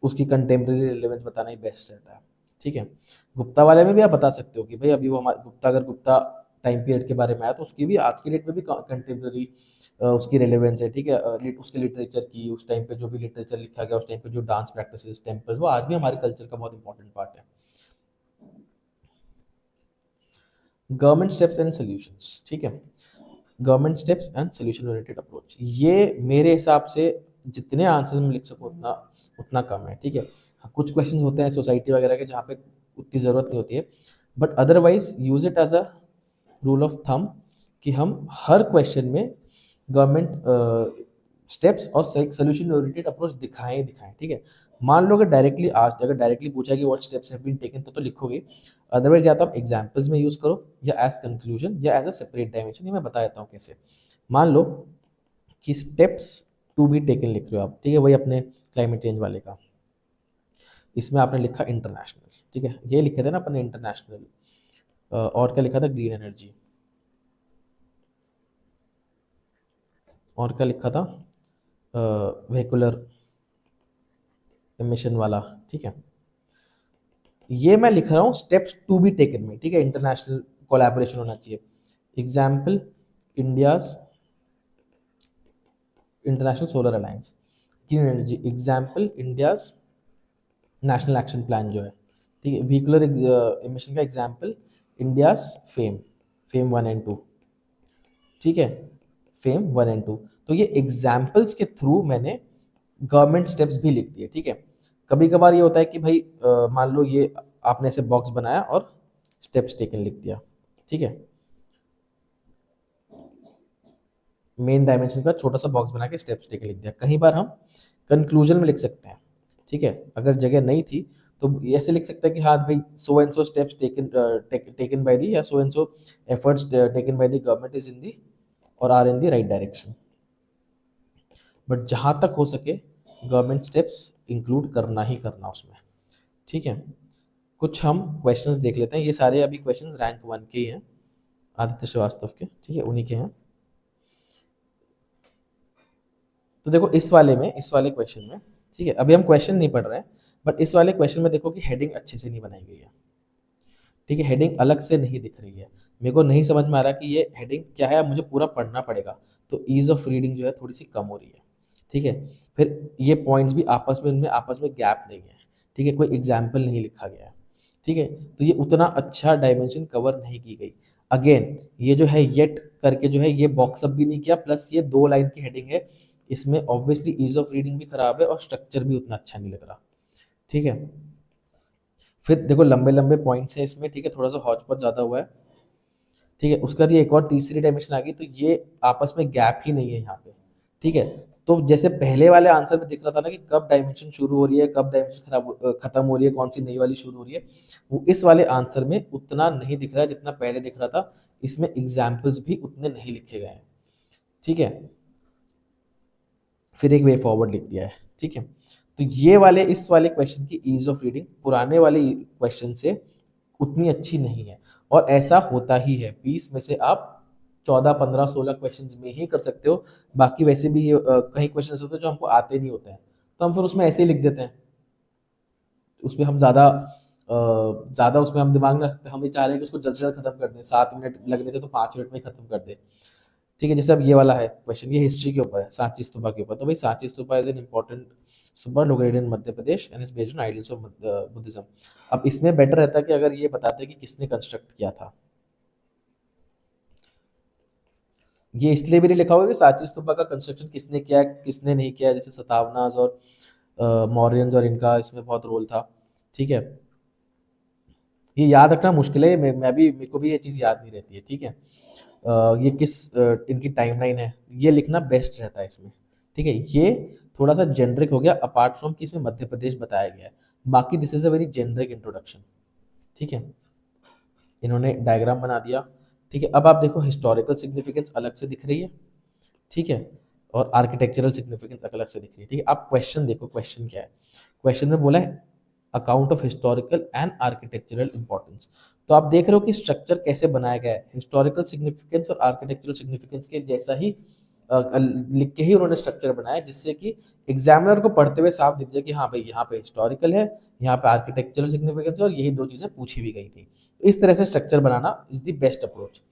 उसकी कंटेम्प्रेरी रिलेवेंस बताना ही बेस्ट रहता है। ठीक है, गुप्ता वाले में भी आप बता सकते हो कि भाई अभी वो हमारे गुप्ता, अगर गुप्ता टाइम पीरियड के बारे में आया तो उसकी भी आज की डेट में भी कंटेम्प्रेरी उसकी रिलेवेंस है। ठीक है, उसके लिटरेचर की, उस टाइम पे जो भी लिटरेचर लिखा गया, उस टाइम पे जो डांस प्रैक्टिसेस, टेम्पल, वो आज भी हमारे कल्चर का बहुत इंपॉर्टेंट पार्ट है। Government steps and solutions. ठीक है, government steps and solution oriented approach, ये मेरे हिसाब से जितने आंसर्स में लिख सको उतना उतना कम है। ठीक है, हाँ, कुछ क्वेश्चन होते हैं सोसाइटी वगैरह के जहाँ पे उतनी ज़रूरत नहीं होती है, but otherwise use it as a rule of thumb कि हम हर क्वेश्चन में गवर्नमेंट स्टेप्स और सोल्यूशन ओरिएंटेड अप्रोच दिखाएं दिखाएं। ठीक है, मान लो अगर डायरेक्टली पूछा कि what steps have been taken तो लिखोगे, अदरवाइज या तो आप एग्जाम्पल्स में यूज करो या एज कंक्लूजन या एज अ सेपरेट डायमेंशन। ये मैं बता देता हूँ कैसे। मान लो कि स्टेप्स टू बी टेकन लिख रहे हो आप, ठीक है, वही अपने क्लाइमेट चेंज वाले का, इसमें आपने लिखा इंटरनेशनल। ठीक है, ये लिखे थे ना अपने इंटरनेशनल, और क्या लिखा था, ग्रीन एनर्जी, और क्या लिखा था, व्हीकुलर एमिशन वाला। ठीक है, ये मैं लिख रहा हूँ स्टेप्स टू बी टेकन में। ठीक है, इंटरनेशनल कोलैबोरेशन होना चाहिए। Example, India's international solar alliance. Green energy example, India's national action plan जो है। ठीक है, व्हीकुलर एमिशन का example, India's fame, fame 1 and 2। ठीक है, फेम 1 एंड 2। तो ये एग्जाम्पल्स के थ्रू मैंने गवर्नमेंट स्टेप्स भी लिख दिए। ठीक है, कभी कभार ये होता है कि भाई मान लो ये आपने ऐसे बॉक्स बनाया और स्टेप्स टेकन लिख दिया। ठीक है, मेन डायमेंशन का छोटा सा बॉक्स बना के स्टेप्स टेकन लिख दिया। कहीं बार हम कंक्लूजन में लिख सकते हैं। ठीक है, अगर जगह नहीं थी तो ऐसे लिख सकते हैं कि हाँ भाई, so and so steps taken by the, या so and so efforts taken by the government is in the और are in the right direction. But जहाँ तक हो सके गवर्नमेंट स्टेप्स इंक्लूड करना ही करना उसमें। ठीक है, कुछ हम क्वेश्चंस देख लेते हैं। ये सारे अभी क्वेश्चंस रैंक 1 के ही हैं, आदित्य श्रीवास्तव के। ठीक है, उन्हीं के हैं। तो देखो इस वाले क्वेश्चन में, ठीक है, अभी हम क्वेश्चन नहीं पढ़ रहे हैं, बट इस वाले क्वेश्चन में देखो कि हेडिंग अच्छे से नहीं बनाई गई है। ठीक है, हेडिंग अलग से नहीं दिख रही है। मेरे को नहीं समझ में आ रहा कि ये हेडिंग क्या है, मुझे पूरा पढ़ना पड़ेगा। तो ईज ऑफ रीडिंग जो है थोड़ी सी कम हो रही है। ठीक है, फिर ये पॉइंट्स भी आपस में, इनमें आपस में गैप नहीं है। ठीक है, कोई एग्जाम्पल नहीं लिखा गया है। ठीक है, तो ये उतना अच्छा डायमेंशन कवर नहीं की गई। अगेन, ये जो है येट करके जो है ये बॉक्स अप भी नहीं किया, प्लस ये 2 लाइन की हेडिंग है। इसमें ऑब्वियसली ईज ऑफ रीडिंग भी खराब है और स्ट्रक्चर भी उतना अच्छा नहीं लग रहा। ठीक है, फिर देखो लंबे लंबे पॉइंट्स हैं इसमें। ठीक है, थोड़ा सा हौच पौच ज़्यादा हुआ है। ठीक है, उसका ये एक और तीसरी डायमेंशन आ गई, तो ये आपस में गैप ही नहीं है यहाँ पे। ठीक है, तो जैसे पहले वाले आंसर में दिख रहा था ना कि कब डायमेंशन शुरू हो रही है, कब डायमेंशन खत्म हो रही है, कौन सी नई वाली शुरू हो रही है, वो इस वाले आंसर में उतना नहीं दिख रहा है जितना पहले दिख रहा था। इसमें एग्जाम्पल्स भी उतने नहीं लिखे गए हैं। ठीक है, फिर एक वे फॉरवर्ड लिख दिया है। ठीक है, तो ये वाले इस वाले क्वेश्चन की ईज ऑफ रीडिंग पुराने वाले क्वेश्चन से उतनी अच्छी नहीं है। और ऐसा होता ही है, 20 में से आप 14 15 16 क्वेश्चन में ही कर सकते हो। बाकी वैसे भी कई क्वेश्चन ऐसे होते हैं जो हमको आते नहीं होते हैं, तो हम फिर उसमें ऐसे ही लिख देते हैं। उसमें हम ज़्यादा उसमें हम दिमाग में रखते हैं। हम ये चाह रहे हैं कि उसको जल्द से जल्द खत्म कर दें, 7 मिनट लगने थे तो 5 मिनट में ही खत्म कर दें। ठीक है, जैसे अब ये वाला है क्वेश्चन, ये हिस्ट्री के ऊपर है, सांची स्तूपा के ऊपर। तो भाई Sanchi stupa is an important stupa located in Madhya Pradesh and is based on ideals of Buddhism. अब इसमें बेटर रहता कि अगर ये बताते कि किसने कंस्ट्रक्ट किया था। ये इसलिए भी नहीं लिखा होगा कि सांची स्तूपा का कंस्ट्रक्शन किसने किया, किसने नहीं किया। जैसे सतावनास और मौर्यंस और इनका इसमें बहुत रोल था। ठीक है, ये याद रखना मुश्किल है। मेरे को भी ये चीज़ याद नहीं रहती है। ठीक है, ये इनकी टाइमलाइन है, ये लिखना बेस्ट रहता है इसमें। ठीक है, ये थोड़ा सा जेनरिक हो गया, अपार्ट फ्रॉम कि इसमें मध्य प्रदेश बताया गया है। बाकी this is a very generic introduction. ठीक है, इन्होंने डायग्राम बना दिया। ठीक है, अब आप देखो हिस्टोरिकल सिग्निफिकेंस अलग से दिख रही है। ठीक है, और आर्किटेक्चरल सिग्निफिकेंस अलग से दिख रही है। ठीक है, आप क्वेश्चन देखो, क्वेश्चन क्या है। क्वेश्चन में बोला है account of historical and architectural importance. तो आप देख रहे हो कि स्ट्रक्चर कैसे बनाया गया है, हिस्टोरिकल सिग्निफिकेंस और आर्किटेक्चरल सिग्निफिकेंस के जैसा ही लिख के ही उन्होंने स्ट्रक्चर बनाया, जिससे कि एग्जामिनर को पढ़ते हुए साफ दिख जाए कि हाँ भाई यहाँ पे हिस्टोरिकल है, यहाँ पे आर्किटेक्चरल सिग्निफिकेंस है, और यही दो चीजें पूछी भी गई थी। इस तरह से structure banana is the best approach.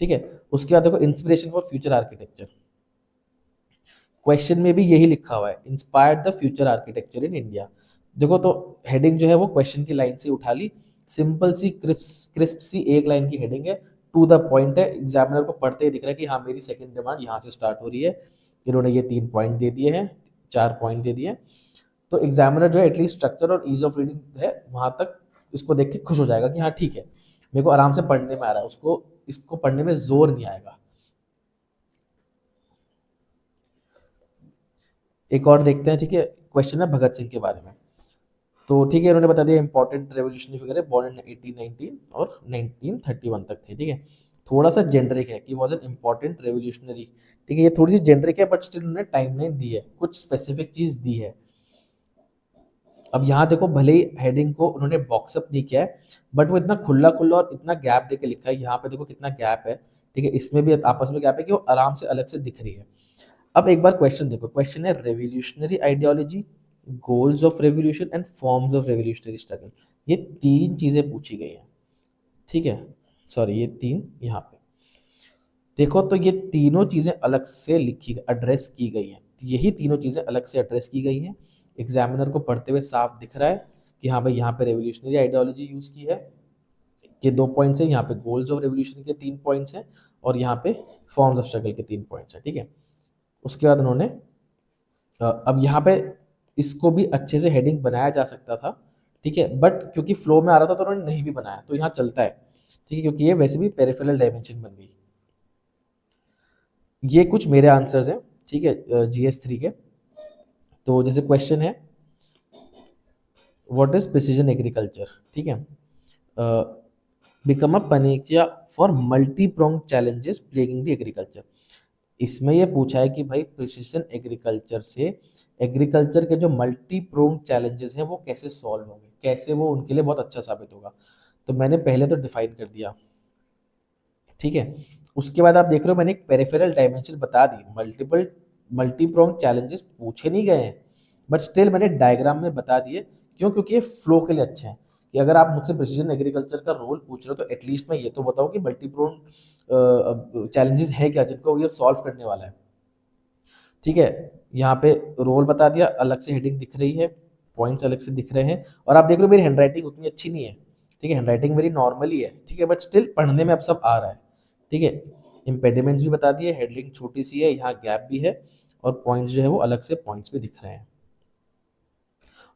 ठीक है, उसके बाद देखो inspiration for future architecture. Question में भी यही लिखा हुआ है, inspired the future architecture in India. देखो तो हेडिंग जो है वो क्वेश्चन की लाइन से उठा ली, सिंपल सी क्रिस्प सी एक लाइन की हेडिंग है, टू द पॉइंट है, एग्जामिनर को पढ़ते ही दिख रहा है कि हाँ मेरी सेकंड डिमांड यहाँ से स्टार्ट हो रही है, इन्होंने ये 3 पॉइंट दे दिए हैं, 4 पॉइंट दे दिए हैं। तो एग्जामिनर जो है एटलीस्ट स्ट्रक्चर और ईज ऑफ रीडिंग है वहां तक इसको देख के खुश हो जाएगा कि हाँ ठीक है, मेरे को आराम से पढ़ने में आ रहा है, उसको इसको पढ़ने में जोर नहीं आएगा। एक और देखते हैं, ठीक है, क्वेश्चन है भगत सिंह के बारे में। तो ठीक है, इन्होंने बता दिया इंपॉर्टेंट रेवोल्यूशनरी फिगर है, बॉर्न इन 1819 और 1931 तक थे। ठीक है, थोड़ा सा जेनरिक है कि वॉज एन इंपॉर्टेंट रेवोल्यूशनरी। ठीक है, ये थोड़ी सी जेनरिक है बट स्टिल उन्होंने टाइमलाइन दी है, कुछ स्पेसिफिक चीज दी है। अब यहाँ देखो भले ही हेडिंग को उन्होंने बॉक्सअप नहीं किया है, बट वो इतना खुला खुला और इतना गैप देके लिखा है, यहाँ पे देखो कितना गैप है। ठीक है, इसमें भी आपस में गैप है कि वो आराम से अलग से दिख रही है। अब एक बार क्वेश्चन देखो, क्वेश्चन है revolutionary ideology, goals of revolution and forms of revolutionary struggle. ये तीन चीजें पूछी गई हैं। ठीक है, सॉरी ये तीन यहाँ पे देखो, तो ये तीनों चीजें अलग से लिखी एड्रेस की गई हैं, यही तीनों चीजें अलग से एड्रेस की गई हैं। एग्जामिनर को पढ़ते हुए साफ दिख रहा है कि हाँ भाई यहाँ पे रेवोल्यूशनरी आइडियोलॉजी यूज की है, ये 2 पॉइंट्स हैं, यहाँ पे गोल्स ऑफ रेवोल्यूशन के 3 पॉइंट्स हैं, और यहाँ पे फॉर्म्स ऑफ स्ट्रगल के 3 पॉइंट्स हैं। ठीक है, उसके बाद उन्होंने अब यहाँ पे इसको भी अच्छे से हेडिंग बनाया जा सकता था। ठीक है, बट क्योंकि फ्लो में आ रहा था तो उन्होंने नहीं भी बनाया, तो यहाँ चलता है। ठीक है, क्योंकि ये वैसे भी पेरिफेरल डायमेंशन बन गई। ये कुछ मेरे आंसर्स हैं, ठीक है, GS3 के। तो जैसे क्वेश्चन है व्हाट इज प्रिसीजन एग्रीकल्चर। ठीक है, become a panacea for multi prong challenges plaguing the agriculture. इसमें ये पूछा है कि भाई प्रिसीजन एग्रीकल्चर से एग्रीकल्चर के जो मल्टी प्रोंग चैलेंजेस हैं वो कैसे सॉल्व होंगे, कैसे वो उनके लिए बहुत अच्छा साबित होगा। तो मैंने पहले तो डिफाइन कर दिया। ठीक है, उसके बाद आप देख रहे हो मैंने एक पेरिफेरल डायमेंशन बता दी, मल्टीपल मल्टी प्रोंग चैलेंजेस पूछे नहीं गए हैं, बट स्टिल मैंने डायग्राम में बता दिए। क्यों? क्योंकि ये फ्लो के लिए अच्छे हैं, कि अगर आप मुझसे प्रिसीजन एग्रीकल्चर का रोल पूछ रहे हो तो एटलीस्ट मैं ये तो बताऊं कि मल्टी प्रोंग चैलेंजेस है क्या जिनको ये सॉल्व करने वाला है। ठीक है, यहाँ पे रोल बता दिया, अलग से हेडिंग दिख रही है, पॉइंट्स अलग से दिख रहे हैं, और आप देख रहे हो मेरी हैंडराइटिंग उतनी अच्छी नहीं है। ठीक है, हैंडराइटिंग मेरी नॉर्मल ही है। ठीक है, बट स्टिल पढ़ने में अब सब आ रहा है। ठीक है, इम्पेडिमेंट्स भी बता दिए, हेडिंग छोटी सी है, यहाँ गैप भी है, और पॉइंट्स जो है वो अलग से पॉइंट्स भी दिख रहे हैं।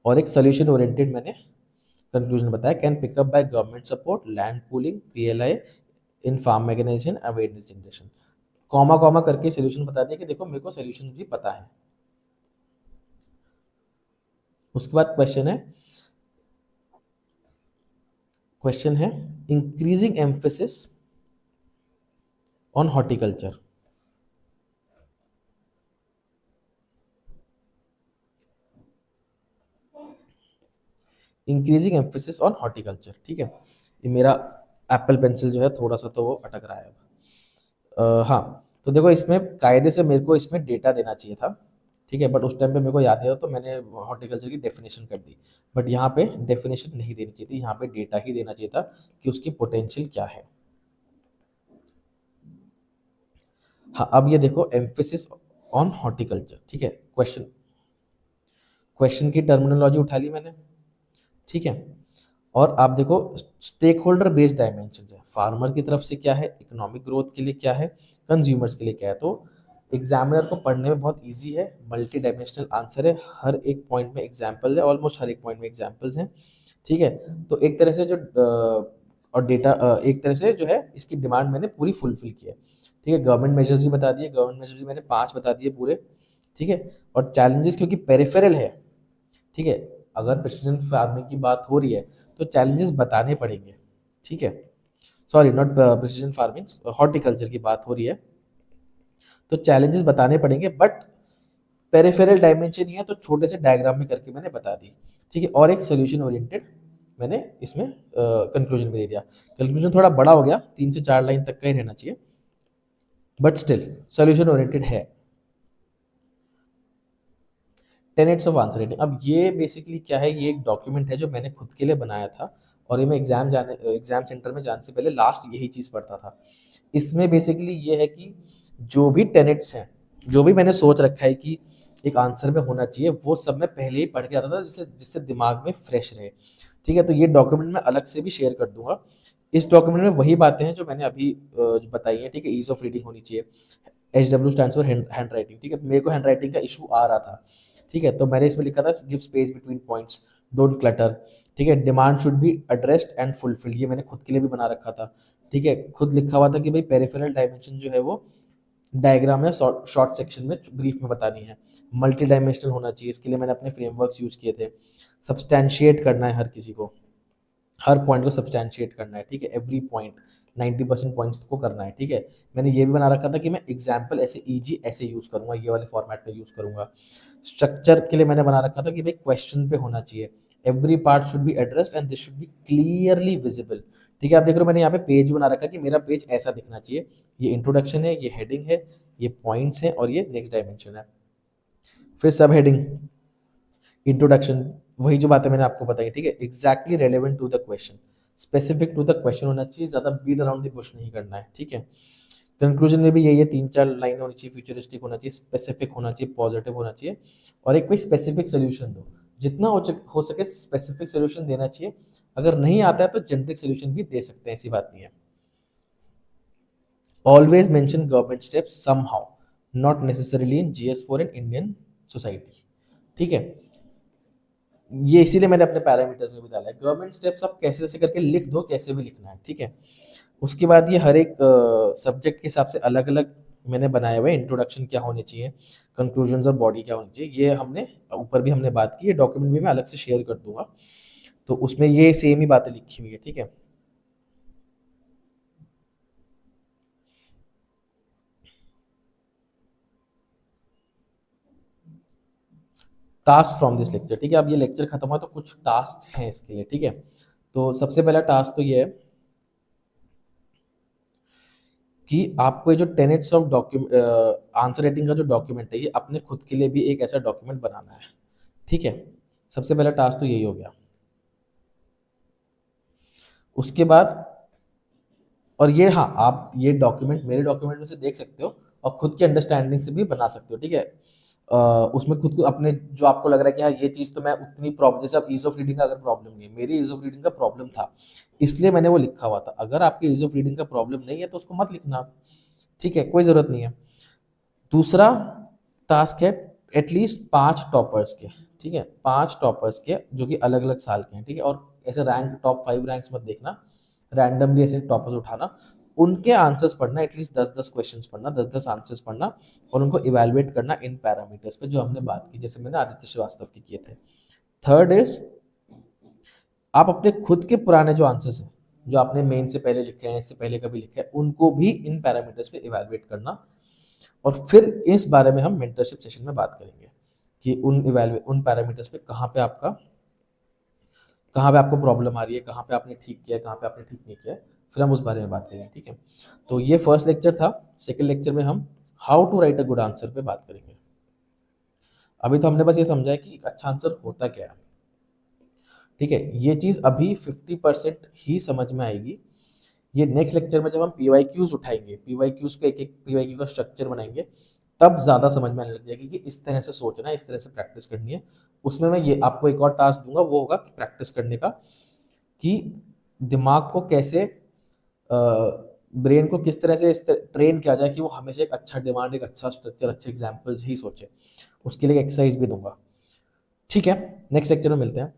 और एक सोल्यूशन ओरिएंटेड मैंने कंक्लूजन बताया, can pickup by government support, land pooling, PLI in farm mechanization, awareness generation. Comma comma करके सोल्यूशन बता दिया कि देखो मेरे को सोल्यूशन भी पता है। उसके बाद क्वेश्चन है increasing emphasis on horticulture. Increasing emphasis on horticulture. ठीक है, ये मेरा एप्पल पेंसिल जो है थोड़ा सा तो वो अटक रहा है अब। हाँ, तो देखो इसमें कायदे से मेरे को इसमें डेटा देना चाहिए था। ठीक है, बट उस टाइम पे मेरे को याद नहीं था तो मैंने हॉर्टिकल्चर की डेफिनेशन कर दी, बट यहाँ पे डेफिनेशन नहीं देनी चाहिए थी, यहाँ पे डेटा ही देना चाहिए था कि उसकी पोटेंशियल क्या है। हाँ, अब ये देखो एम्फेसिस ऑन हॉर्टिकल्चर। ठीक है, क्वेश्चन क्वेश्चन की टर्मिनोलॉजी उठा ली मैंने। ठीक है, और आप देखो स्टेक होल्डर बेस्ड डायमेंशन है, फार्मर की तरफ से क्या है, इकोनॉमिक ग्रोथ के लिए क्या है, कंज्यूमर्स के लिए क्या है। तो एग्जामिनर को पढ़ने में बहुत इजी है, मल्टी डायमेंशनल आंसर है, हर एक पॉइंट में एग्जाम्पल है, ऑलमोस्ट हर एक पॉइंट में एग्जाम्पल्स हैं। ठीक है, तो एक तरह से जो और डेटा एक तरह से जो है इसकी डिमांड मैंने पूरी फुलफिल की है। ठीक है, गवर्नमेंट मेजर्स भी बता दिए, गवर्नमेंट मेजर्स भी मैंने 5 बता दिए पूरे। ठीक है, और चैलेंजेस क्योंकि पेरिफेरल है। ठीक है, अगर प्रिसीजन फार्मिंग की बात हो रही है तो चैलेंजेस बताने पड़ेंगे। ठीक है, sorry not precision farming, horticulture की बात हो रही है तो चैलेंजेस बताने पड़ेंगे, बट पेरिफेरल डायमेंशन ही है तो छोटे से डायग्राम में करके मैंने बता दी। ठीक है, और एक सोल्यूशन ओरिएंटेड मैंने इसमें कंक्लूजन में दे दिया। कंक्लूजन थोड़ा बड़ा हो गया, 3 से 4 लाइन तक का ही रहना चाहिए, बट स्टिल सोल्यूशन ओरिएंटेड है। Tenets of answer writing. अब ये बेसिकली क्या है, ये एक डॉक्यूमेंट है जो मैंने खुद के लिए बनाया था, और ये मैं एग्जाम सेंटर में जाने से पहले लास्ट यही चीज़ पढ़ता था। इसमें बेसिकली ये है कि जो भी टेनेट्स हैं, जो भी मैंने सोच रखा है कि एक आंसर में होना चाहिए, वो सब मैं पहले ही पढ़ के आता था, जिससे जिससे दिमाग में फ्रेश रहे। ठीक है, तो ये डॉक्यूमेंट मैं अलग से भी शेयर कर दूंगा। इस डॉक्यूमेंट में वही बातें हैं जो मैंने अभी बताई हैं। ठीक है, ईज ऑफ रीडिंग होनी चाहिए, HW stands for hand writing. ठीक है, तो मेरे को हैंड राइटिंग का इशू आ रहा था। ठीक है, तो मैंने इसमें लिखा था give space between points, don't clutter. ठीक है, demand should be addressed and fulfilled, ये मैंने खुद के लिए भी बना रखा था। ठीक है, खुद लिखा हुआ था कि भाई पेरिफेरल डायमेंशन जो है वो डायग्राम या शॉर्ट सेक्शन में ब्रीफ में बतानी है। मल्टी डायमेंशनल होना चाहिए, इसके लिए मैंने अपने फ्रेमवर्क्स यूज किए थे। सब्सटैंशिएट करना है हर किसी को, हर पॉइंट को सब्सटैंशिएट करना है। ठीक है, एवरी पॉइंट 90% पॉइंट्स को करना है। ठीक है, मैंने ये भी बना रखा था कि मैं एग्जाम्पल ऐसे ईजी ऐसे यूज करूंगा, ये वाले फॉर्मेट में यूज करूंगा। स्ट्रक्चर के लिए मैंने बना रखा था कि भाई क्वेश्चन पे होना चाहिए, every part should be addressed and this should be clearly visible. ठीक है, आप देख रहे हो मैंने यहाँ पे पेज बना रखा है कि मेरा पेज ऐसा दिखना चाहिए। ये इंट्रोडक्शन है, ये हेडिंग है, ये पॉइंट्स हैं, और ये नेक्स्ट डायमेंशन है। फिर सब हेडिंग, इंट्रोडक्शन, वही जो बातें मैंने आपको बताई। ठीक है, exactly relevant to the question, specific to the question होना चाहिए, ज़्यादा बीट अराउंड द बुश नहीं करना है। ठीक है, कंक्लूजन में भी यही है, 3-4 लाइन होनी चाहिए, फ्यूचरिस्टिक होना चाहिए, स्पेसिफिक होना चाहिए, पॉजिटिव होना चाहिए, और एक कोई स्पेसिफिक सोल्यूशन दो। जितना हो सके स्पेसिफिक सोल्यूशन देना चाहिए। अगर नहीं आता है तो जेनरिक सोल्यूशन भी दे सकते हैं, ऐसी बात नहीं है। Always mention government steps somehow, not necessarily in GS4 in Indian society. ठीक है, ये इसीलिए मैंने अपने पैरामीटर्स में भी डाला है। गवर्नमेंट स्टेप्स आप कैसे कैसे करके लिख दो, कैसे भी लिखना है। ठीक है, उसके बाद ये हर एक सब्जेक्ट के हिसाब से अलग अलग मैंने बनाए हुए। इंट्रोडक्शन क्या होने चाहिए, कंक्लूजन्स और बॉडी क्या होनी चाहिए, ये हमने ऊपर भी हमने बात की। ये डॉक्यूमेंट भी मैं अलग से शेयर कर दूंगा, तो उसमें ये सेम ही बातें लिखी हुई है। ठीक है, टास्क फ्रॉम दिस लेक्चर। ठीक है, अब ये लेक्चर खत्म हुआ तो कुछ टास्क हैं इसके लिए। ठीक है, तो सबसे पहला टास्क तो ये है कि आपको ये जो tenets of document answer writing का जो डॉक्यूमेंट है, ये अपने खुद के लिए भी एक ऐसा डॉक्यूमेंट बनाना है। ठीक है, सबसे पहला टास्क तो यही हो गया। उसके बाद, और ये हाँ, आप ये डॉक्यूमेंट मेरे डॉक्यूमेंट में से देख सकते हो, और खुद की अंडरस्टैंडिंग से भी बना सकते हो। ठीक है, उसमें खुद को अपने जो आपको लग रहा है कि हाँ ये चीज़ तो मैं उतनी प्रॉब्लम, जैसे अब ईज ऑफ रीडिंग का अगर प्रॉब्लम नहीं है, मेरी ईज ऑफ रीडिंग का प्रॉब्लम था, इसलिए मैंने वो लिखा हुआ था। अगर आपकी ईज ऑफ रीडिंग का प्रॉब्लम नहीं है तो उसको मत लिखना। ठीक है, कोई ज़रूरत नहीं है। दूसरा टास्क है एटलीस्ट 5 टॉपर्स के। ठीक है, 5 टॉपर्स के जो कि अलग अलग साल के हैं। ठीक है, और ऐसे रैंक टॉप 5 रैंक्स मत देखना, रैंडमली ऐसे टॉपर्स उठाना, उनके आंसर्स पढ़ना, एटलीस्ट 10-10 क्वेश्चंस पढ़ना, 10-10 आंसर्स पढ़ना, और उनको इवेलुएट करना इन पैरामीटर्स पे जो हमने बात की, जैसे मैंने आदित्य श्रीवास्तव की किए थे। थर्ड इज, आप अपने खुद के पुराने जो आंसर्स हैं, जो आपने मेन से पहले लिखे हैं, इससे पहले कभी लिखे हैं, उनको भी इन पैरामीटर्स पे इवेलुएट करना। और फिर इस बारे में हम मेंटरशिप सेशन में बात करेंगे कि उन पैरामीटर्स पे कहाँ पे आपको प्रॉब्लम आ रही है, कहाँ पे आपने ठीक किया है, कहाँ पे आपने ठीक नहीं किया है, फिर हम उस बारे में बात करेंगे। ठीक है, तो ये फर्स्ट लेक्चर था। सेकंड लेक्चर में हम how to write a good answer पे बात करेंगे। अभी तो हमने बस ये समझा है कि एक अच्छा आंसर होता क्या है। ठीक है, ये चीज़ अभी 50% ही समझ में आएगी। ये नेक्स्ट लेक्चर में जब हम PYQs उठाएंगे, PYQs का एक एक PYQ का स्ट्रक्चर बनाएंगे, तब ज़्यादा समझ में आने लग जाएगी कि इस तरह से सोचना है, इस तरह से प्रैक्टिस करनी है। उसमें मैं ये आपको एक और टास्क दूंगा, वो होगा प्रैक्टिस करने का, कि दिमाग को कैसे, ब्रेन को किस तरह से ट्रेन किया जाए कि वो हमेशा एक अच्छा डिमांड, एक अच्छा स्ट्रक्चर, अच्छे एग्जाम्पल्स ही सोचे। उसके लिए एक्सरसाइज भी दूंगा। ठीक है, नेक्स्ट लेक्चर में मिलते हैं।